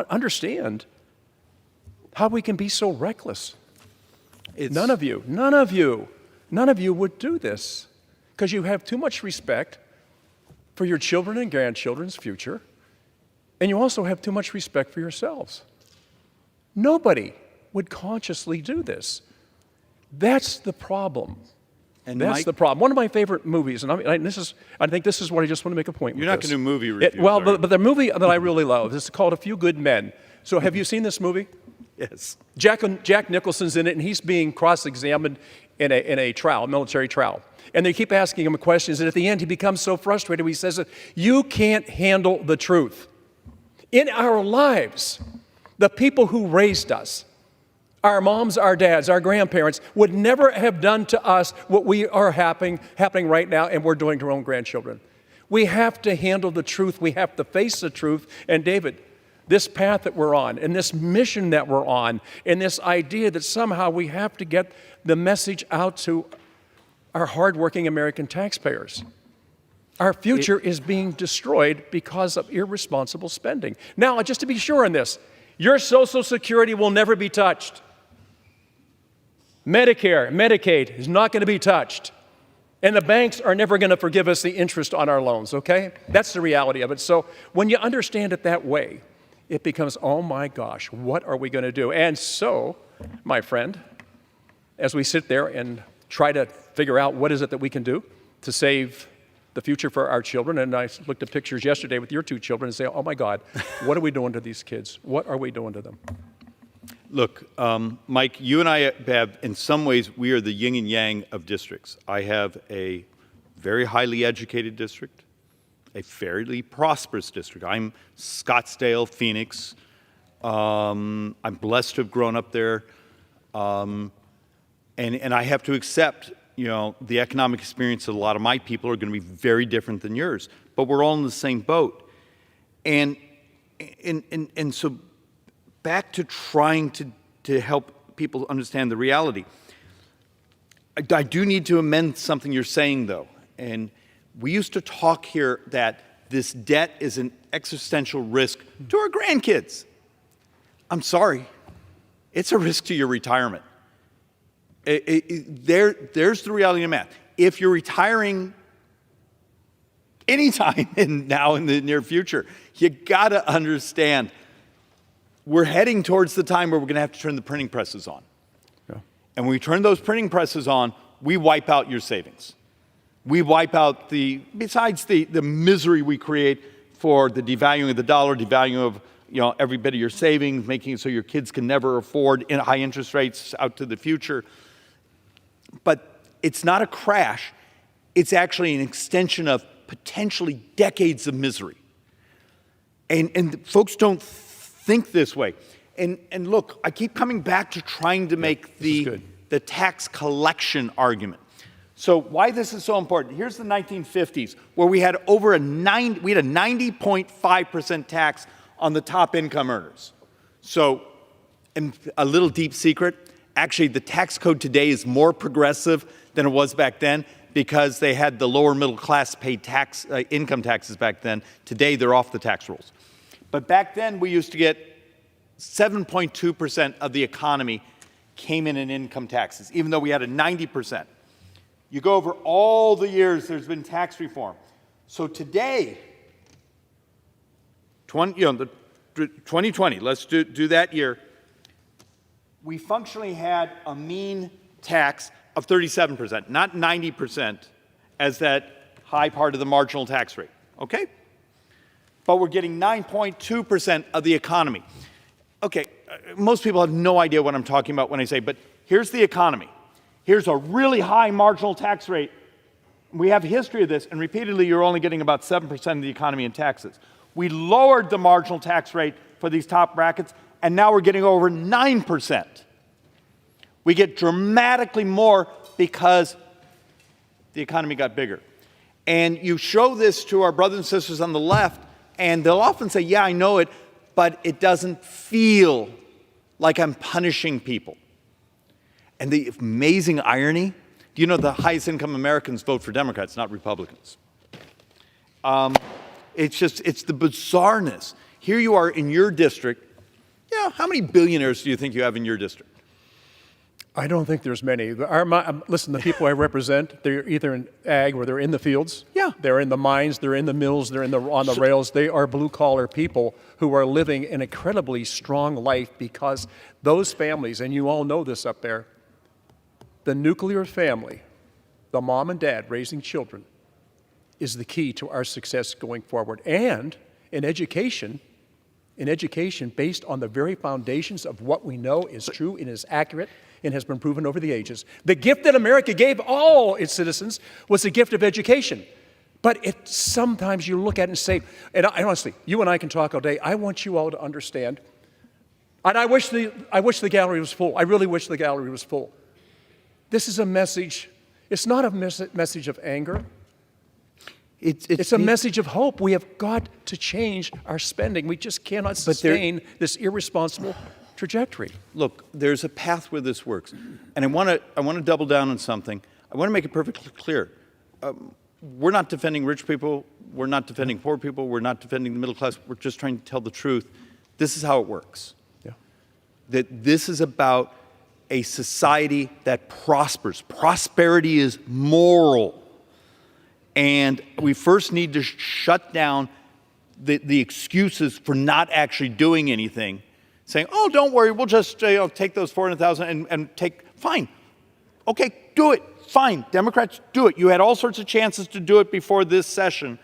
understand how we can be so reckless. None of you would do this because you have too much respect for your children and grandchildren's future, and you also have too much respect for yourselves. Nobody would consciously do this. That's the problem. And that's the problem. One of my favorite movies, and I think this is what I just want to make a point with. You're not going to do movie reviews. But the movie that I really love is called A Few Good Men. So have you seen this movie? Yes. Jack Nicholson's in it, and he's being cross-examined in a trial, a military trial. And they keep asking him questions, and at the end he becomes so frustrated, he says, you can't handle the truth. In our lives, the people who raised us Our moms, our dads, our grandparents would never have done to us what we are happening right now and we're doing to our own grandchildren. We have to handle the truth. We have to face the truth. And David, this path that we're on and this mission that we're on and this idea that somehow we have to get the message out to our hardworking American taxpayers. Our future is being destroyed because of irresponsible spending. Now, just to be sure on this, your Social Security will never be touched. Medicare, Medicaid is not going to be touched. And the banks are never going to forgive us the interest on our loans, okay? That's the reality of it. So when you understand it that way, it becomes, oh my gosh, what are we going to do? And so, my friend, as we sit there and try to figure out what is it that we can do to save the future for our children, and I looked at pictures yesterday with your two children and say, oh my God, what are we doing to these kids? What are we doing to them? Look, Mike, you and I have, in some ways, we are the yin and yang of districts. I have a very highly educated district, a fairly prosperous district. I'm Scottsdale, Phoenix. I'm blessed to have grown up there. And I have to accept, you know, the economic experience of a lot of my people are going to be very different than yours. But we're all in the same boat. And so back to trying to help people understand the reality. I do need to amend something you're saying, though. And we used to talk here that this debt is an existential risk to our grandkids. I'm sorry. It's a risk to your retirement. There's the reality of math. If you're retiring anytime now in the near future, you got to understand we're heading towards the time where we're going to have to turn the printing presses on. Yeah. And when we turn those printing presses on, we wipe out your savings. We wipe out besides the misery we create for the devaluing of the dollar, devaluing of every bit of your savings, making it so your kids can never afford high interest rates out to the future. But it's not a crash. It's actually an extension of potentially decades of misery. And folks don't think this way. And look, I keep coming back to trying to make the tax collection argument. So why this is so important, here's the 1950s, where we had a 90.5% tax on the top income earners. So, and a little deep secret, actually the tax code today is more progressive than it was back then because they had the lower middle class pay income taxes back then. Today they're off the tax rolls. But back then we used to get 7.2% of the economy came in income taxes, even though we had a 90%. You go over all the years there's been tax reform. So today, 2020, let's do that year, we functionally had a mean tax of 37%, not 90% as that high part of the marginal tax rate, okay? But we're getting 9.2% of the economy. Okay, most people have no idea what I'm talking about when I say, but here's the economy. Here's a really high marginal tax rate. We have a history of this, and repeatedly you're only getting about 7% of the economy in taxes. We lowered the marginal tax rate for these top brackets, and now we're getting over 9%. We get dramatically more because the economy got bigger. And you show this to our brothers and sisters on the left, and they'll often say, yeah, I know it, but it doesn't feel like I'm punishing people. And the amazing irony, do you know the highest income Americans vote for Democrats, not Republicans? It's the bizarreness. Here you are in your district. Yeah, how many billionaires do you think you have in your district? I don't think there's many. Listen, the people I represent, they're either in ag or they're in the fields. Yeah. They're in the mines, they're in the mills, they're on the rails. They are blue-collar people who are living an incredibly strong life because those families, and you all know this up there, the nuclear family, the mom and dad raising children, is the key to our success going forward. And in education based on the very foundations of what we know is true and is accurate and has been proven over the ages. The gift that America gave all its citizens was the gift of education. But sometimes you look at it and say, and honestly, you and I can talk all day. I want you all to understand And I wish the gallery was full. I really wish the gallery was full. This is a message. It's not a message of anger. It's a message of hope. We have got to change our spending. We just cannot sustain this irresponsible trajectory. Look, there's a path where this works. And I want to double down on something. I want to make it perfectly clear. We're not defending rich people. We're not defending poor people. We're not defending the middle class. We're just trying to tell the truth. This is how it works. Yeah. That this is about a society that prospers. Prosperity is moral. And we first need to shut down the excuses for not actually doing anything, saying, oh, don't worry, we'll just take those 400,000 and take, fine. Okay, do it. Fine. Democrats, do it. You had all sorts of chances to do it before this session.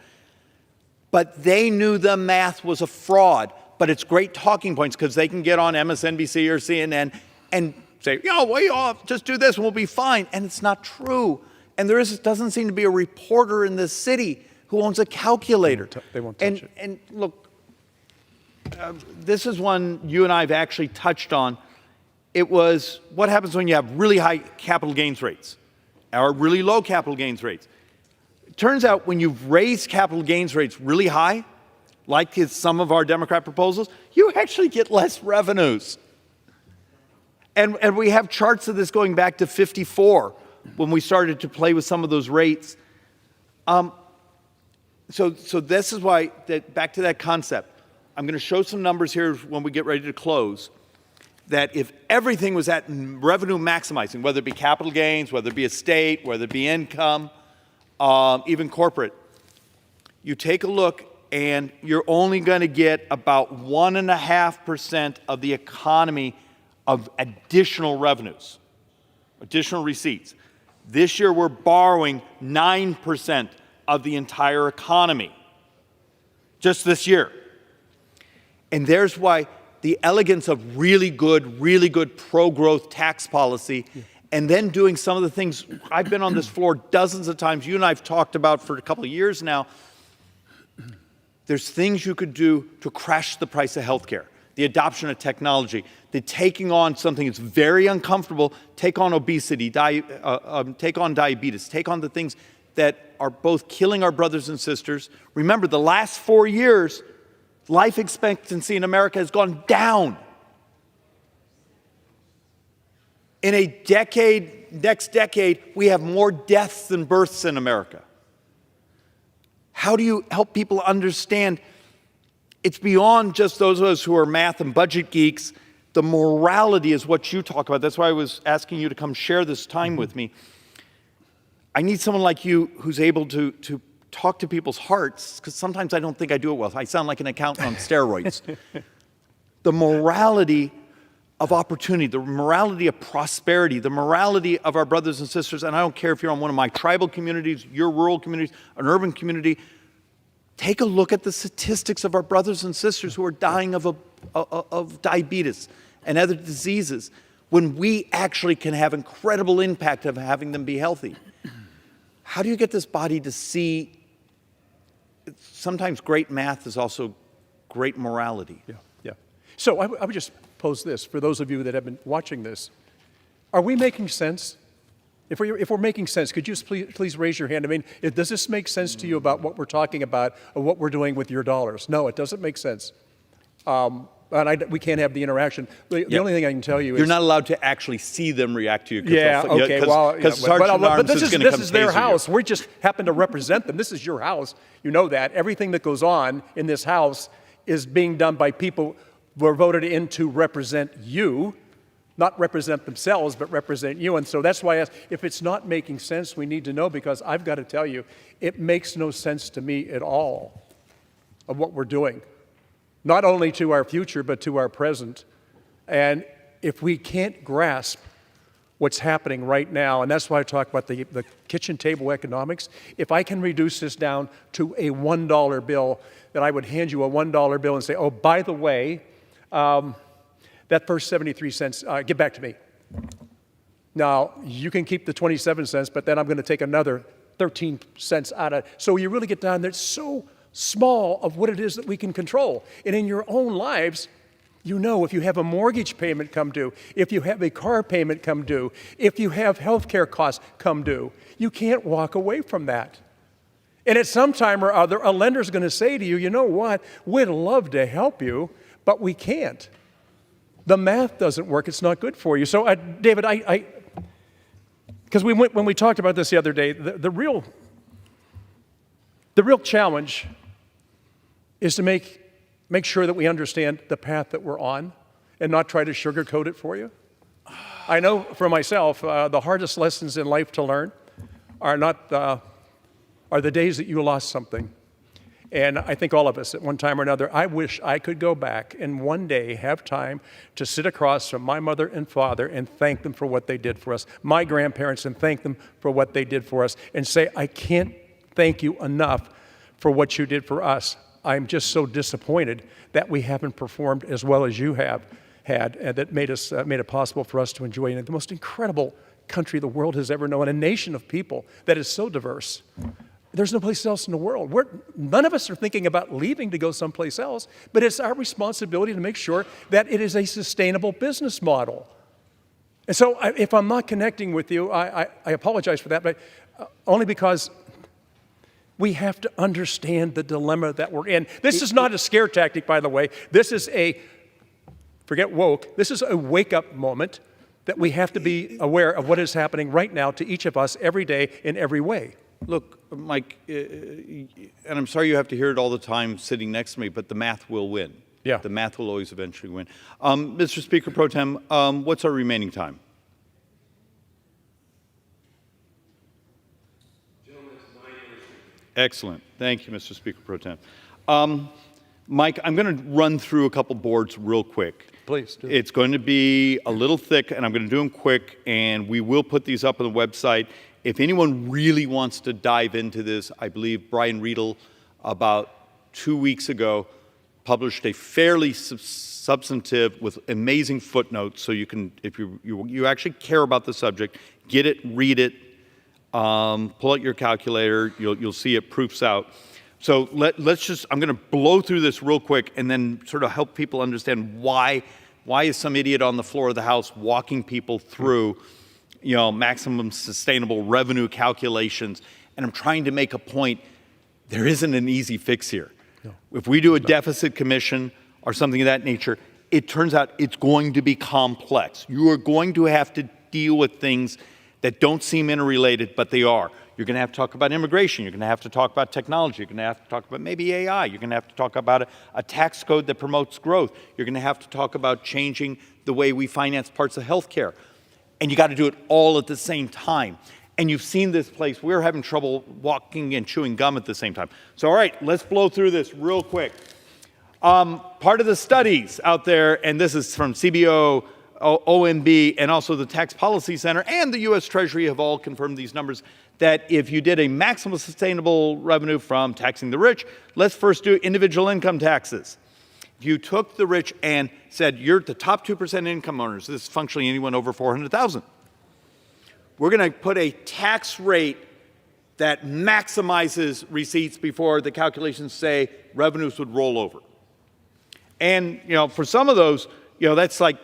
But they knew the math was a fraud. But it's great talking points because they can get on MSNBC or CNN and say, way off, just do this and we'll be fine. And it's not true. And doesn't seem to be a reporter in this city who owns a calculator. They won't touch it. And look, this is one you and I have actually touched on. It was what happens when you have really high capital gains rates or really low capital gains rates. It turns out when you've raised capital gains rates really high, like some of our Democrat proposals, you actually get less revenues. And we have charts of this going back to 54 when we started to play with some of those rates. So this is why, back to that concept, I'm going to show some numbers here when we get ready to close, that if everything was at revenue maximizing, whether it be capital gains, whether it be estate, whether it be income, even corporate, you take a look and you're only going to get about 1.5% of the economy of additional revenues, additional receipts. This year we're borrowing 9% of the entire economy, just this year. And there's why the elegance of really good pro-growth tax policy, and then doing some of the things I've been on this floor dozens of times, you and I have talked about for a couple of years now. There's things you could do to crash the price of healthcare, the adoption of technology, the taking on something that's very uncomfortable, take on obesity, take on diabetes, take on the things that are both killing our brothers and sisters. Remember, the last 4 years, life expectancy in America has gone down. In a decade, next decade, we have more deaths than births in America. How do you help people understand it's beyond just those of us who are math and budget geeks? The morality is what you talk about. That's why I was asking you to come share this time with me. I need someone like you who's able to talk to people's hearts, because sometimes I don't think I do it well. I sound like an accountant on steroids. The morality of opportunity, the morality of prosperity, the morality of our brothers and sisters, and I don't care if you're on one of my tribal communities, your rural communities, an urban community, take a look at the statistics of our brothers and sisters who are dying of diabetes and other diseases when we actually can have incredible impact of having them be healthy. How do you get this body to see sometimes great math is also great morality? Yeah. So I would just pose this for those of you that have been watching this. Are we making sense? If we're making sense, could you just please raise your hand? I mean, does this make sense to you about what we're talking about or what we're doing with your dollars? No, it doesn't make sense. We can't have the interaction. The only thing I can tell you is... You're not allowed to actually see them react to you. Because but this is their house. We just happen to represent them. This is your house. You know that. Everything that goes on in this house is being done by people who were voted in to represent you, not represent themselves, but represent you. And so that's why if it's not making sense, we need to know, because I've got to tell you, it makes no sense to me at all of what we're doing. Not only to our future, but to our present. And if we can't grasp what's happening right now, and that's why I talk about the kitchen table economics, if I can reduce this down to a $1 bill, that I would hand you a $1 bill and say, oh, by the way, that first 73 cents, give back to me. Now, you can keep the 27 cents, but then I'm going to take another 13 cents out of it. So you really get down there, it's so small of what it is that we can control. And in your own lives, You know, if you have a mortgage payment come due, if you have a car payment come due, if you have health care costs come due, you can't walk away from that. And at some time or other, a lender's going to say to you, you know what, we'd love to help you, but we can't. The math doesn't work. It's not good for you. So, David, because when we talked about this the other day, the real challenge is to make sure that we understand the path that we're on and not try to sugarcoat it for you. I know for myself, the hardest lessons in life to learn are the days that you lost something. And I think all of us at one time or another, I wish I could go back and one day have time to sit across from my mother and father and thank them for what they did for us, my grandparents, and thank them for what they did for us, and say, I can't thank you enough for what you did for us. I'm just so disappointed that we haven't performed as well as you have had, and that made it possible for us to enjoy the most incredible country the world has ever known, a nation of people that is so diverse. There's no place else in the world. None of us are thinking about leaving to go someplace else, but it's our responsibility to make sure that it is a sustainable business model. And so if I'm not connecting with you, I apologize for that, but only because we have to understand the dilemma that we're in. This is not a scare tactic, by the way. This is forget woke, this is a wake-up moment that we have to be aware of what is happening right now to each of us every day in every way. Look, Mike, and I'm sorry you have to hear it all the time sitting next to me, but the math will win. Yeah. The math will always eventually win. Mr. Speaker Pro Tem, what's our remaining time? Excellent. Thank you, Mr. Speaker Pro Tem. Mike, I'm going to run through a couple boards real quick. Please do. It's going to be a little thick, and I'm going to do them quick, and we will put these up on the website. If anyone really wants to dive into this, I believe Brian Riedel, about 2 weeks ago, published a fairly substantive with amazing footnotes, so you can, if you actually care about the subject, get it, read it, pull out your calculator, you'll see it proofs out. So let's just, I'm going to blow through this real quick and then sort of help people understand why is some idiot on the floor of the House walking people through maximum sustainable revenue calculations. And I'm trying to make a point, there isn't an easy fix here. No. If we do a deficit commission or something of that nature, it turns out it's going to be complex. You are going to have to deal with things that don't seem interrelated, but they are. You're going to have to talk about immigration. You're going to have to talk about technology. You're going to have to talk about maybe AI. You're going to have to talk about a tax code that promotes growth. You're going to have to talk about changing the way we finance parts of healthcare. And you got to do it all at the same time. And you've seen this place. We're having trouble walking and chewing gum at the same time. So, all right, let's blow through this real quick. Part of the studies out there, and this is from CBO, OMB, and also the Tax Policy Center and the U.S. Treasury have all confirmed these numbers, that if you did a maximum sustainable revenue from taxing the rich, let's first do individual income taxes. If you took the rich and said, you're the top 2% income owners, this is functionally anyone over $400,000, we're going to put a tax rate that maximizes receipts before the calculations say revenues would roll over. And, for some of those, that's like,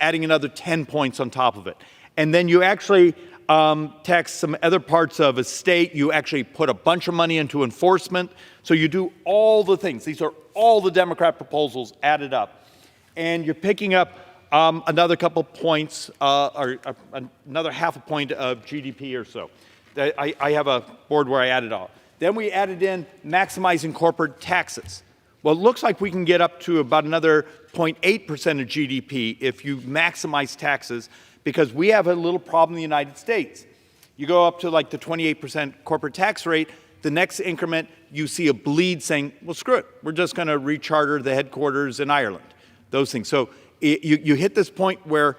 adding another 10 points on top of it. And then you actually tax some other parts of a state. You actually put a bunch of money into enforcement. So you do all the things. These are all the Democrat proposals added up. And you're picking up another couple points, or another half a point of GDP or so. I have a board where I added all. Then we added in maximizing corporate taxes. Well, it looks like we can get up to about another 0.8% of GDP if you maximize taxes, because we have a little problem in the United States. You go up to like the 28% corporate tax rate, the next increment, you see a bleed saying, well, screw it. We're just going to recharter the headquarters in Ireland, those things. So you hit this point where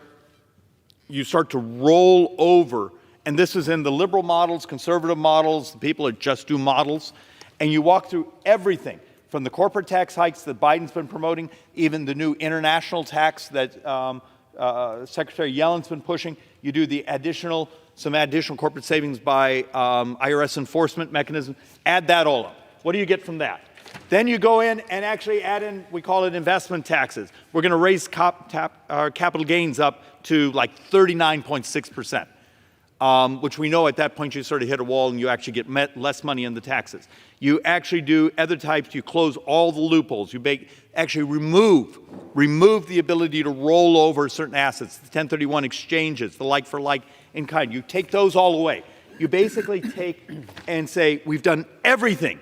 you start to roll over, and this is in the liberal models, conservative models, the people that just do models, and you walk through everything from the corporate tax hikes that Biden's been promoting, even the new international tax that Secretary Yellen's been pushing. You do the some additional corporate savings by IRS enforcement mechanism. Add that all up. What do you get from that? Then you go in and actually add in, we call it investment taxes. We're going to raise capital gains up to like 39.6%, which we know at that point you sort of hit a wall and you actually get less money in the taxes. You actually do other types. You close all the loopholes. You actually remove the ability to roll over certain assets, the 1031 exchanges, the like for like in kind. You take those all away. You basically take and say, we've done everything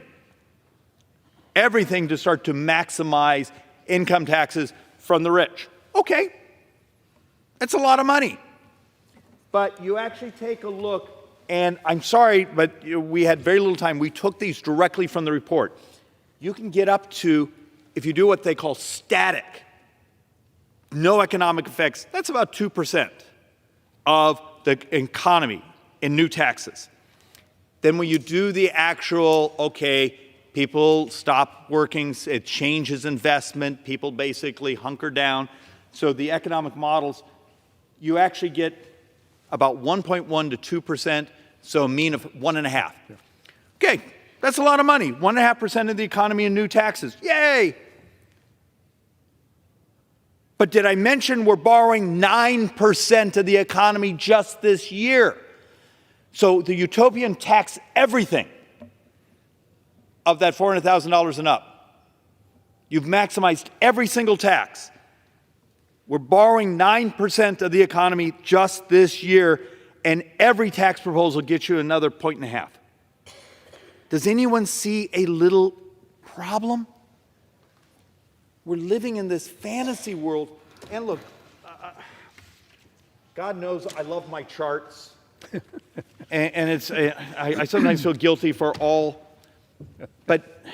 to start to maximize income taxes from the rich. Okay, that's a lot of money. But you actually take a look, and I'm sorry, but we had very little time. We took these directly from the report. You can get up to, if you do what they call static, no economic effects, that's about 2% of the economy in new taxes. Then when you do the actual, okay, people stop working, it changes investment, people basically hunker down. So the economic models, you actually get about 1.1 to 2%, so a mean of 1.5. Okay, that's a lot of money. 1.5% of the economy in new taxes. Yay! But did I mention we're borrowing 9% of the economy just this year? So the utopian tax everything of that $400,000 and up. You've maximized every single tax. We're borrowing 9% of the economy just this year, and every tax proposal gets you another 1.5. Does anyone see a little problem? We're living in this fantasy world. And look, God knows I love my charts. and it's I sometimes feel guilty for all. But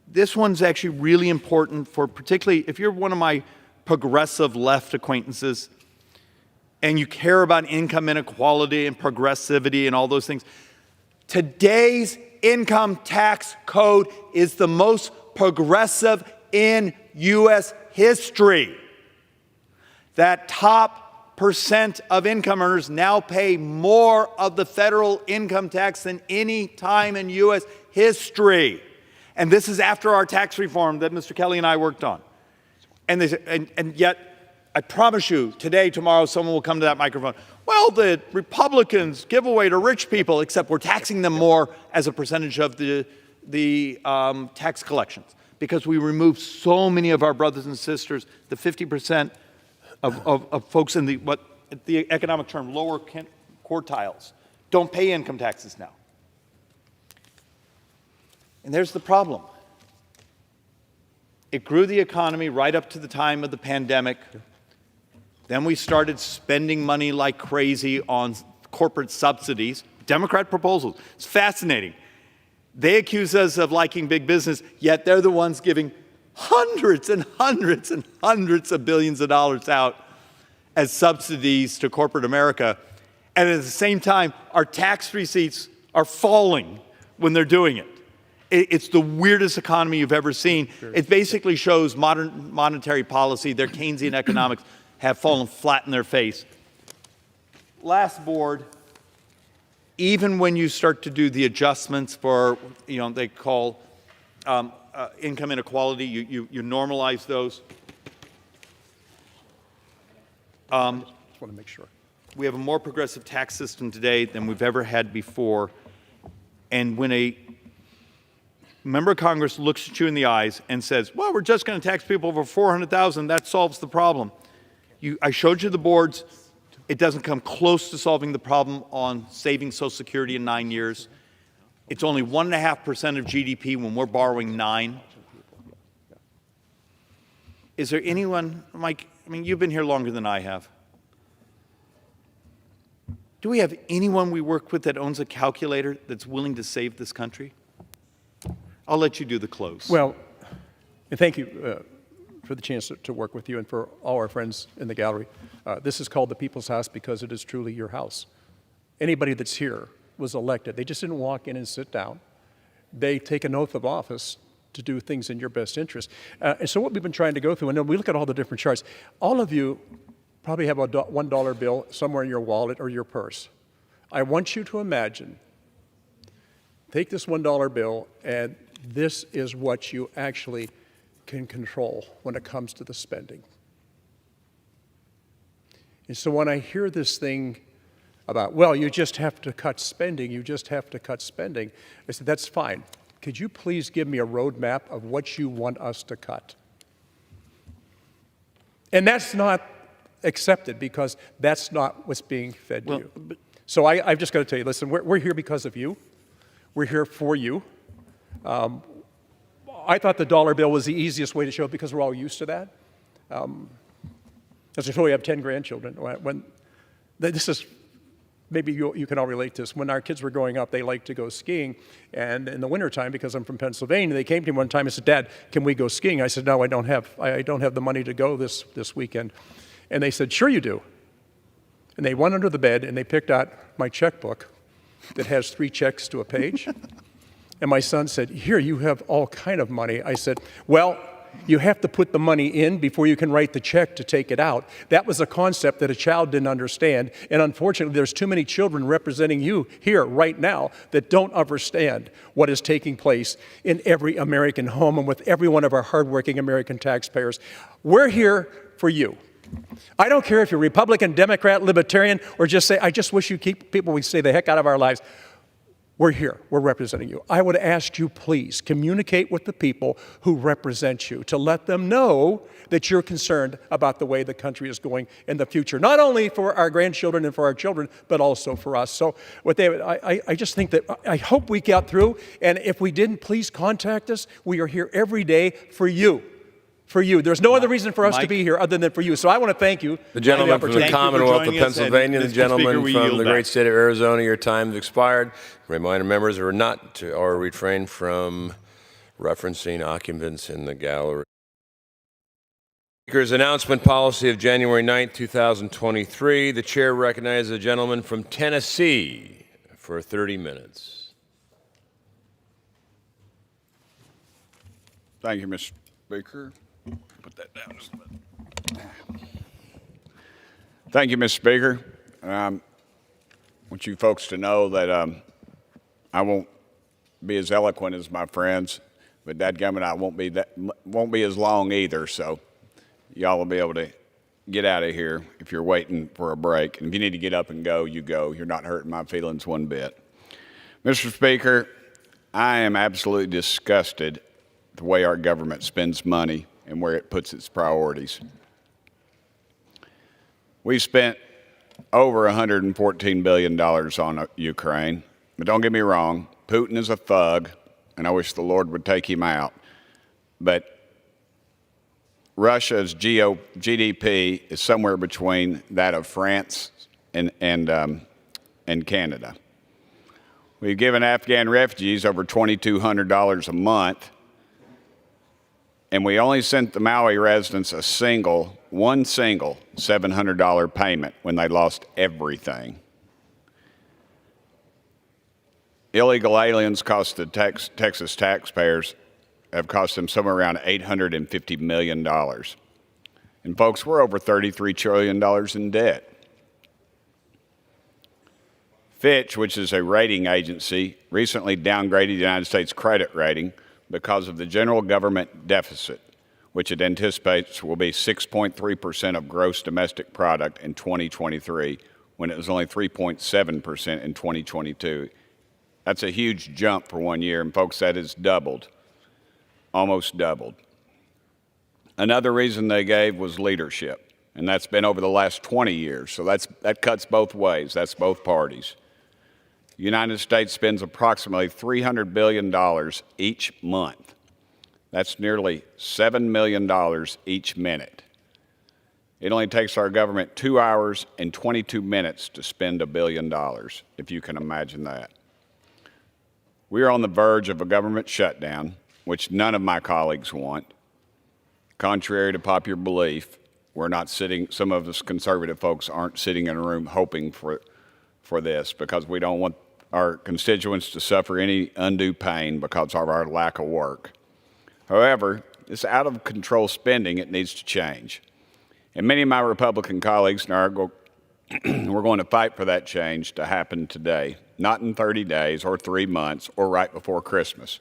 this one's actually really important for particularly if you're one of my progressive left acquaintances and you care about income inequality and progressivity and all those things. Today's income tax code is the most progressive in U.S. history. That top percent of income earners now pay more of the federal income tax than any time in U.S. history. And this is after our tax reform that Mr. Kelly and I worked on. And yet, I promise you, today, tomorrow, someone will come to that microphone. Well, the Republicans give away to rich people, except we're taxing them more as a percentage of the tax collections. Because we remove so many of our brothers and sisters, the 50% of folks in the economic term, lower quartiles, don't pay income taxes now. And there's the problem. It grew the economy right up to the time of the pandemic. Then we started spending money like crazy on corporate subsidies, Democrat proposals. It's fascinating. They accuse us of liking big business, yet they're the ones giving hundreds and hundreds and hundreds of billions of dollars out as subsidies to corporate America. And at the same time, our tax receipts are falling when they're doing it. It's the weirdest economy you've ever seen. It basically shows modern monetary policy, their Keynesian economics have fallen flat in their face. Last board, even when you start to do the adjustments for, they call income inequality, you normalize those. Just want to make sure. We have a more progressive tax system today than we've ever had before. And when a member of Congress looks at you in the eyes and says, well, we're just going to tax people over $400,000, that solves the problem. I showed you the boards. It doesn't come close to solving the problem on saving Social Security in 9 years. It's only 1.5% of GDP when we're borrowing 9%. Is there anyone, Mike, you've been here longer than I have. Do we have anyone we work with that owns a calculator that's willing to save this country? I'll let you do the close. Well, thank you for the chance to work with you and for all our friends in the gallery. This is called the People's House because it is truly your house. Anybody that's here was elected. They just didn't walk in and sit down. They take an oath of office to do things in your best interest. And so what we've been trying to go through, and then we look at all the different charts, all of you probably have a $1 bill somewhere in your wallet or your purse. I want you to imagine, take this $1 bill and this is what you actually can control when it comes to the spending. And so when I hear this thing about, well, you just have to cut spending, you just have to cut spending, I said, that's fine. Could you please give me a roadmap of what you want us to cut? And that's not accepted because that's not what's being fed to you. So I've just got to tell you, listen, we're here because of you. We're here for you. I thought the dollar bill was the easiest way to show it because we're all used to that. As I told you, I have 10 grandchildren. When this is, maybe you can all relate to this. When our kids were growing up, they liked to go skiing. And in the wintertime, because I'm from Pennsylvania, they came to me one time and said, Dad, can we go skiing? I said, no, I don't have the money to go this weekend. And they said, sure you do. And they went under the bed and they picked out my checkbook that has 3 checks to a page. And my son said, here, you have all kind of money. I said, well, you have to put the money in before you can write the check to take it out. That was a concept that a child didn't understand. And unfortunately, there's too many children representing you here right now that don't understand what is taking place in every American home and with every one of our hardworking American taxpayers. We're here for you. I don't care if you're Republican, Democrat, Libertarian, or just say, I just wish you keep people we stay the heck out of our lives. We're here. We're representing you. I would ask you, please, communicate with the people who represent you to let them know that you're concerned about the way the country is going in the future, not only for our grandchildren and for our children, but also for us. So, with David, I just think that I hope we got through, and if we didn't, please contact us. We are here every day for you. For you. There's no other reason for us to be here other than for you. So I want to thank you. The gentleman from the Commonwealth of Pennsylvania, the gentleman from the great state of Arizona, your time has expired. Reminder members are not to, or refrain from referencing occupants in the gallery. Speaker's announcement policy of January 9th, 2023. The chair recognizes a gentleman from Tennessee for 30 minutes. Thank you, Mr. Speaker. Put that down just a minute. Thank you, Mr. Speaker. I want you folks to know that I won't be as eloquent as my friends, but dadgummit, I won't be as long either. So y'all will be able to get out of here if you're waiting for a break. And if you need to get up and go, you go. You're not hurting my feelings one bit. Mr. Speaker, I am absolutely disgusted the way our government spends money and where it puts its priorities. We spent over $114 billion on Ukraine, but don't get me wrong, Putin is a thug, and I wish the Lord would take him out. But Russia's GDP is somewhere between that of France and Canada. We've given Afghan refugees over $2,200 a month, and we only sent the Maui residents one single $700 payment when they lost everything. Illegal aliens cost the Texas taxpayers, have cost them somewhere around $850 million. And folks, we're over $33 trillion in debt. Fitch, which is a rating agency, recently downgraded the United States credit rating because of the general government deficit, which it anticipates will be 6.3% of gross domestic product in 2023, when it was only 3.7% in 2022. That's a huge jump for 1 year, and folks, that is doubled, almost doubled. Another reason they gave was leadership, and that's been over the last 20 years, so that cuts both ways, that's both parties. The United States spends approximately $300 billion each month. That's nearly $7 million each minute. It only takes our government 2 hours and 22 minutes to spend $1 billion, if you can imagine that. We are on the verge of a government shutdown, which none of my colleagues want. Contrary to popular belief, we're not sitting, some of us conservative folks aren't sitting in a room hoping for this, because we don't want our constituents to suffer any undue pain because of our lack of work. However, this out of control spending, it needs to change. And many of my Republican colleagues and I we're going to fight for that change to happen today, not in 30 days or 3 months or right before Christmas,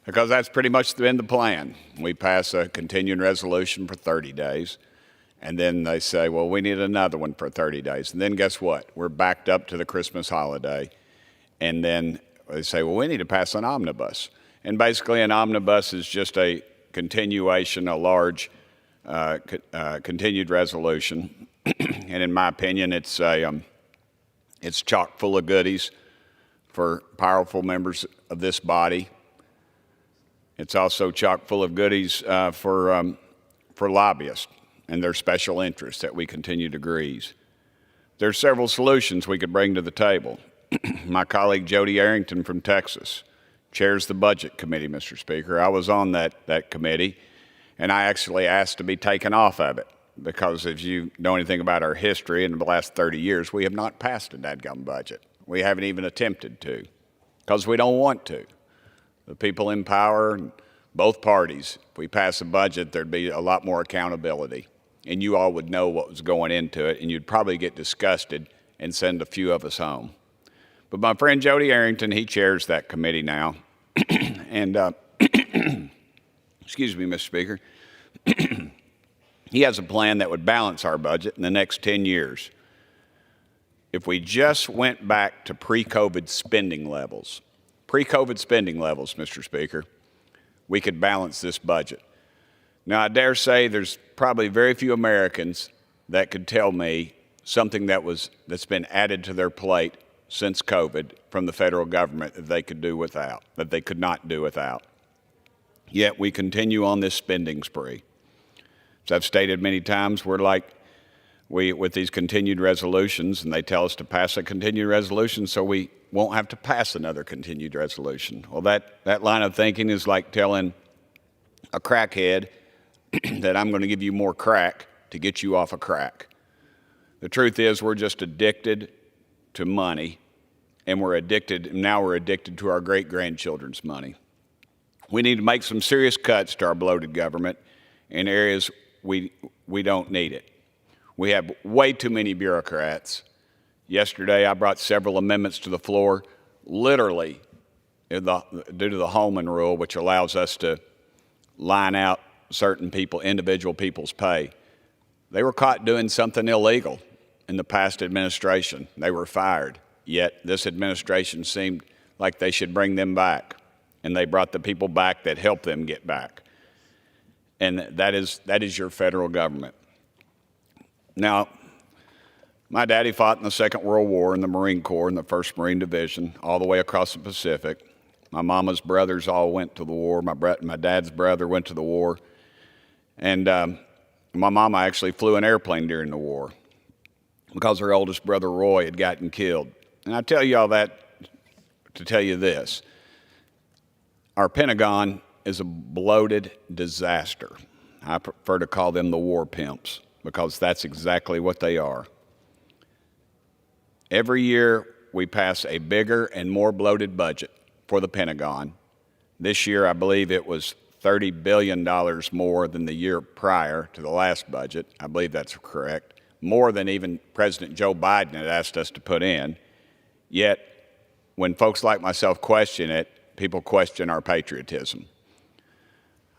because that's pretty much been the plan. We pass a continuing resolution for 30 days, and then they say, well, we need another one for 30 days. And then guess what? We're backed up to the Christmas holiday. And then they say, well, we need to pass an omnibus. And basically an omnibus is just a continuation, a large continued resolution. And in my opinion, it's chock full of goodies for powerful members of this body. It's also chock full of goodies for lobbyists and their special interests that we continue to grease. There's several solutions we could bring to the table. My colleague Jody Arrington from Texas chairs the Budget Committee, Mr. Speaker. I was on that committee, and I actually asked to be taken off of it because if you know anything about our history in the last 30 years, we have not passed a dadgum budget. We haven't even attempted to because we don't want to. The people in power, both parties, if we pass a budget, there'd be a lot more accountability, and you all would know what was going into it, and you'd probably get disgusted and send a few of us home. But my friend Jody Arrington, he chairs that committee now. And, excuse me, Mr. Speaker, he has a plan that would balance our budget in the next 10 years. If we just went back to pre-COVID spending levels, Mr. Speaker, we could balance this budget. Now, I dare say there's probably very few Americans that could tell me something that's been added to their plate since COVID from the federal government that they could do without, that they could not do without. Yet we continue on this spending spree. As I've stated many times, with these continued resolutions, and they tell us to pass a continued resolution so we won't have to pass another continued resolution. Well, that line of thinking is like telling a crackhead that I'm going to give you more crack to get you off of crack. The truth is we're just addicted to money, and now we're addicted to our great-grandchildren's money. We need to make some serious cuts to our bloated government in areas we don't need it. We have way too many bureaucrats. Yesterday, I brought several amendments to the floor, literally due to the Holman Rule, which allows us to line out certain people, individual people's pay. They were caught doing something illegal in the past administration. They were fired. Yet this administration seemed like they should bring them back. And they brought the people back that helped them get back. And that is your federal government. Now, my daddy fought in the Second World War in the Marine Corps in the 1st Marine Division, all the way across the Pacific. My mama's brothers all went to the war. My dad's brother went to the war. And my mama actually flew an airplane during the war because her oldest brother, Roy, had gotten killed. And I tell you all that to tell you this. Our Pentagon is a bloated disaster. I prefer to call them the war pimps because that's exactly what they are. Every year we pass a bigger and more bloated budget for the Pentagon. This year I believe it was $30 billion more than the year prior to the last budget. I believe that's correct. More than even President Joe Biden had asked us to put in. Yet, when folks like myself question it, people question our patriotism.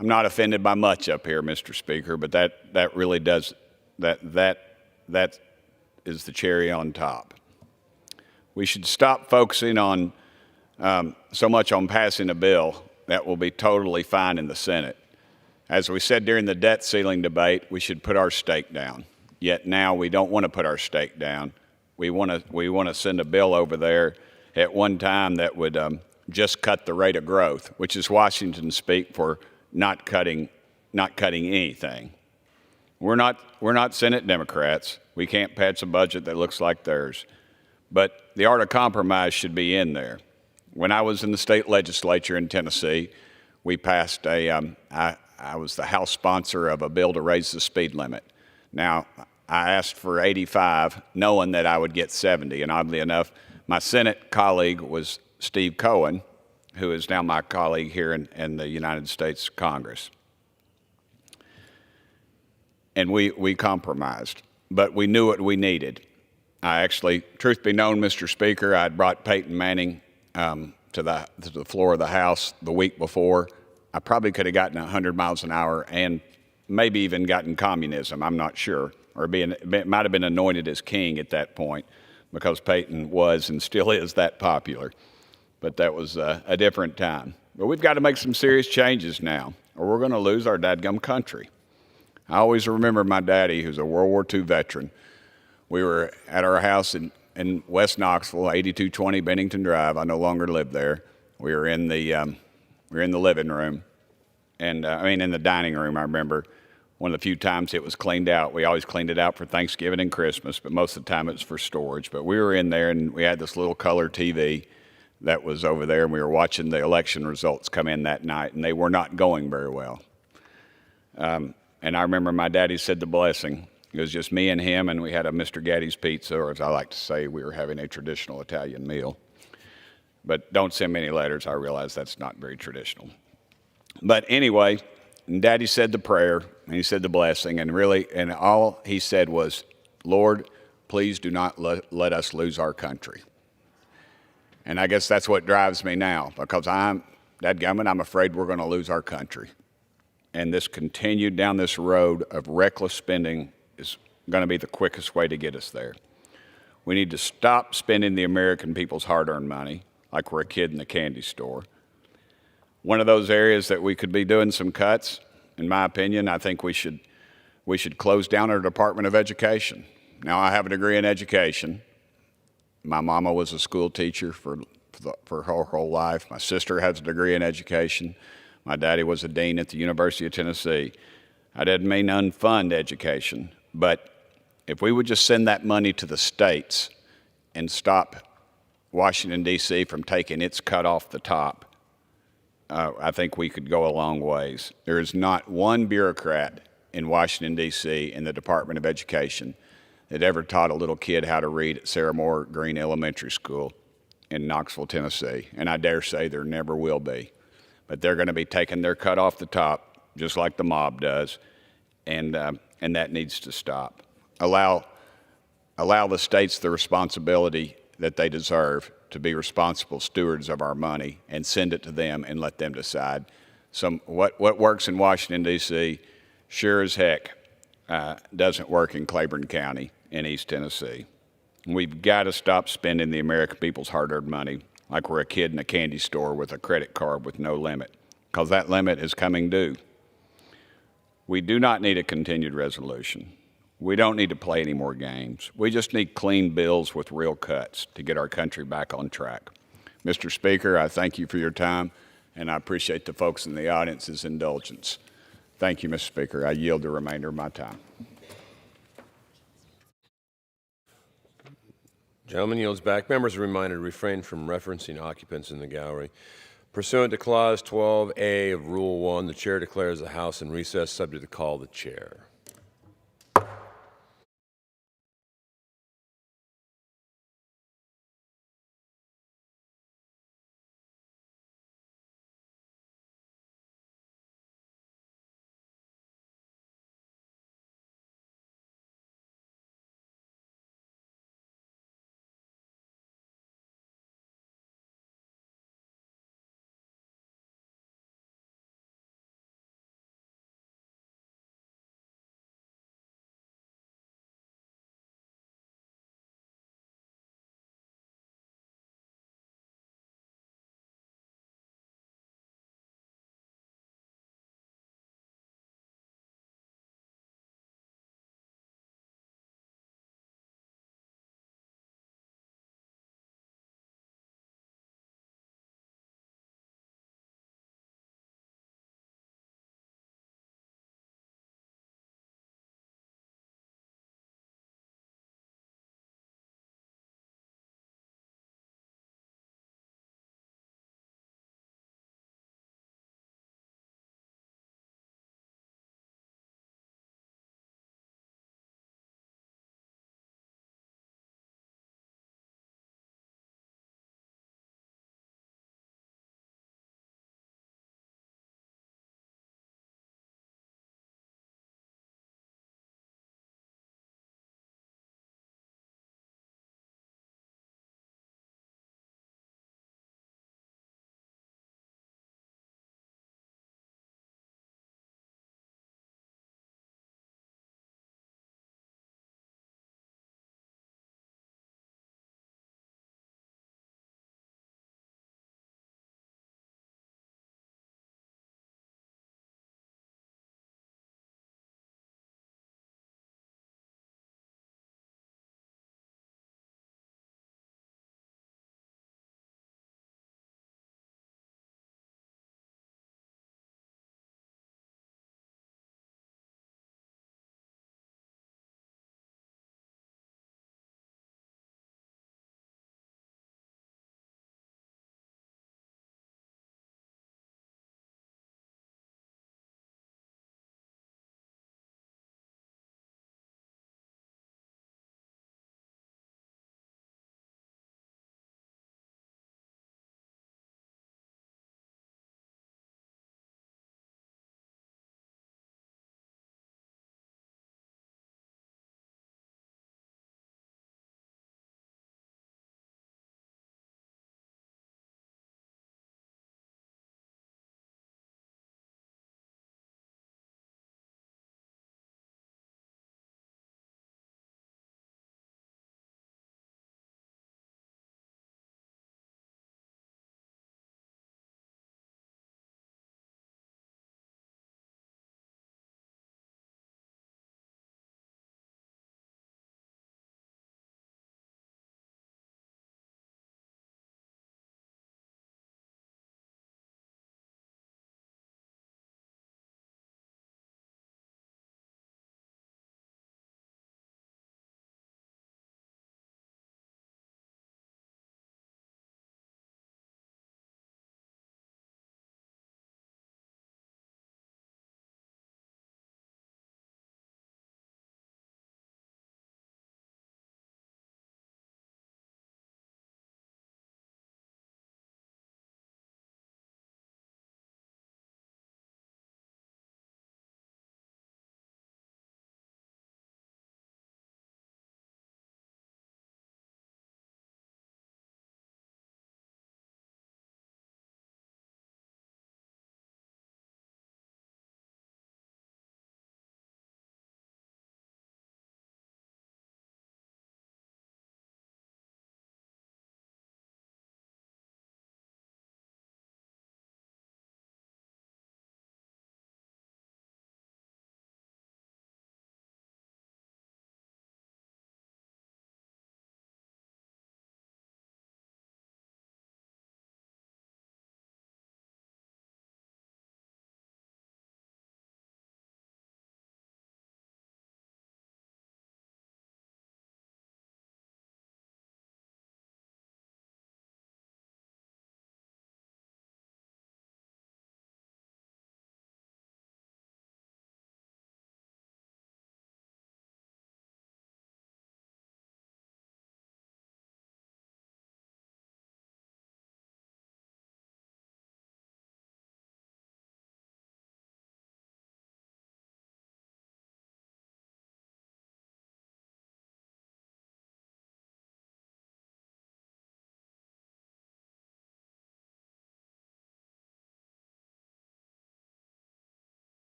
I'm not offended by much up here, Mr. Speaker, but that really does, that is the cherry on top. We should stop focusing on so much on passing a bill that will be totally fine in the Senate. As we said during the debt ceiling debate, we should put our stake down. Yet now we don't want to put our stake down. We want to send a bill over there at one time that would just cut the rate of growth, which is Washington speak for not cutting anything. We're not Senate Democrats. We can't pass a budget that looks like theirs. But the art of compromise should be in there. When I was in the state legislature in Tennessee, we passed I was the House sponsor of a bill to raise the speed limit. Now, I asked for 85, knowing that I would get 70, and oddly enough, my Senate colleague was Steve Cohen, who is now my colleague here in the United States Congress. And we compromised, but we knew what we needed. I actually, truth be known, Mr. Speaker, I'd brought Peyton Manning to the floor of the House the week before, I probably could have gotten 100 miles an hour and maybe even gotten communism, I'm not sure, or might have been anointed as king at that point because Peyton was and still is that popular. But that was a different time. But we've got to make some serious changes now, or we're going to lose our dadgum country. I always remember my daddy, who's a World War II veteran. We were at our house in West Knoxville, 8220 Bennington Drive. I no longer live there. We were in the living room, and in the dining room. I remember one of the few times it was cleaned out. We always cleaned it out for Thanksgiving and Christmas, but most of the time it was for storage. But we were in there, and we had this little color TV that was over there, and we were watching the election results come in that night, and they were not going very well. And I remember my daddy said the blessing. It was just me and him, and we had a Mr. Gaddy's pizza, or as I like to say, we were having a traditional Italian meal. But don't send me any letters. I realize that's not very traditional. But anyway, Daddy said the prayer, and he said the blessing, and all he said was, Lord, please do not let us lose our country. And I guess that's what drives me now, because I'm afraid we're going to lose our country. And this continued down this road of reckless spending is going to be the quickest way to get us there. We need to stop spending the American people's hard-earned money like we're a kid in the candy store. One of those areas that we could be doing some cuts, in my opinion, I think we should close down our Department of Education. Now, I have a degree in education. My mama was a school teacher for her whole life. My sister has a degree in education. My daddy was a dean at the University of Tennessee. I didn't mean unfund education, but if we would just send that money to the states and stop Washington, D.C. from taking its cut off the top, I think we could go a long ways. There is not one bureaucrat in Washington, D.C. in the Department of Education that ever taught a little kid how to read at Sarah Moore Green Elementary School in Knoxville, Tennessee, and I dare say there never will be. But they're going to be taking their cut off the top, just like the mob does, and that needs to stop. Allow the states the responsibility that they deserve to be responsible stewards of our money, and send it to them and let them decide. What works in Washington, D.C. sure as heck doesn't work in Claiborne County in East Tennessee. We've got to stop spending the American people's hard-earned money like we're a kid in a candy store with a credit card with no limit, because that limit is coming due. We do not need a continued resolution. We don't need to play any more games. We just need clean bills with real cuts to get our country back on track. Mr. Speaker, I thank you for your time, and I appreciate the folks in the audience's indulgence. Thank you, Mr. Speaker. I yield the remainder of my time. Gentleman yields back. Members are reminded to refrain from referencing occupants in the gallery. Pursuant to Clause 12A of Rule 1, the Chair declares the House in recess subject to call of the Chair.